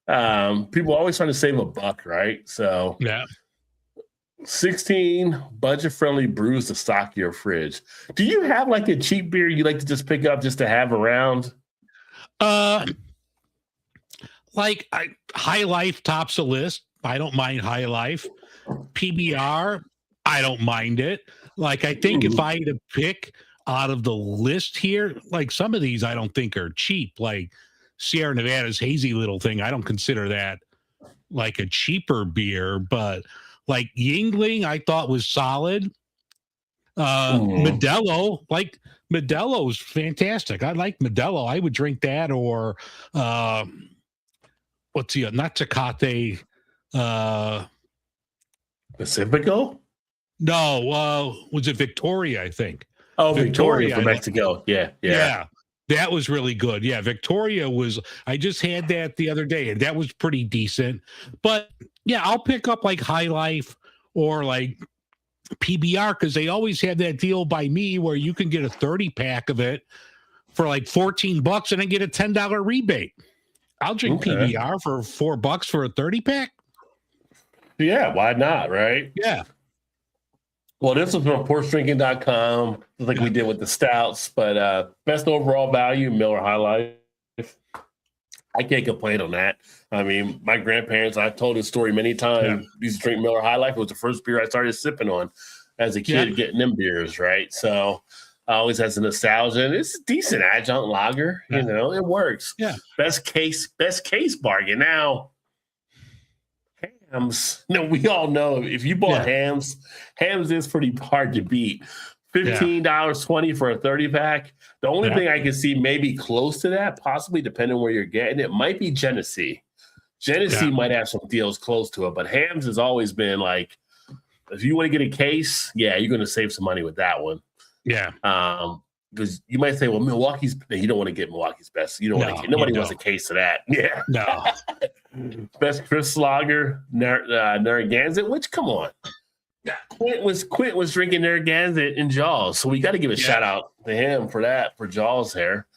People always trying to save a buck, right? So 16 budget-friendly brews to stock your fridge. Do you have like a cheap beer you like to just pick up just to have around? Like High Life tops the list. I don't mind High Life. PBR, I don't mind it. Like, I think if I had to pick out of the list here, like some of these I don't think are cheap. Like Sierra Nevada's Hazy Little thing, I don't consider that like a cheaper beer, but like Yingling I thought was solid. Modelo, like Modelo's fantastic. I like Modelo. I would drink that, or what's the not Tecate, Pacifico? No, was it Victoria? I think. Oh, Victoria from Mexico. Yeah. That was really good. Yeah, Victoria was. I just had that the other day, and that was pretty decent. But yeah, I'll pick up like High Life or like PBR because they always have that deal by me where you can get a 30-pack of it for like $14 and then get a $10 rebate. I'll drink PBR for $4 for a 30-pack. Yeah, why not, right? Yeah. Well, this was from portsdrinking.com, like we did with the stouts, but best overall value, Miller High Life. I can't complain on that. I mean, my grandparents, I've told this story many times, used to drink Miller High Life. It was the first beer I started sipping on as a kid, getting them beers, right? So I always has a nostalgia, and it's a decent adjunct lager. You know, it works. Yeah. Best case bargain. Now, Hams. No, we all know if you bought Hams is pretty hard to beat. $15.20 for a 30-pack. The only thing I can see maybe close to that, possibly depending on where you're getting it, might be Genesee. Genesee might have some deals close to it, but Hams has always been like, if you want to get a case, you're going to save some money with that one. Yeah. Because you might say, well, Milwaukee's, you don't want to get Milwaukee's best. You don't want to get, nobody wants a case of that. Yeah. No. Best Chris Lager, Narragansett, which, come on. Quint was drinking Narragansett in Jaws, so we got to give a shout out to him for that, for Jaws there.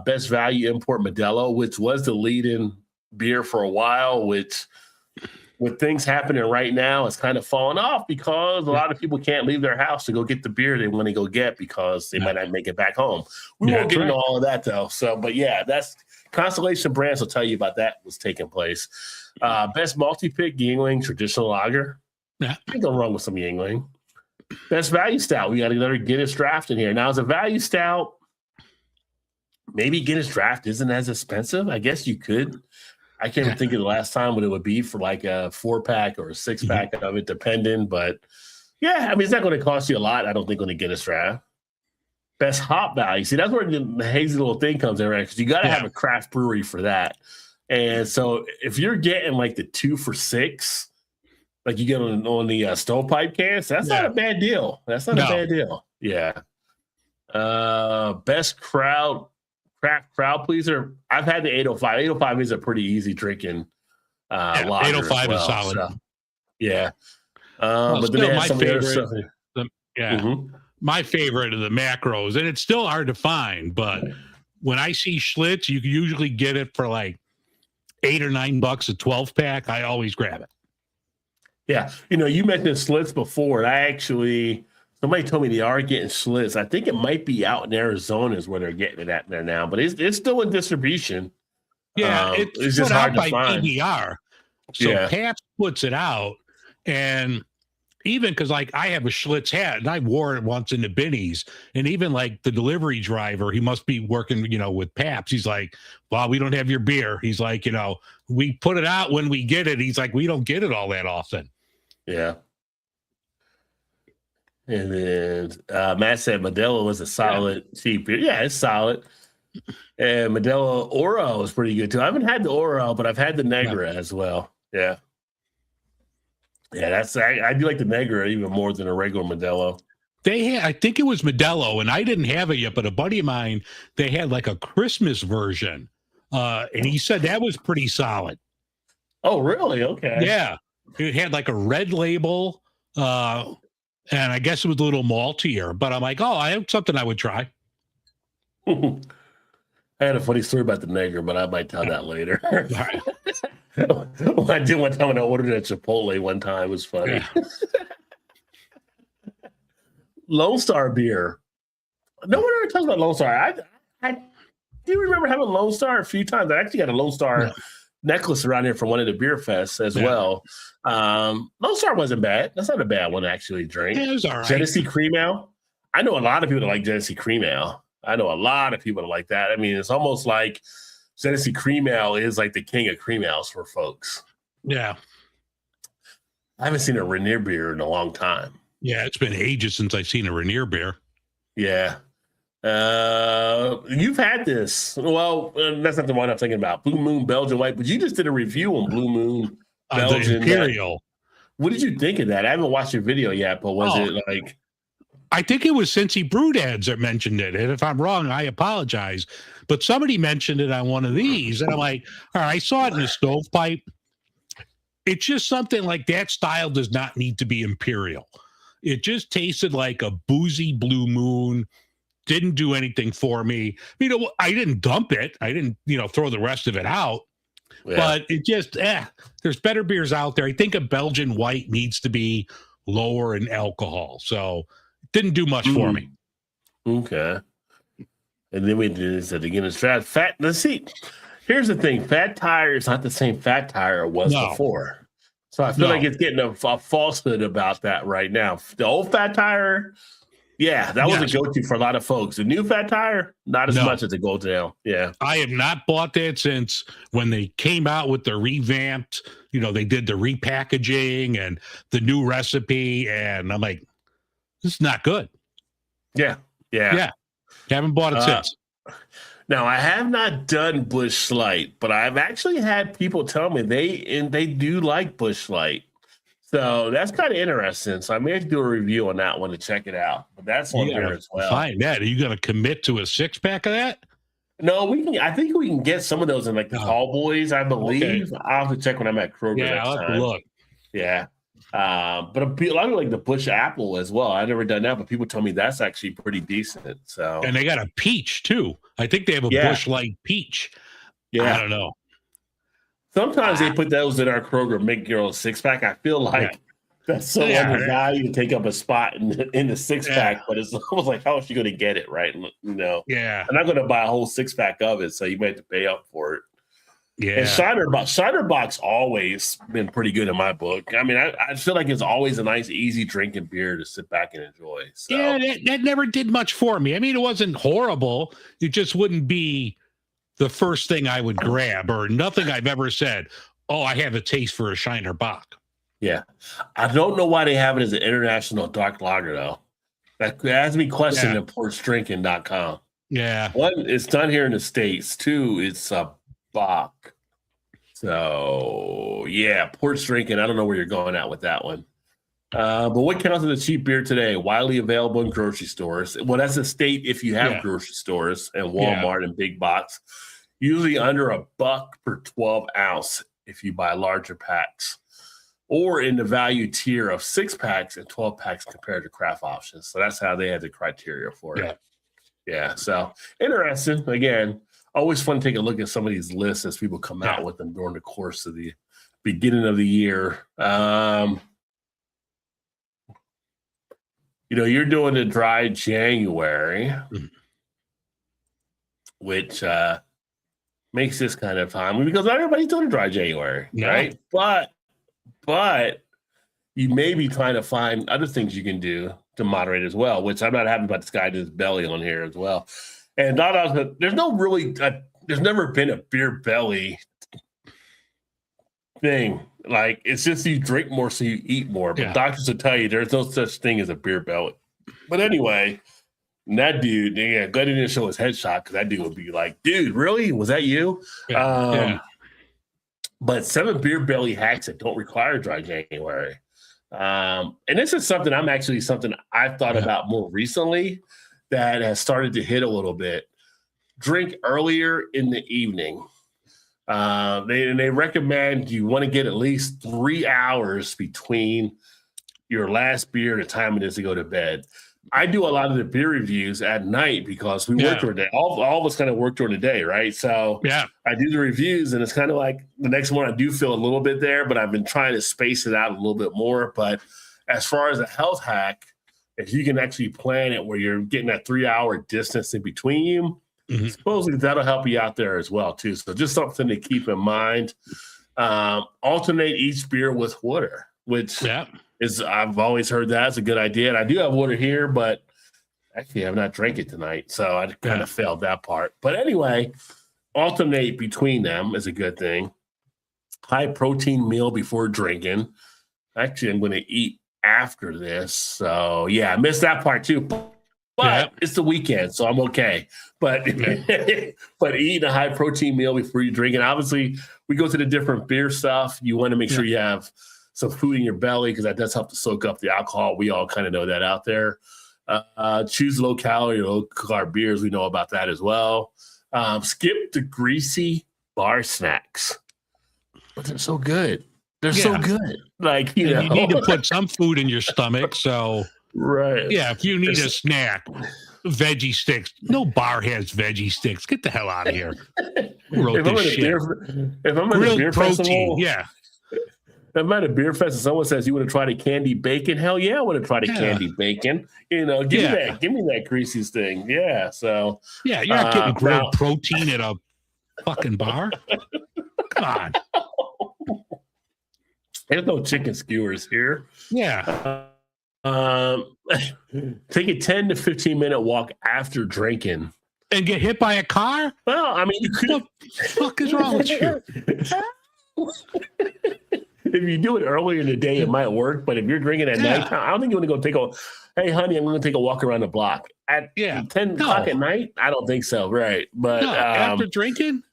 Best value import Modelo, which was the leading beer for a while, which with things happening right now, it's kind of falling off because a lot of people can't leave their house to go get the beer they want to go get because they might not make it back home. We won't get into all of that though. So, but yeah, that's Constellation Brands will tell you about that was taking place. Best multi-pick, Yuengling traditional lager. Yeah. Can't go wrong with some Yuengling. Best value stout. We got another Guinness Draft in here. Now, as a value stout, maybe Guinness Draft isn't as expensive. I guess you could. I can't even think of the last time what it would be for like a 4-pack or a 6-pack of it, depending. But yeah, I mean, it's not going to cost you a lot, I don't think, on the Guinness Draft. Best hop value. See, that's where the hazy little thing comes in, right? Because you got to have a craft brewery for that. And so if you're getting like the 2 for $6, like you get on the stovepipe cans, that's not a bad deal. That's not a bad deal. Yeah. Best craft crowd pleaser. I've had the 805. 805 is a pretty easy drinking lager. 805 is solid. So, yeah. But then my favorite, my favorite of the macros, and it's still hard to find, but when I see Schlitz, you can usually get it for like $8 or $9 a 12-pack. I always grab it. Yeah. You know, you mentioned Schlitz before, and somebody told me they are getting Schlitz. I think it might be out in Arizona is where they're getting it at there now, but it's still in distribution. Yeah, it's just hard to find. PBR. So Pabst puts it out, and even because like I have a Schlitz hat and I wore it once in the Binnies, and even like the delivery driver, he must be working, with Pabst. He's like, well, we don't have your beer. He's like, we put it out when we get it. He's like, we don't get it all that often. Yeah. And then Matt said Modelo was a solid cheap beer. Yeah, it's solid. And Modelo Oro is pretty good too. I haven't had the Oro, but I've had the Negra as well. Yeah. Yeah, I do like the Negra even more than a regular Modelo. I think it was Modelo, and I didn't have it yet, but a buddy of mine, they had like a Christmas version. And he said that was pretty solid. Oh, really? Okay. Yeah. It had like a red label, and I guess it was a little maltier, but I'm like, I have something I would try. I had a funny story about the Negra, but I might tell that later. Well, I did one time when I ordered at Chipotle one time. It was funny. Yeah. Lone Star beer. No one ever talks about Lone Star. I do remember having Lone Star a few times. I actually got a Lone Star necklace around here from one of the beer fests as well. Lone Star wasn't bad. That's not a bad one to actually drink. Yeah, it was all right. Genesee Cream Ale. I know a lot of people that like Genesee Cream Ale. I know a lot of people that like that. I mean, it's almost like Genesee Cream Ale is like the king of cream ales for folks. Yeah. I haven't seen a Rainier beer in a long time. Yeah, it's been ages since I've seen a Rainier beer. Yeah. You've had this. Well, that's not the one I'm thinking about. Blue Moon Belgian White, but you just did a review on Blue Moon Belgian. The Imperial. What did you think of that? I haven't watched your video yet, but was it like... I think it was Cincy Brewdads that mentioned it. And if I'm wrong, I apologize. But somebody mentioned it on one of these. And I'm like, all right, I saw it in the stovepipe. It's just something like that style does not need to be Imperial. It just tasted like a boozy Blue Moon. Didn't do anything for me. I didn't dump it. I didn't, throw the rest of it out. Yeah. But it just, there's better beers out there. I think a Belgian White needs to be lower in alcohol. So didn't do much for me. Okay. And then we did this again. It's fat. Let's see. Here's the thing. Fat Tire is not the same Fat Tire it was before. So I feel like it's getting a falsehood about that right now. The old Fat Tire, that was a go-to for a lot of folks. The new Fat Tire, not as much as it goes now. Yeah. I have not bought that since when they came out with the revamped, they did the repackaging and the new recipe. And I'm like, this is not good. Yeah. Haven't bought it since. Now, I have not done Busch Light, but I've actually had people tell me they do like Busch Light. So that's kind of interesting. So I may have to do a review on that one to check it out. But that's on there as well. Find that. Are you going to commit to a 6-pack of that? No, we can. I think we can get some of those in like the Tall Boys, I believe. Okay. I'll have to check when I'm at Kroger. Yeah, I'll have to look. Yeah. But a lot of like the Busch Apple as well. I've never done that, but people tell me that's actually pretty decent. So, and they got a peach too. I think they have a Busch Light peach. Yeah, I don't know. Sometimes they put those in our Kroger Make Your Own 6-pack. I feel like that's so undervalued to take up a spot in the 6-pack, but it's almost like, how is she going to get it, right? You know, I'm not going to buy a whole 6-pack of it, so you might have to pay up for it. Yeah. And Shiner Bock's always been pretty good in my book. I mean, I feel like it's always a nice, easy drinking beer to sit back and enjoy. So. Yeah, that never did much for me. I mean, it wasn't horrible. It just wouldn't be the first thing I would grab, or nothing I've ever said, oh, I have a taste for a Shiner Bock. Yeah. I don't know why they have it as an international dark lager, though. That has me questioning at portsdrinking.com. Yeah. One, it's done here in the States. Two, it's a Bock. So, yeah, Ports Drinking. I don't know where you're going at with that one. But what counts as a cheap beer today? Widely available in grocery stores. Well, that's a state if you have grocery stores and Walmart and big box. Usually under $1 per 12 ounce if you buy larger packs, or in the value tier of 6-packs and 12 packs compared to craft options. So that's how they have the criteria for it. Yeah. So interesting. Again, always fun to take a look at some of these lists as people come out with them during the course of the beginning of the year. You know, you're doing a dry January, which makes this kind of time because not everybody's doing a dry January, right? But you may be trying to find other things you can do to moderate as well, which I'm not happy about this guy to his belly on here as well. And there's never been a beer belly thing. Like, it's just you drink more so you eat more. But doctors will tell you there's no such thing as a beer belly. But anyway, that dude, glad he didn't show his headshot because that dude would be like, dude, really? Was that you? But 7 beer belly hacks that don't require dry January. And this is something I've thought about more recently that has started to hit a little bit. Drink earlier in the evening. They recommend you want to get at least 3 hours between your last beer and the time it is to go to bed. I do a lot of the beer reviews at night because we work during the day. All of us kind of work during the day, right? So I do the reviews, and it's kind of like the next one I do feel a little bit there, but I've been trying to space it out a little bit more. But as far as a health hack, if you can actually plan it where you're getting that 3-hour distance in between you, supposedly that'll help you out there as well, too. So just something to keep in mind. Alternate each beer with water, which I've always heard that's a good idea. And I do have water here, but actually I've not drank it tonight. So I kind of failed that part. But anyway, alternate between them is a good thing. High protein meal before drinking. Actually, I'm going to eat after this. So yeah, I missed that part too. But it's the weekend, so I'm okay. But but eating a high protein meal before you drink it. Obviously, we go to the different beer stuff. You want to make sure you have some food in your belly because that does help to soak up the alcohol. We all kind of know that out there. Choose low calorie, low carb beers. We know about that as well. Skip the greasy bar snacks, but they're so good. They're so good. Like you know, you need to put some food in your stomach. So if you need a snack, veggie sticks. No bar has veggie sticks. Get the hell out of here. If I'm at a beer festival, if I'm at a beer fest and someone says you want to try the candy bacon, hell yeah, I want to try the candy bacon. You know, give me that greasy thing. Yeah. So you're not getting grilled protein at a fucking bar. Come on. There's no chicken skewers here. Take a 10 to 15 minute walk after drinking. And get hit by a car? Well, I mean, you could. What the fuck is wrong with you? If you do it earlier in the day, it might work. But if you're drinking at night, I don't think you want to go hey, honey, I'm going to take a walk around the block. At 10 o'clock at night? I don't think so. Right. But after drinking?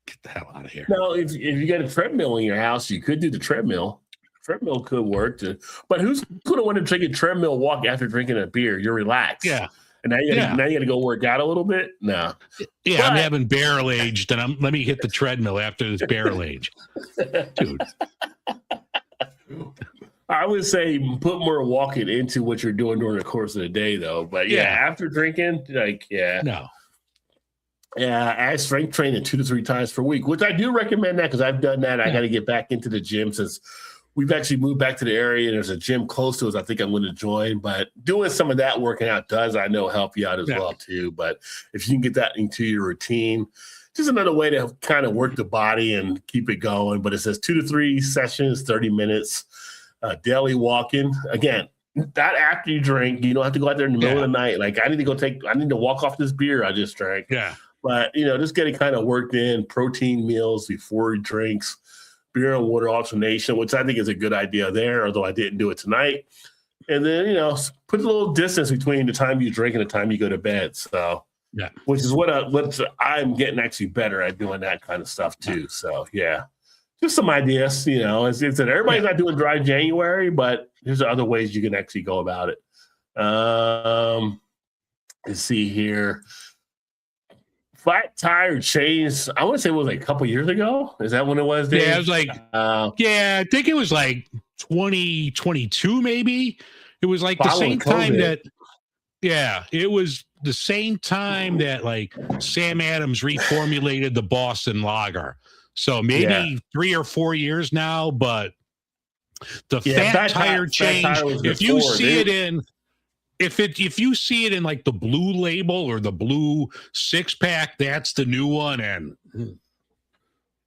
Get the hell out of here. No, if you got a treadmill in your house, you could do the treadmill. Treadmill could work. But who's going to want to take a treadmill walk after drinking a beer? You're relaxed. Yeah. And now you got to go work out a little bit? No. Yeah, I'm having barrel aged, and let me hit the treadmill after this barrel age. Dude. I would say put more walking into what you're doing during the course of the day, though. But after drinking, no. Yeah, I strength training 2 to 3 times per week, which I do recommend that because I've done that. I got to get back into the gym since we've actually moved back to the area and there's a gym close to us. I think I'm going to join, but doing some of that working out does, I know, help you out as well too. But if you can get that into your routine, just another way to kind of work the body and keep it going. But it says 2 to 3 sessions, 30 minutes, daily walking. Again, not after you drink. You don't have to go out there in the middle of the night. Like I need to walk off this beer I just drank. Yeah. But, just getting kind of worked in, protein meals before drinks, beer and water alternation, which I think is a good idea there, although I didn't do it tonight. And then, put a little distance between the time you drink and the time you go to bed. So, which is what I'm getting actually better at doing that kind of stuff too. So, yeah, just some ideas, as I said, everybody's not doing dry January, but there's other ways you can actually go about it. Let's see here. Flat tire change. I want to say it was like a couple years ago. Is that when it was? Dave? Yeah, it was like, I think it was like 2022, maybe. It was like the same time that, it was the same time that like Sam Adams reformulated the Boston Lager. So maybe 3 or 4 years now, but the fat tire change, if you see it in, if you see it in like the blue label or the blue 6-pack, that's the new one. And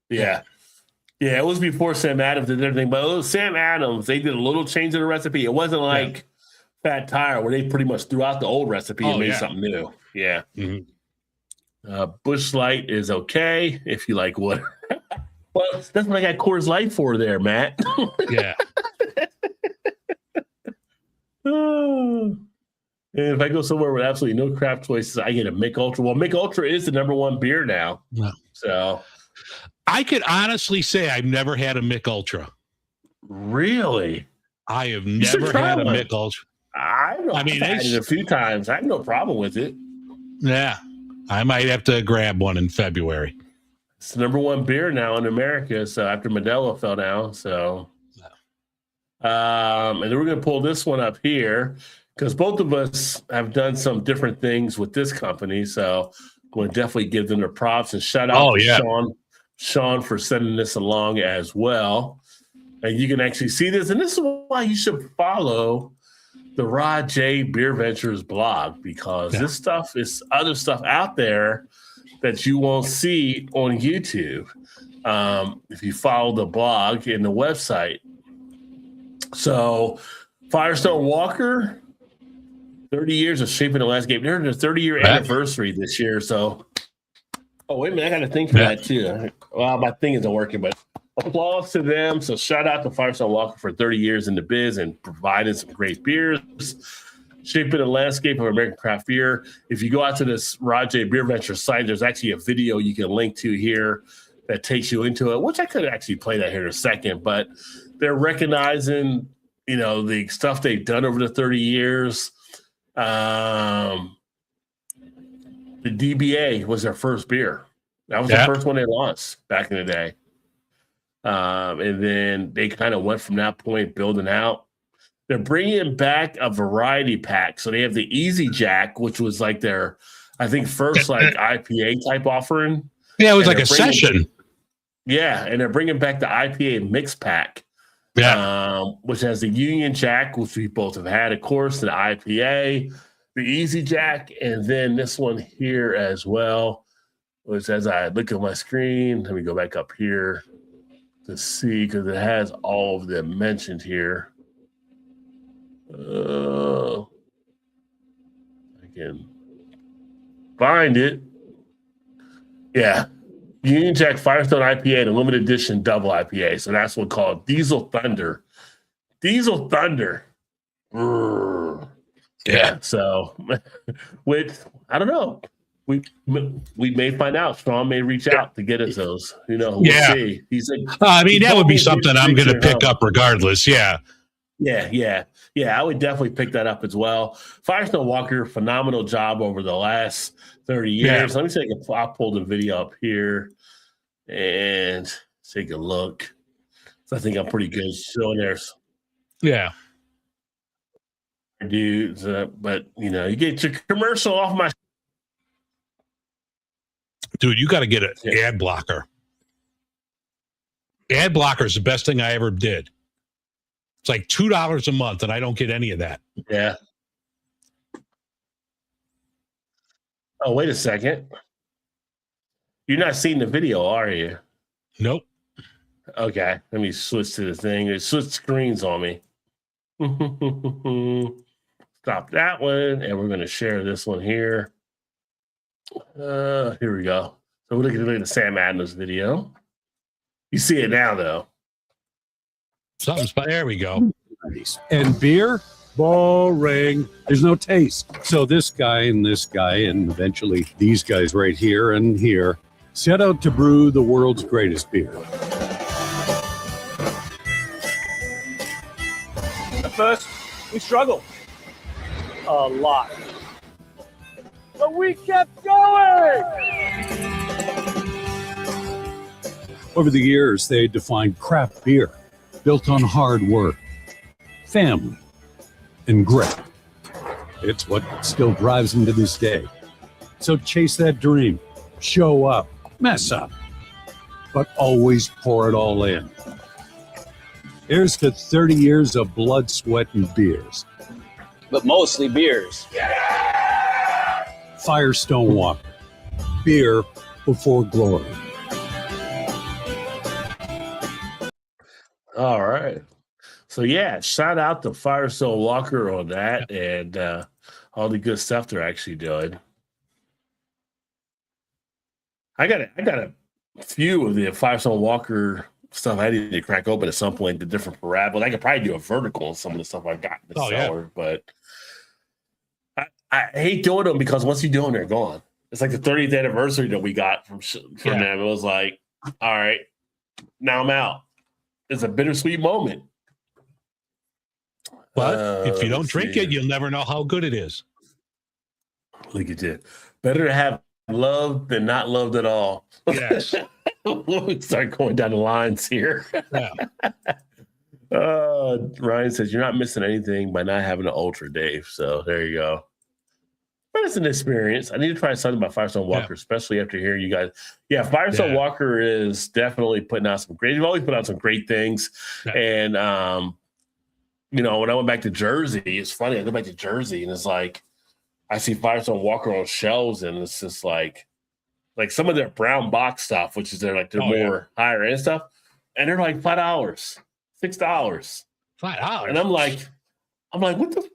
it was before Sam Adams did everything. But it was Sam Adams, they did a little change in the recipe. It wasn't like Fat Tire where they pretty much threw out the old recipe and made something new. Yeah. Mm-hmm. Busch Light is okay if you like water. Well, that's what I got Coors Light for there, Matt. Yeah. And if I go somewhere with absolutely no craft choices, I get a Mick Ultra. Well, Mick Ultra is the #1 beer now. No. So I could honestly say I've never had a Mick Ultra. Really? I have never had a Mick Ultra. I've had it a few times. I have no problem with it. Yeah. I might have to grab one in February. It's the #1 beer now in America. So after Modelo fell down. So, and then we're going to pull this one up here because both of us have done some different things with this company. So I'm going to definitely give them their props and shout out to Sean for sending this along as well. And you can actually see this. And this is why you should follow the Rod J Beer Ventures blog, because this stuff is other stuff out there that you won't see on YouTube if you follow the blog and the website. So Firestone Walker, 30 years of shaping the landscape. They're in their 30-year anniversary this year. So, wait a minute. I got a thing for that too. Well, my thing isn't working, but applause to them. So shout out to Firestone Walker for 30 years in the biz and providing some great beers, shaping the landscape of American craft beer. If you go out to this Rod J Beer Venture site, there's actually a video you can link to here that takes you into it, which I could actually play that here in a second, but they're recognizing, the stuff they've done over the 30 years. The DBA was their first beer. That was the first one they launched back in the day. And then they kind of went from that point building out. They're bringing back a variety pack. So they have the Easy Jack, which was like their, I think, first like IPA type offering. Yeah, it was like a session. Yeah, and they're bringing back the IPA mix pack, which has the Union Jack, which we both have had, of course, the IPA, the Easy Jack, and then this one here as well, which as I look at my screen, let me go back up here to see, because it has all of them mentioned here. I can find it. Yeah. Union Jack Firestone IPA, the limited edition double IPA. So that's what called Diesel Thunder. Diesel Thunder. Yeah. So, with, I don't know. We may find out. Sean may reach out to get us those. We'll see. He's like, that would be something I'm going to pick up regardless. Yeah. Yeah, I would definitely pick that up as well. Firestone Walker, phenomenal job over the last 30 years. Let me I'll pull the video up here and take a look. So I think I'm pretty good showing theirs. Yeah. Dudes, but you get your commercial off my. Dude, you got to get an Yeah. ad blocker. Ad blocker is the best thing I ever did. It's like $2 a month, and I don't get any of that. Yeah. Oh, wait a second. You're not seeing the video, are you? Nope. Okay. Let me switch to the thing. It switched screens on me. Stop that one. And we're going to share this one here. Here we go. So we're looking at the Sam Adams video. You see it now, though. There we go. And beer, boring. There's no taste. So this guy, and eventually these guys right here and here set out to brew the world's greatest beer. At first, we struggled a lot. But we kept going! Over the years, they defined craft beer, built on hard work, family, and grit. It's what still drives them to this day. So chase that dream, show up, mess up, but always pour it all in. Here's to 30 years of blood, sweat, and beers. But mostly beers. Firestone Walker. Beer before glory. All right. So, yeah, shout out to Firestone Walker on that and all the good stuff they're actually doing. I got a few of the Firestone Walker stuff I need to crack open at some point, the different parabolas. I could probably do a vertical on some of the stuff I've got in the cellar, but I hate doing them because once you do them, they're gone. It's like the 30th anniversary that we got from them. It was like, all right, now I'm out. It's a bittersweet moment. But if you don't drink it, you'll never know how good it is. Look at that. Better to have loved than not loved at all. Yes. We start going down the lines here. Yeah. Ryan says, you're not missing anything by not having an Ultra, Dave. So there you go. But it's an experience. I need to try something about Firestone Walker, especially after hearing you guys. Yeah, Firestone Walker is definitely putting out some great. You've always put out some great things. Yeah. And, when I went back to Jersey, it's funny. I go back to Jersey and it's like, I see Firestone Walker on shelves and it's just like some of their brown box stuff, which is their more higher end stuff. And they're like $5, $6. $5. And I'm like, what the?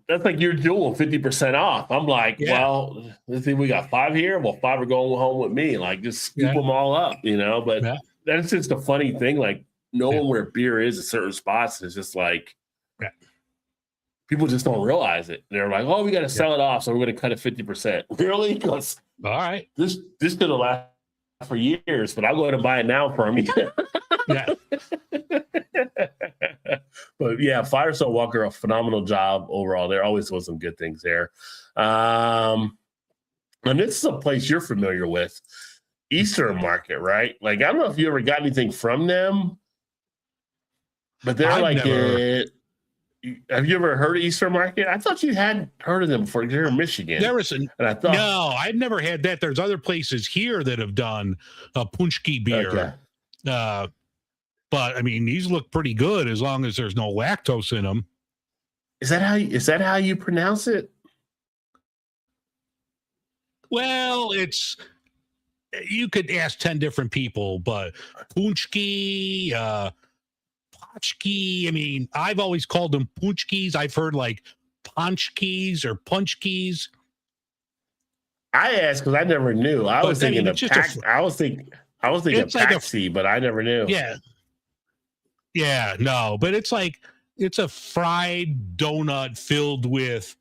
That's like you're doing 50% off. I'm like, well, let's see, we got 5 here. Well, 5 are going home with me. Like, just scoop them all up, But that's just a funny thing. Like, knowing where beer is at certain spots is just like, people just don't realize it. They're like, oh, we got to sell it off, so we're going to cut it 50%. Really? Because all right, this could have lasted for years, but I'll go ahead and buy it now for me. Yeah. But yeah, Firestone Walker, a phenomenal job overall. They're always doing some good things there. And this is a place you're familiar with, Eastern Market, right? Like, I don't know if you ever got anything from them, but they're have you ever heard of Eastern Market? I thought you hadn't heard of them before. You're in Michigan. There was and I thought, no, I've never had that. There's other places here that have done a Punchki beer. Okay. But I mean, these look pretty good as long as there's no lactose in them. Is that how you pronounce it? Well, you could ask 10 different people, but Punchki, Pachki. I mean, I've always called them Punchkis. I've heard like Punchkis or Punchkis. I asked because I never knew. I was thinking Paxi, but I never knew. Yeah. Yeah, no, but it's a fried donut filled with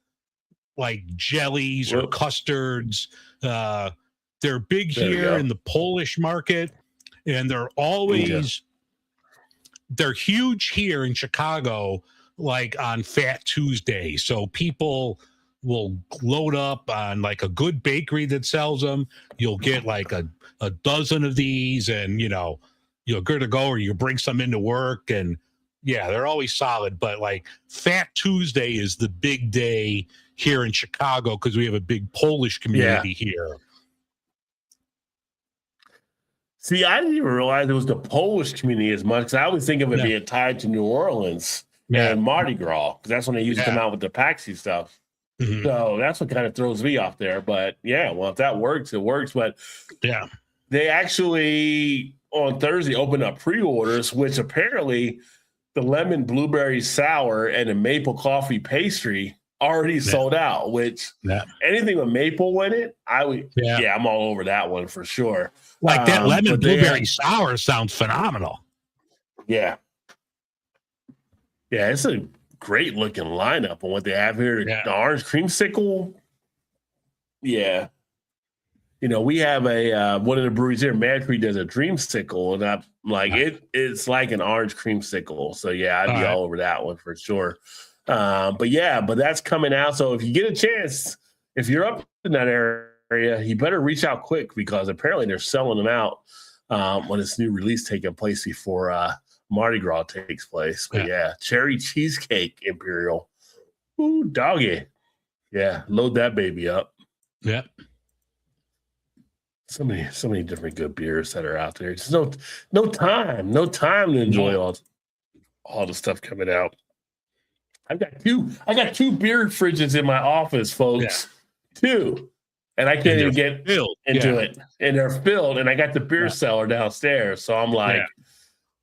like jellies or custards. They're big here in the Polish market, and they're huge here in Chicago, like on Fat Tuesday. So people will load up on like a good bakery that sells them. You'll get like a dozen of these, and you're good to go, or you bring some into work, and they're always solid. But like Fat Tuesday is the big day here in Chicago because we have a big Polish community here. See, I didn't even realize it was the Polish community as much because I always think of it being tied to New Orleans and Mardi Gras because that's when they used to come out with the Paxi stuff. Mhm. So that's what kind of throws me off there. But yeah, well, if that works, it works. But Yeah. they actually on Thursday opened up pre-orders, which apparently the lemon blueberry sour and the maple coffee pastry already sold out. Which anything with maple in it, I would I'm all over that one for sure. Like that lemon but they blueberry sour sounds phenomenal. Yeah, it's a great looking lineup on what they have here. The orange creamsicle. Yeah. You know, we have a one of the breweries here, Mad Tree, does a dreamsicle, and I'm like, it's like an orange creamsicle. So yeah, I'd be all over that one for sure. But that's coming out. So if you get a chance, if you're up in that area, you better reach out quick because apparently they're selling them out when this new release taking place before Mardi Gras takes place. But cherry cheesecake imperial. Ooh, doggy. Yeah, load that baby up. Yep. So many different good beers that are out there. Just no time to enjoy all the stuff coming out. I got two beer fridges in my office, folks. Two. And I can't even get into it. And they're filled. And I got the beer cellar downstairs. So I'm like,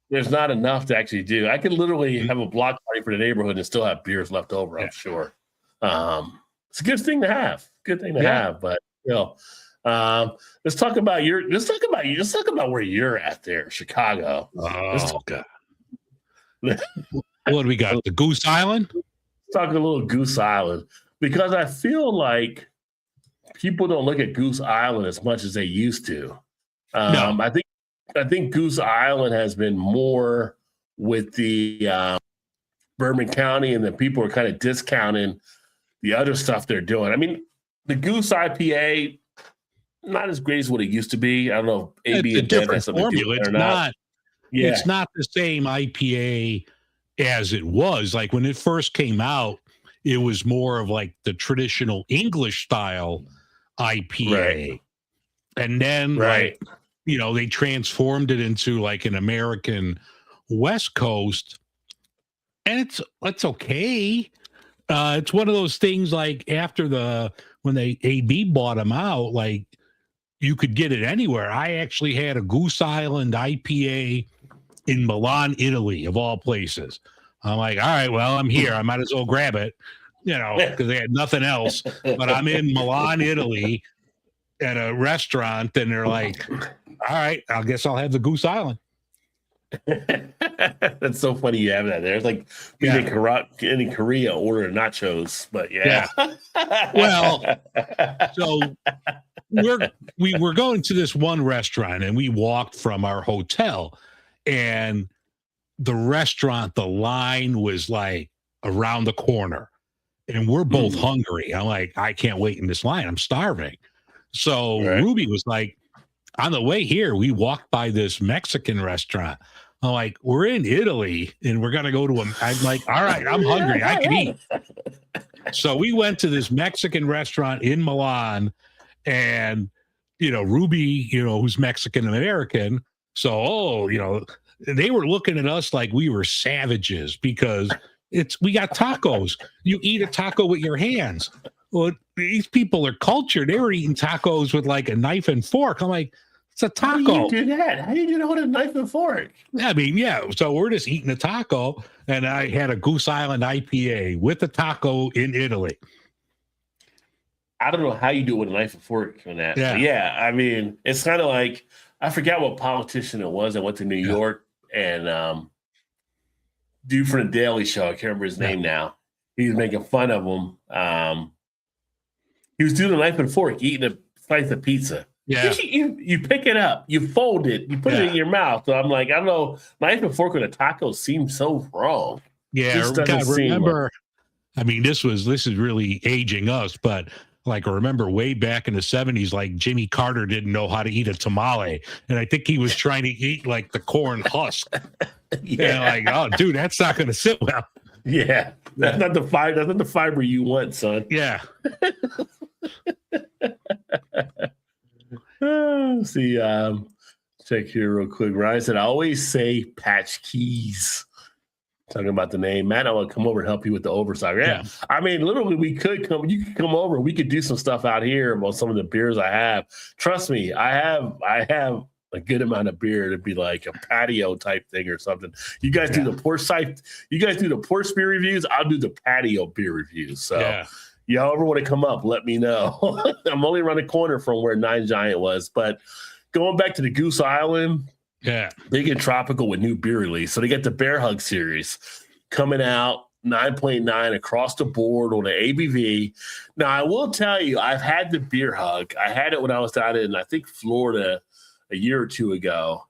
there's not enough to actually do. I could literally have a block party for the neighborhood and still have beers left over, I'm sure. It's a good thing to have. Good thing to have. But let's talk about where you're at there, Chicago. Oh, God. What do we got? The Goose Island? Let's talk a little Goose Island because I feel like people don't look at Goose Island as much as they used to. I think Goose Island has been more with the Bourbon County, and then people are kind of discounting the other stuff they're doing. I mean, the Goose IPA, not as great as what it used to be. I don't know if AB it's a and Dev different has something to do formula. with it or not. It's not the same IPA as it was. Like when it first came out, it was more of like the traditional English style IPA. Right. And then like, you know, they transformed it into like an American West Coast. And it's okay. It's one of those things like after when they AB bought them out, like you could get it anywhere. I actually had a Goose Island IPA in Milan, Italy, of all places. I'm like, all right, well, I'm here. I might as well grab it, you know, because they had nothing else. But I'm in Milan, Italy at a restaurant, and they're like, all right, I guess I'll have the Goose Island. That's so funny you have that there. It's like being in Korea order nachos, but Well, so we were going to this one restaurant, and we walked from our hotel, and the restaurant, the line was like around the corner, and we're both hungry. I'm like, I can't wait in this line. I'm starving. So Ruby was like, on the way here, we walked by this Mexican restaurant. I'm like, we're in Italy and we're going to go to I'm like, all right, I'm hungry. I can eat. So we went to this Mexican restaurant in Milan, and, you know, Ruby, you know, who's Mexican American. So, you know, they were looking at us like we were savages because we got tacos. You eat a taco with your hands. Well, these people are cultured. They were eating tacos with like a knife and fork. I'm like, it's a taco. How do you do that? How do you do that with a knife and fork? I mean, so we're just eating a taco, and I had a Goose Island IPA with a taco in Italy. I don't know how you do it with a knife and fork on that. Yeah, I mean, it's kind of like, I forgot what politician it was. I went to New York and dude from the Daily Show, I can't remember his name now. He was making fun of him. He was doing a knife and fork, eating a slice of pizza. Yeah. You pick it up, you fold it, you put it in your mouth. So I'm like, I don't know, knife and fork with a taco seems so wrong. Yeah, remember, I mean, this is really aging us, but like, I remember way back in the 70s, like Jimmy Carter didn't know how to eat a tamale. And I think he was trying to eat like the corn husk. And like, oh, dude, that's not going to sit well. Yeah. That's not the fiber. That's not the fiber you want, son. Yeah. See, Check here real quick. Ryan said, I always say Patch Keys. Talking about the name. Matt, I want to come over and help you with the oversight. Yeah. I mean, literally, you could come over. We could do some stuff out here about some of the beers I have. Trust me, I have a good amount of beer to be like a patio type thing or something. You guys do the porch site. You guys do the porch beer reviews. I'll do the patio beer reviews. So y'all ever want to come up, let me know. I'm only around the corner from where Nine Giant was. But going back to the Goose Island, they get tropical with new beer release. So they get the Bear Hug series coming out, 9.9 across the board on the ABV. Now, I will tell you, I've had the Beer Hug. I had it when I was down in, I think, Florida a year or two ago.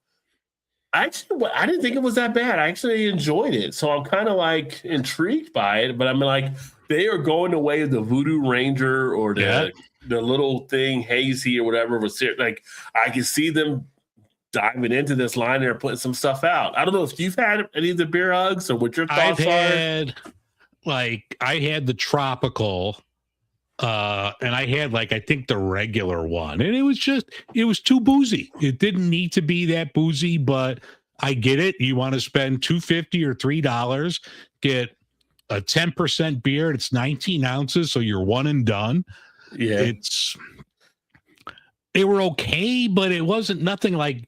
I didn't think it was that bad. I actually enjoyed it. So I'm kind of like intrigued by it. But I'm like, they are going the way of the Voodoo Ranger or the little thing, Hazy or whatever. Like, I can see them diving into this line and putting some stuff out. I don't know if you've had any of the Beer Hugs or what your thoughts are. I had the tropical, and I had I think the regular one, and it was too boozy. It didn't need to be that boozy, but I get it. You want to spend $2.50 or $3, get a 10% beer. It's 19 ounces, so you're one and done. Yeah, they were okay, but it wasn't nothing like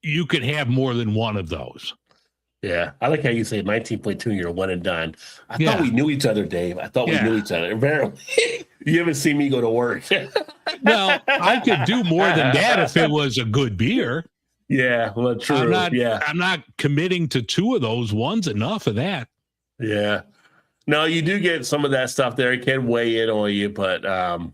you could have more than one of those. Yeah, I like how you say 19.2, you're one and done. I thought we knew each other, Dave. I thought we knew each other. Apparently, you haven't seen me go to work. Well, I could do more than that if it was a good beer. Yeah, well, true. I'm not committing to two of those. One's enough of that. Yeah. No, you do get some of that stuff there. It can weigh in on you, but kind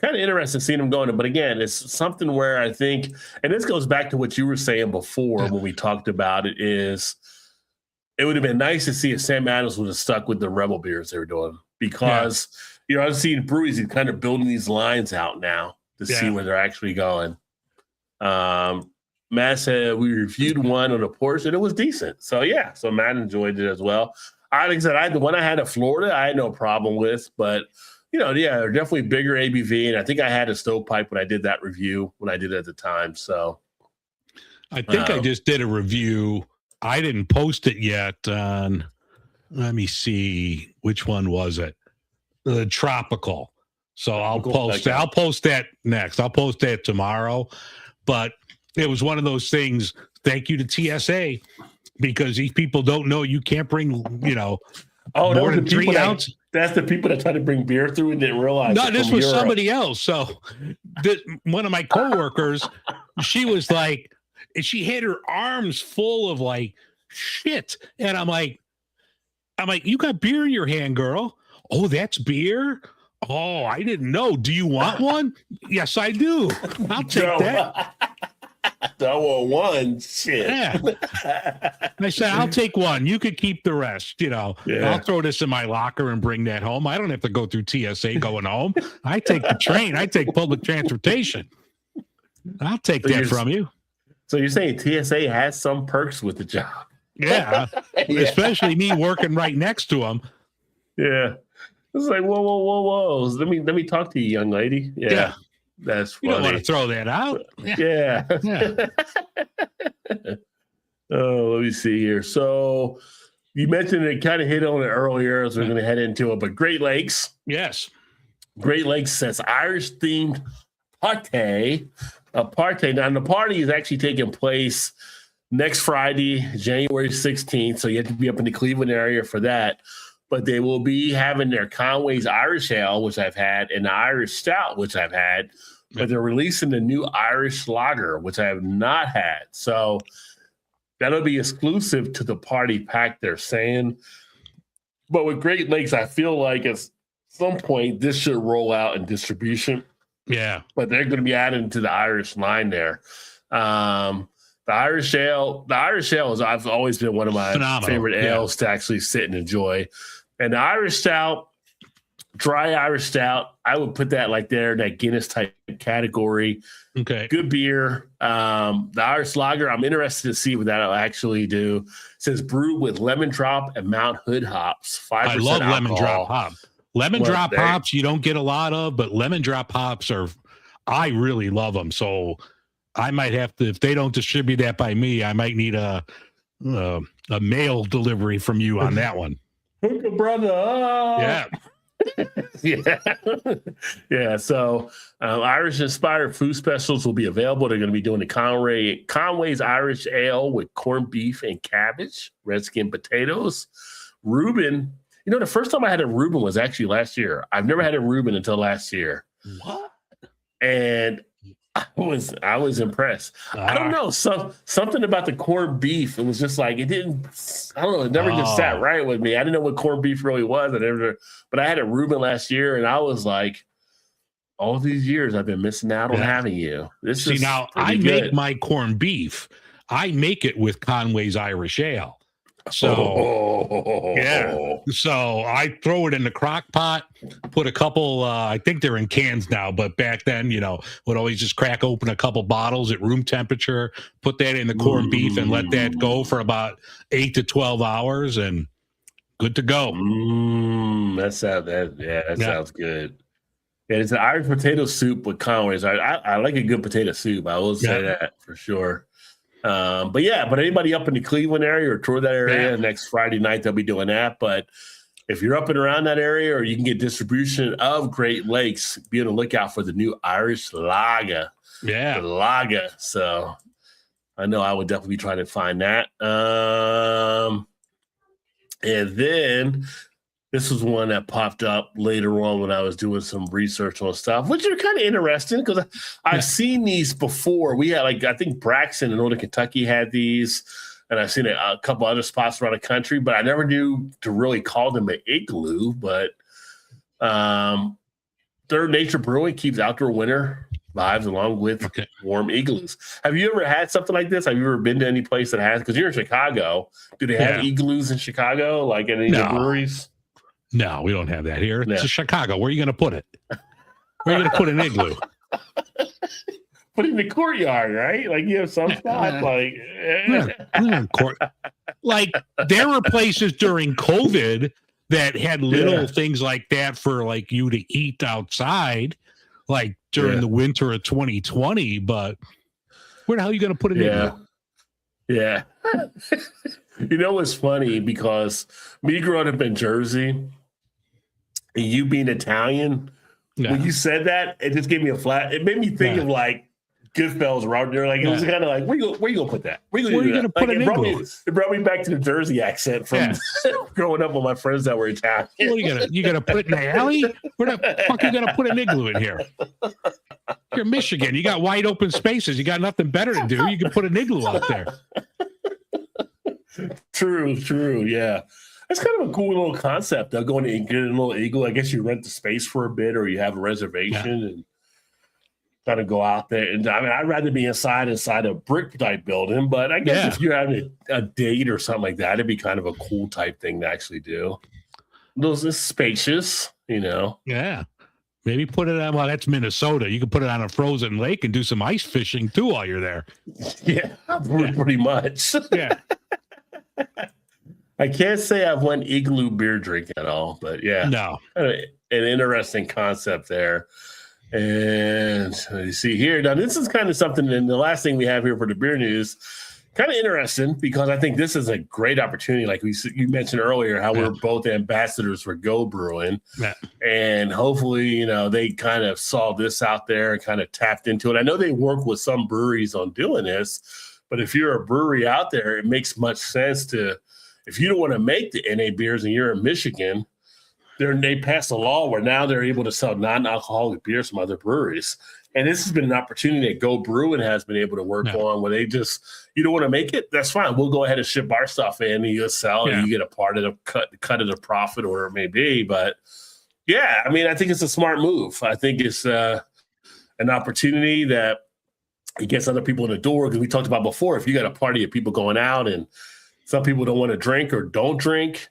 of interesting seeing them going. But again, it's something where I think, and this goes back to what you were saying before when we talked about it, is it would have been nice to see if Sam Adams would have stuck with the Rebel beers they were doing, because I've seen breweries who kind of building these lines out now to see where they're actually going. Matt said we reviewed one on a Porsche and it was decent. So so Matt enjoyed it as well. Like I said, the one I had in Florida, I had no problem with, but they're definitely bigger ABV, and I think I had a stovepipe when I did that review when I did it at the time. So I think I just did a review. I didn't post it yet on, let me see, which one was it? The tropical. So I'll post that next. I'll post that tomorrow. But it was one of those things. Thank you to TSA, because these people don't know you can't bring, more than 3 ounces. That's the people that try to bring beer through and didn't realize. No, this was somebody else. So one of my coworkers, she was like, she had her arms full of shit. And I'm like, you got beer in your hand, girl. Oh, that's beer? Oh, I didn't know. Do you want one? Yes, I do. I'll take that. I want one. Shit. Yeah. I said, I'll take one. You could keep the rest. I'll throw this in my locker and bring that home. I don't have to go through TSA going home. I take the train. I take public transportation. I'll take that from you. So you're saying TSA has some perks with the job? Yeah. Especially me working right next to them. Yeah. It's like, whoa. Let me talk to you, young lady. Yeah. That's funny. You don't want to throw that out. Yeah. Oh, let me see here. So you mentioned it, kind of hit on it earlier as we're going to head into it, but Great Lakes. Yes. Great Lakes says Irish themed party. Now, the party is actually taking place next Friday, January 16th. So you have to be up in the Cleveland area for that. But they will be having their Conway's Irish Ale, which I've had, and the Irish Stout, which I've had. But they're releasing the new Irish Lager, which I have not had. So that'll be exclusive to the party pack, they're saying. But with Great Lakes, I feel like at some point this should roll out in distribution. Yeah. But they're going to be adding to the Irish line there. The Irish Ale is, I've always been one of my favorite ales to actually sit and enjoy. And the Irish Stout, dry Irish Stout, I would put that there in that Guinness type category. Okay. Good beer. The Irish Lager, I'm interested to see what that'll actually do. It says brewed with lemon drop and Mount Hood hops. 5% I love alcohol. lemon drop hops. Lemon drop hops you don't get a lot of, but lemon drop hops I really love them. So I might have to, if they don't distribute that by me, I might need a mail delivery from you on that one. Brother. Yeah. Yeah. Yeah. So Irish inspired food specials will be available. They're going to be doing the Conway's Irish Ale with corned beef and cabbage, redskin potatoes. Reuben, the first time I had a Reuben was actually last year. I've never had a Reuben until last year. What? And I was impressed. I don't know, something about the corned beef. It was just like it didn't. I don't know. It never just sat right with me. I didn't know what corned beef really was. But I had a Reuben last year, and I was like, all these years I've been missing out on having you. See, now I make my corned beef. I make it with Conway's Irish Ale. So yeah, so I throw it in the crock pot, put a couple, I think they're in cans now, but back then, would always just crack open a couple bottles at room temperature, put that in the corned beef and let that go for about 8 to 12 hours and good to go. That sounds good. Yeah, it's an Irish potato soup with Conway's. I like a good potato soup. I will say that for sure. But anybody up in the Cleveland area or toward that area next Friday night, they'll be doing that. But if you're up and around that area or you can get distribution of Great Lakes, be on the lookout for the new Irish Lager. Yeah. The Lager. So I know I would definitely be trying to find that. And then this was one that popped up later on when I was doing some research on stuff, which are kind of interesting because I've seen these before. We had, I think Braxton in Northern Kentucky had these, and I've seen a couple other spots around the country, but I never knew to really call them an igloo. But Third Nature Brewing keeps outdoor winter vibes along with warm igloos. Have you ever had something like this? Have you ever been to any place that has? Because you're in Chicago. Do they have igloos in Chicago, like at any of the breweries? No, we don't have that here. It's Chicago. Where are you going to put it? Where are you going to put an igloo? Put it in the courtyard, right? Like you have some spot, like there were places during COVID that had little things like that for like you to eat outside, like during the winter of 2020. But where the hell are you going to put an igloo? Yeah. It's funny because me growing up in Jersey and you being Italian, when you said that, it just gave me a flat. It made me think of like Goodfellas around there. Like it was kind of like, where you gonna put that? Where you gonna put an igloo? It brought me back to the Jersey accent from growing up with my friends that were Italian. What you gonna put it in the alley? Where the fuck are you gonna put an igloo in here? You're Michigan. You got wide open spaces. You got nothing better to do. You can put an igloo out there. True. Yeah. That's kind of a cool little concept, though, going to get a little igloo. I guess you rent the space for a bit or you have a reservation and kind of go out there. And I mean, I'd rather be inside a brick type building, but I guess if you're having a date or something like that, it'd be kind of a cool type thing to actually do. Those are spacious, Yeah. Maybe put it on, that's Minnesota. You can put it on a frozen lake and do some ice fishing too while you're there. Yeah, pretty much. Yeah. I can't say I've went igloo beer drinking at all, but no, an interesting concept there. And you see here, now this is kind of something, and the last thing we have here for the beer news, kind of interesting because I think this is a great opportunity. Like you mentioned earlier, how we're both ambassadors for Go Brewing, and hopefully, they kind of saw this out there and kind of tapped into it. I know they work with some breweries on doing this, but if you're a brewery out there, it makes much sense to. If you don't want to make the NA beers and you're in Michigan, they passed a law where now they're able to sell non-alcoholic beers from other breweries. And this has been an opportunity that Go Brewing has been able to work on where they just, you don't want to make it? That's fine. We'll go ahead and ship our stuff in and you'll sell and you get a part of the cut of the profit or whatever it may be. But I mean, I think it's a smart move. I think it's an opportunity that it gets other people in the door because we talked about before, if you got a party of people going out and some people don't want to drink or don't drink.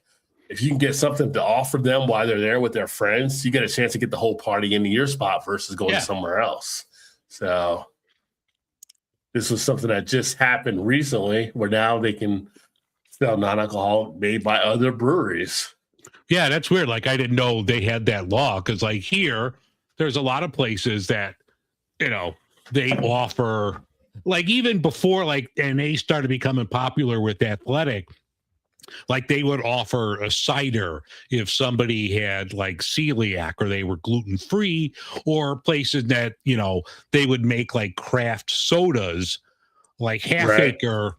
If you can get something to offer them while they're there with their friends, you get a chance to get the whole party into your spot versus going somewhere else. So this was something that just happened recently where now they can sell non-alcoholic made by other breweries. Yeah, that's weird. Like I didn't know they had that law because like here, there's a lot of places that, they offer like even before like NA started becoming popular with Athletic, like they would offer a cider if somebody had like celiac or they were gluten free, or places that, you know, they would make like craft sodas, like Half Right. Acre,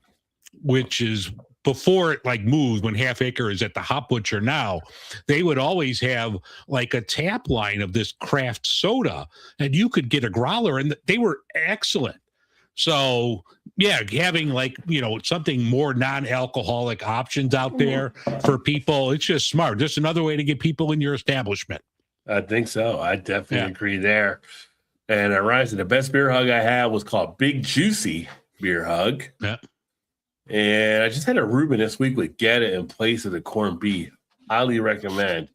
which is before it like moved, when Half Acre is at the Hop Butcher now, they would always have like a tap line of this craft soda, and you could get a growler, and they were excellent. So yeah, having like, you know, something more non-alcoholic options out there for people, it's just smart. Just another way to get people in your establishment. I think so. I definitely Yeah. agree there. And it reminds me, the best beer hug I had was called Big Juicy Beer Hug. Yeah. And I just had a Reuben this week with Geta in place of the corned beef. Highly recommend.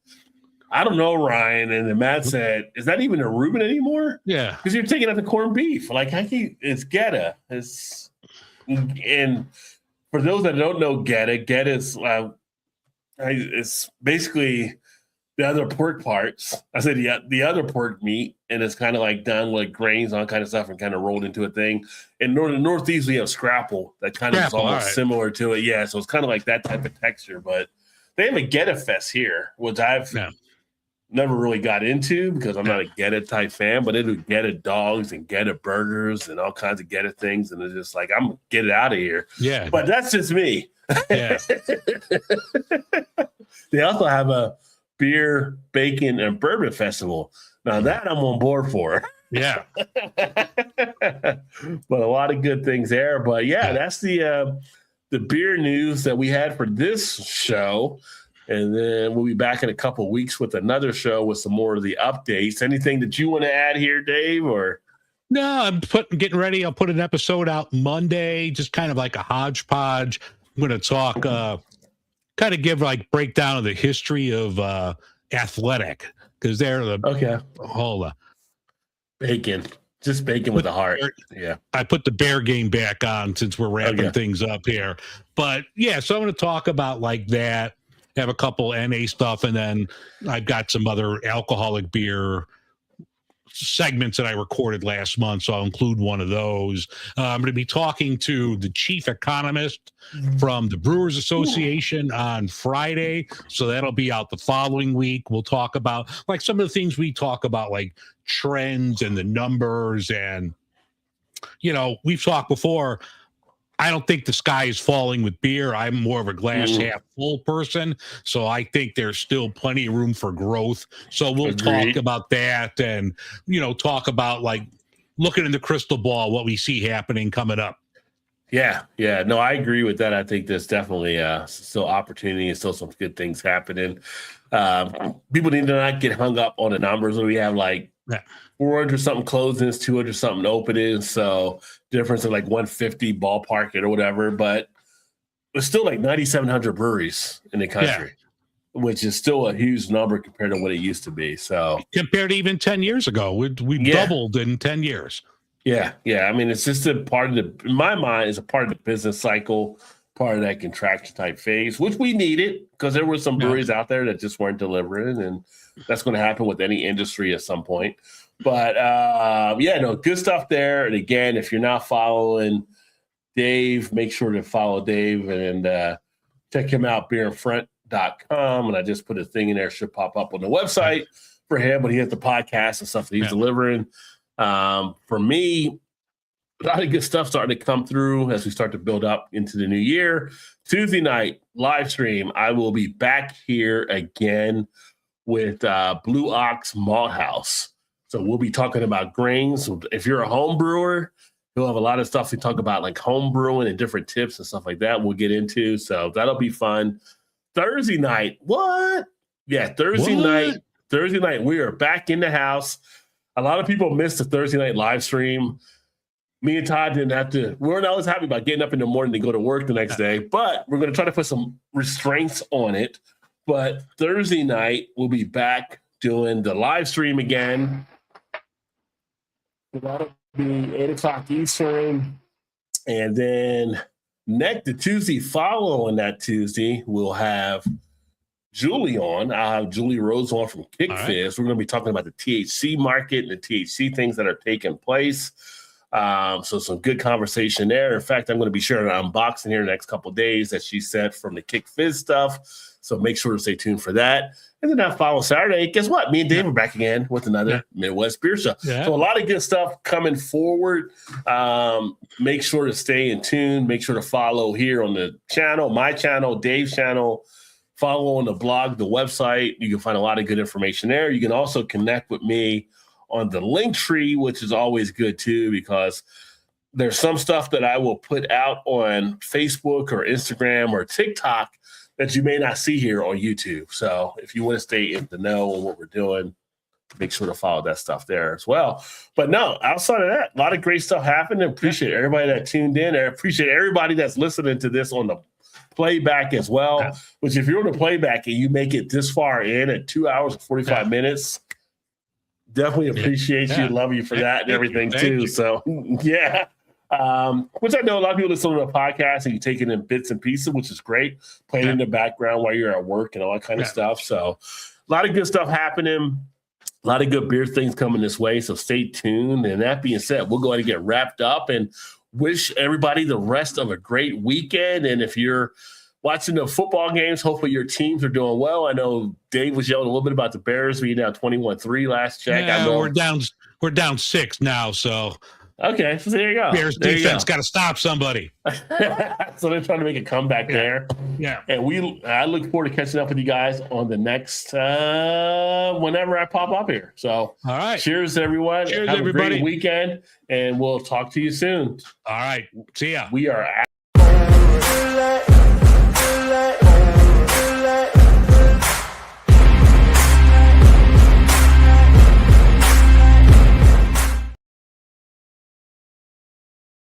I don't know, Ryan. And then Matt said, is that even a Reuben anymore? Yeah. Because you're taking out the corned beef. Like, it's Geta. And for those that don't know Geta is it's basically the other pork parts. I said the other pork meat, and it's kind of like done with grains, all kind of stuff, and kind of rolled into a thing. In Northeast, we have scrapple that kind of is almost similar to it. Yeah, so it's kind of like that type of texture. But they have a Geta Fest here, which I've never really got into because I'm not a Geta type fan, but it'll Geta dogs and Geta burgers and all kinds of Geta things. And it's just like, I'm going to get it out of here. Yeah. But that's just me. Yeah. They also have a beer, bacon, and bourbon festival. Now that I'm on board for. Yeah. But a lot of good things there. But yeah, that's the beer news that we had for this show. And then we'll be back in a couple of weeks with another show with some more of the updates. Anything that you want to add here, Dave? Or no, I'm getting ready. I'll put an episode out Monday, just kind of like a hodgepodge. I'm going to talk, kind of give like breakdown of the history of Athletic, because they're the hold on. Bacon. Just bacon with a heart. Yeah. I put the Bear game back on since we're wrapping things up here. But yeah, so I'm going to talk about like that. Have a couple NA stuff, and then I've got some other alcoholic beer segments that I recorded last month, so I'll include one of those. I'm going to be talking to the chief economist from the Brewers Association on Friday, so that'll be out the following week. We'll talk about like some of the things we talk about, like trends and the numbers, and you know, we've talked before. I don't think the sky is falling with beer. I'm more of a glass half full person. So I think there's still plenty of room for growth. So we'll talk about that, and, you know, talk about like looking in the crystal ball, what we see happening coming up. Yeah. Yeah. No, I agree with that. I think there's definitely still opportunity and still some good things happening. People need to not get hung up on the numbers. We have like 400 something closings, 200 something openings. So difference of like 150 ballpark it or whatever, but it's still like 9,700 breweries in the country, which is still a huge number compared to what it used to be. So compared to even 10 years ago, we've doubled in 10 years. Yeah. Yeah. I mean, it's just a part of in my mind, it's a part of the business cycle, part of that contraction type phase, which we needed because there were some breweries out there that just weren't delivering, and that's going to happen with any industry at some point. But good stuff there. And again, if you're not following Dave, make sure to follow Dave and check him out, beerinfront.com. And I just put a thing in there, should pop up on the website for him, but he has the podcast and stuff that he's delivering. For me, a lot of good stuff starting to come through as we start to build up into the new year. Tuesday night live stream, I will be back here again with Blue Ox Malt House. So we'll be talking about grains. If you're a home brewer, we'll have a lot of stuff to talk about, like home brewing and different tips and stuff like that we'll get into. So that'll be fun. Thursday night, what? Yeah, Thursday night, we are back in the house. A lot of people missed the Thursday night live stream. Me and Todd didn't have to. We weren't always happy about getting up in the morning to go to work the next day, but we're going to try to put some restraints on it. But Thursday night, we'll be back doing the live stream again. That'll be 8 o'clock Eastern. And then the Tuesday following that Tuesday, we'll have Julie on. I'll have Julie Rose on from KickFizz. We're going to be talking about the THC market and the THC things that are taking place. So some good conversation there. In fact, I'm going to be sharing an unboxing here in the next couple of days that she sent from the Kick Fizz stuff. So make sure to stay tuned for that. And then that following Saturday, guess what? Me and Dave are back again with another Midwest Beer Show. Yeah. So a lot of good stuff coming forward. Make sure to stay in tune. Make sure to follow here on the channel, my channel, Dave's channel. Follow on the blog, the website. You can find a lot of good information there. You can also connect with me on the Linktree, which is always good too, because there's some stuff that I will put out on Facebook or Instagram or TikTok that you may not see here on YouTube. So if you want to stay in the know on what we're doing, make sure to follow that stuff there as well. But no, outside of that, a lot of great stuff happened. Appreciate everybody that tuned in. I appreciate everybody that's listening to this on the playback as well, which if you're on the playback and you make it this far in at 2 hours and 45 minutes, definitely appreciate you. Love you for that and everything too. So yeah. Which I know a lot of people listen to the podcast and you take it in bits and pieces, which is great. Playing in the background while you're at work and all that kind of stuff. So a lot of good stuff happening. A lot of good beer things coming this way. So stay tuned. And that being said, we'll go ahead and get wrapped up and wish everybody the rest of a great weekend. And if you're watching the football games, hopefully your teams are doing well. I know Dave was yelling a little bit about the Bears being down 21-3 last check. Yeah, I know we're down 6 now, so okay, so there you go. Bears defense got to stop somebody. So they're trying to make a comeback there. Yeah. And I look forward to catching up with you guys on the next whenever I pop up here. So All right. Cheers, everyone. Cheers, Have everybody. a great weekend, and we'll talk to you soon. All right. See ya. We are out.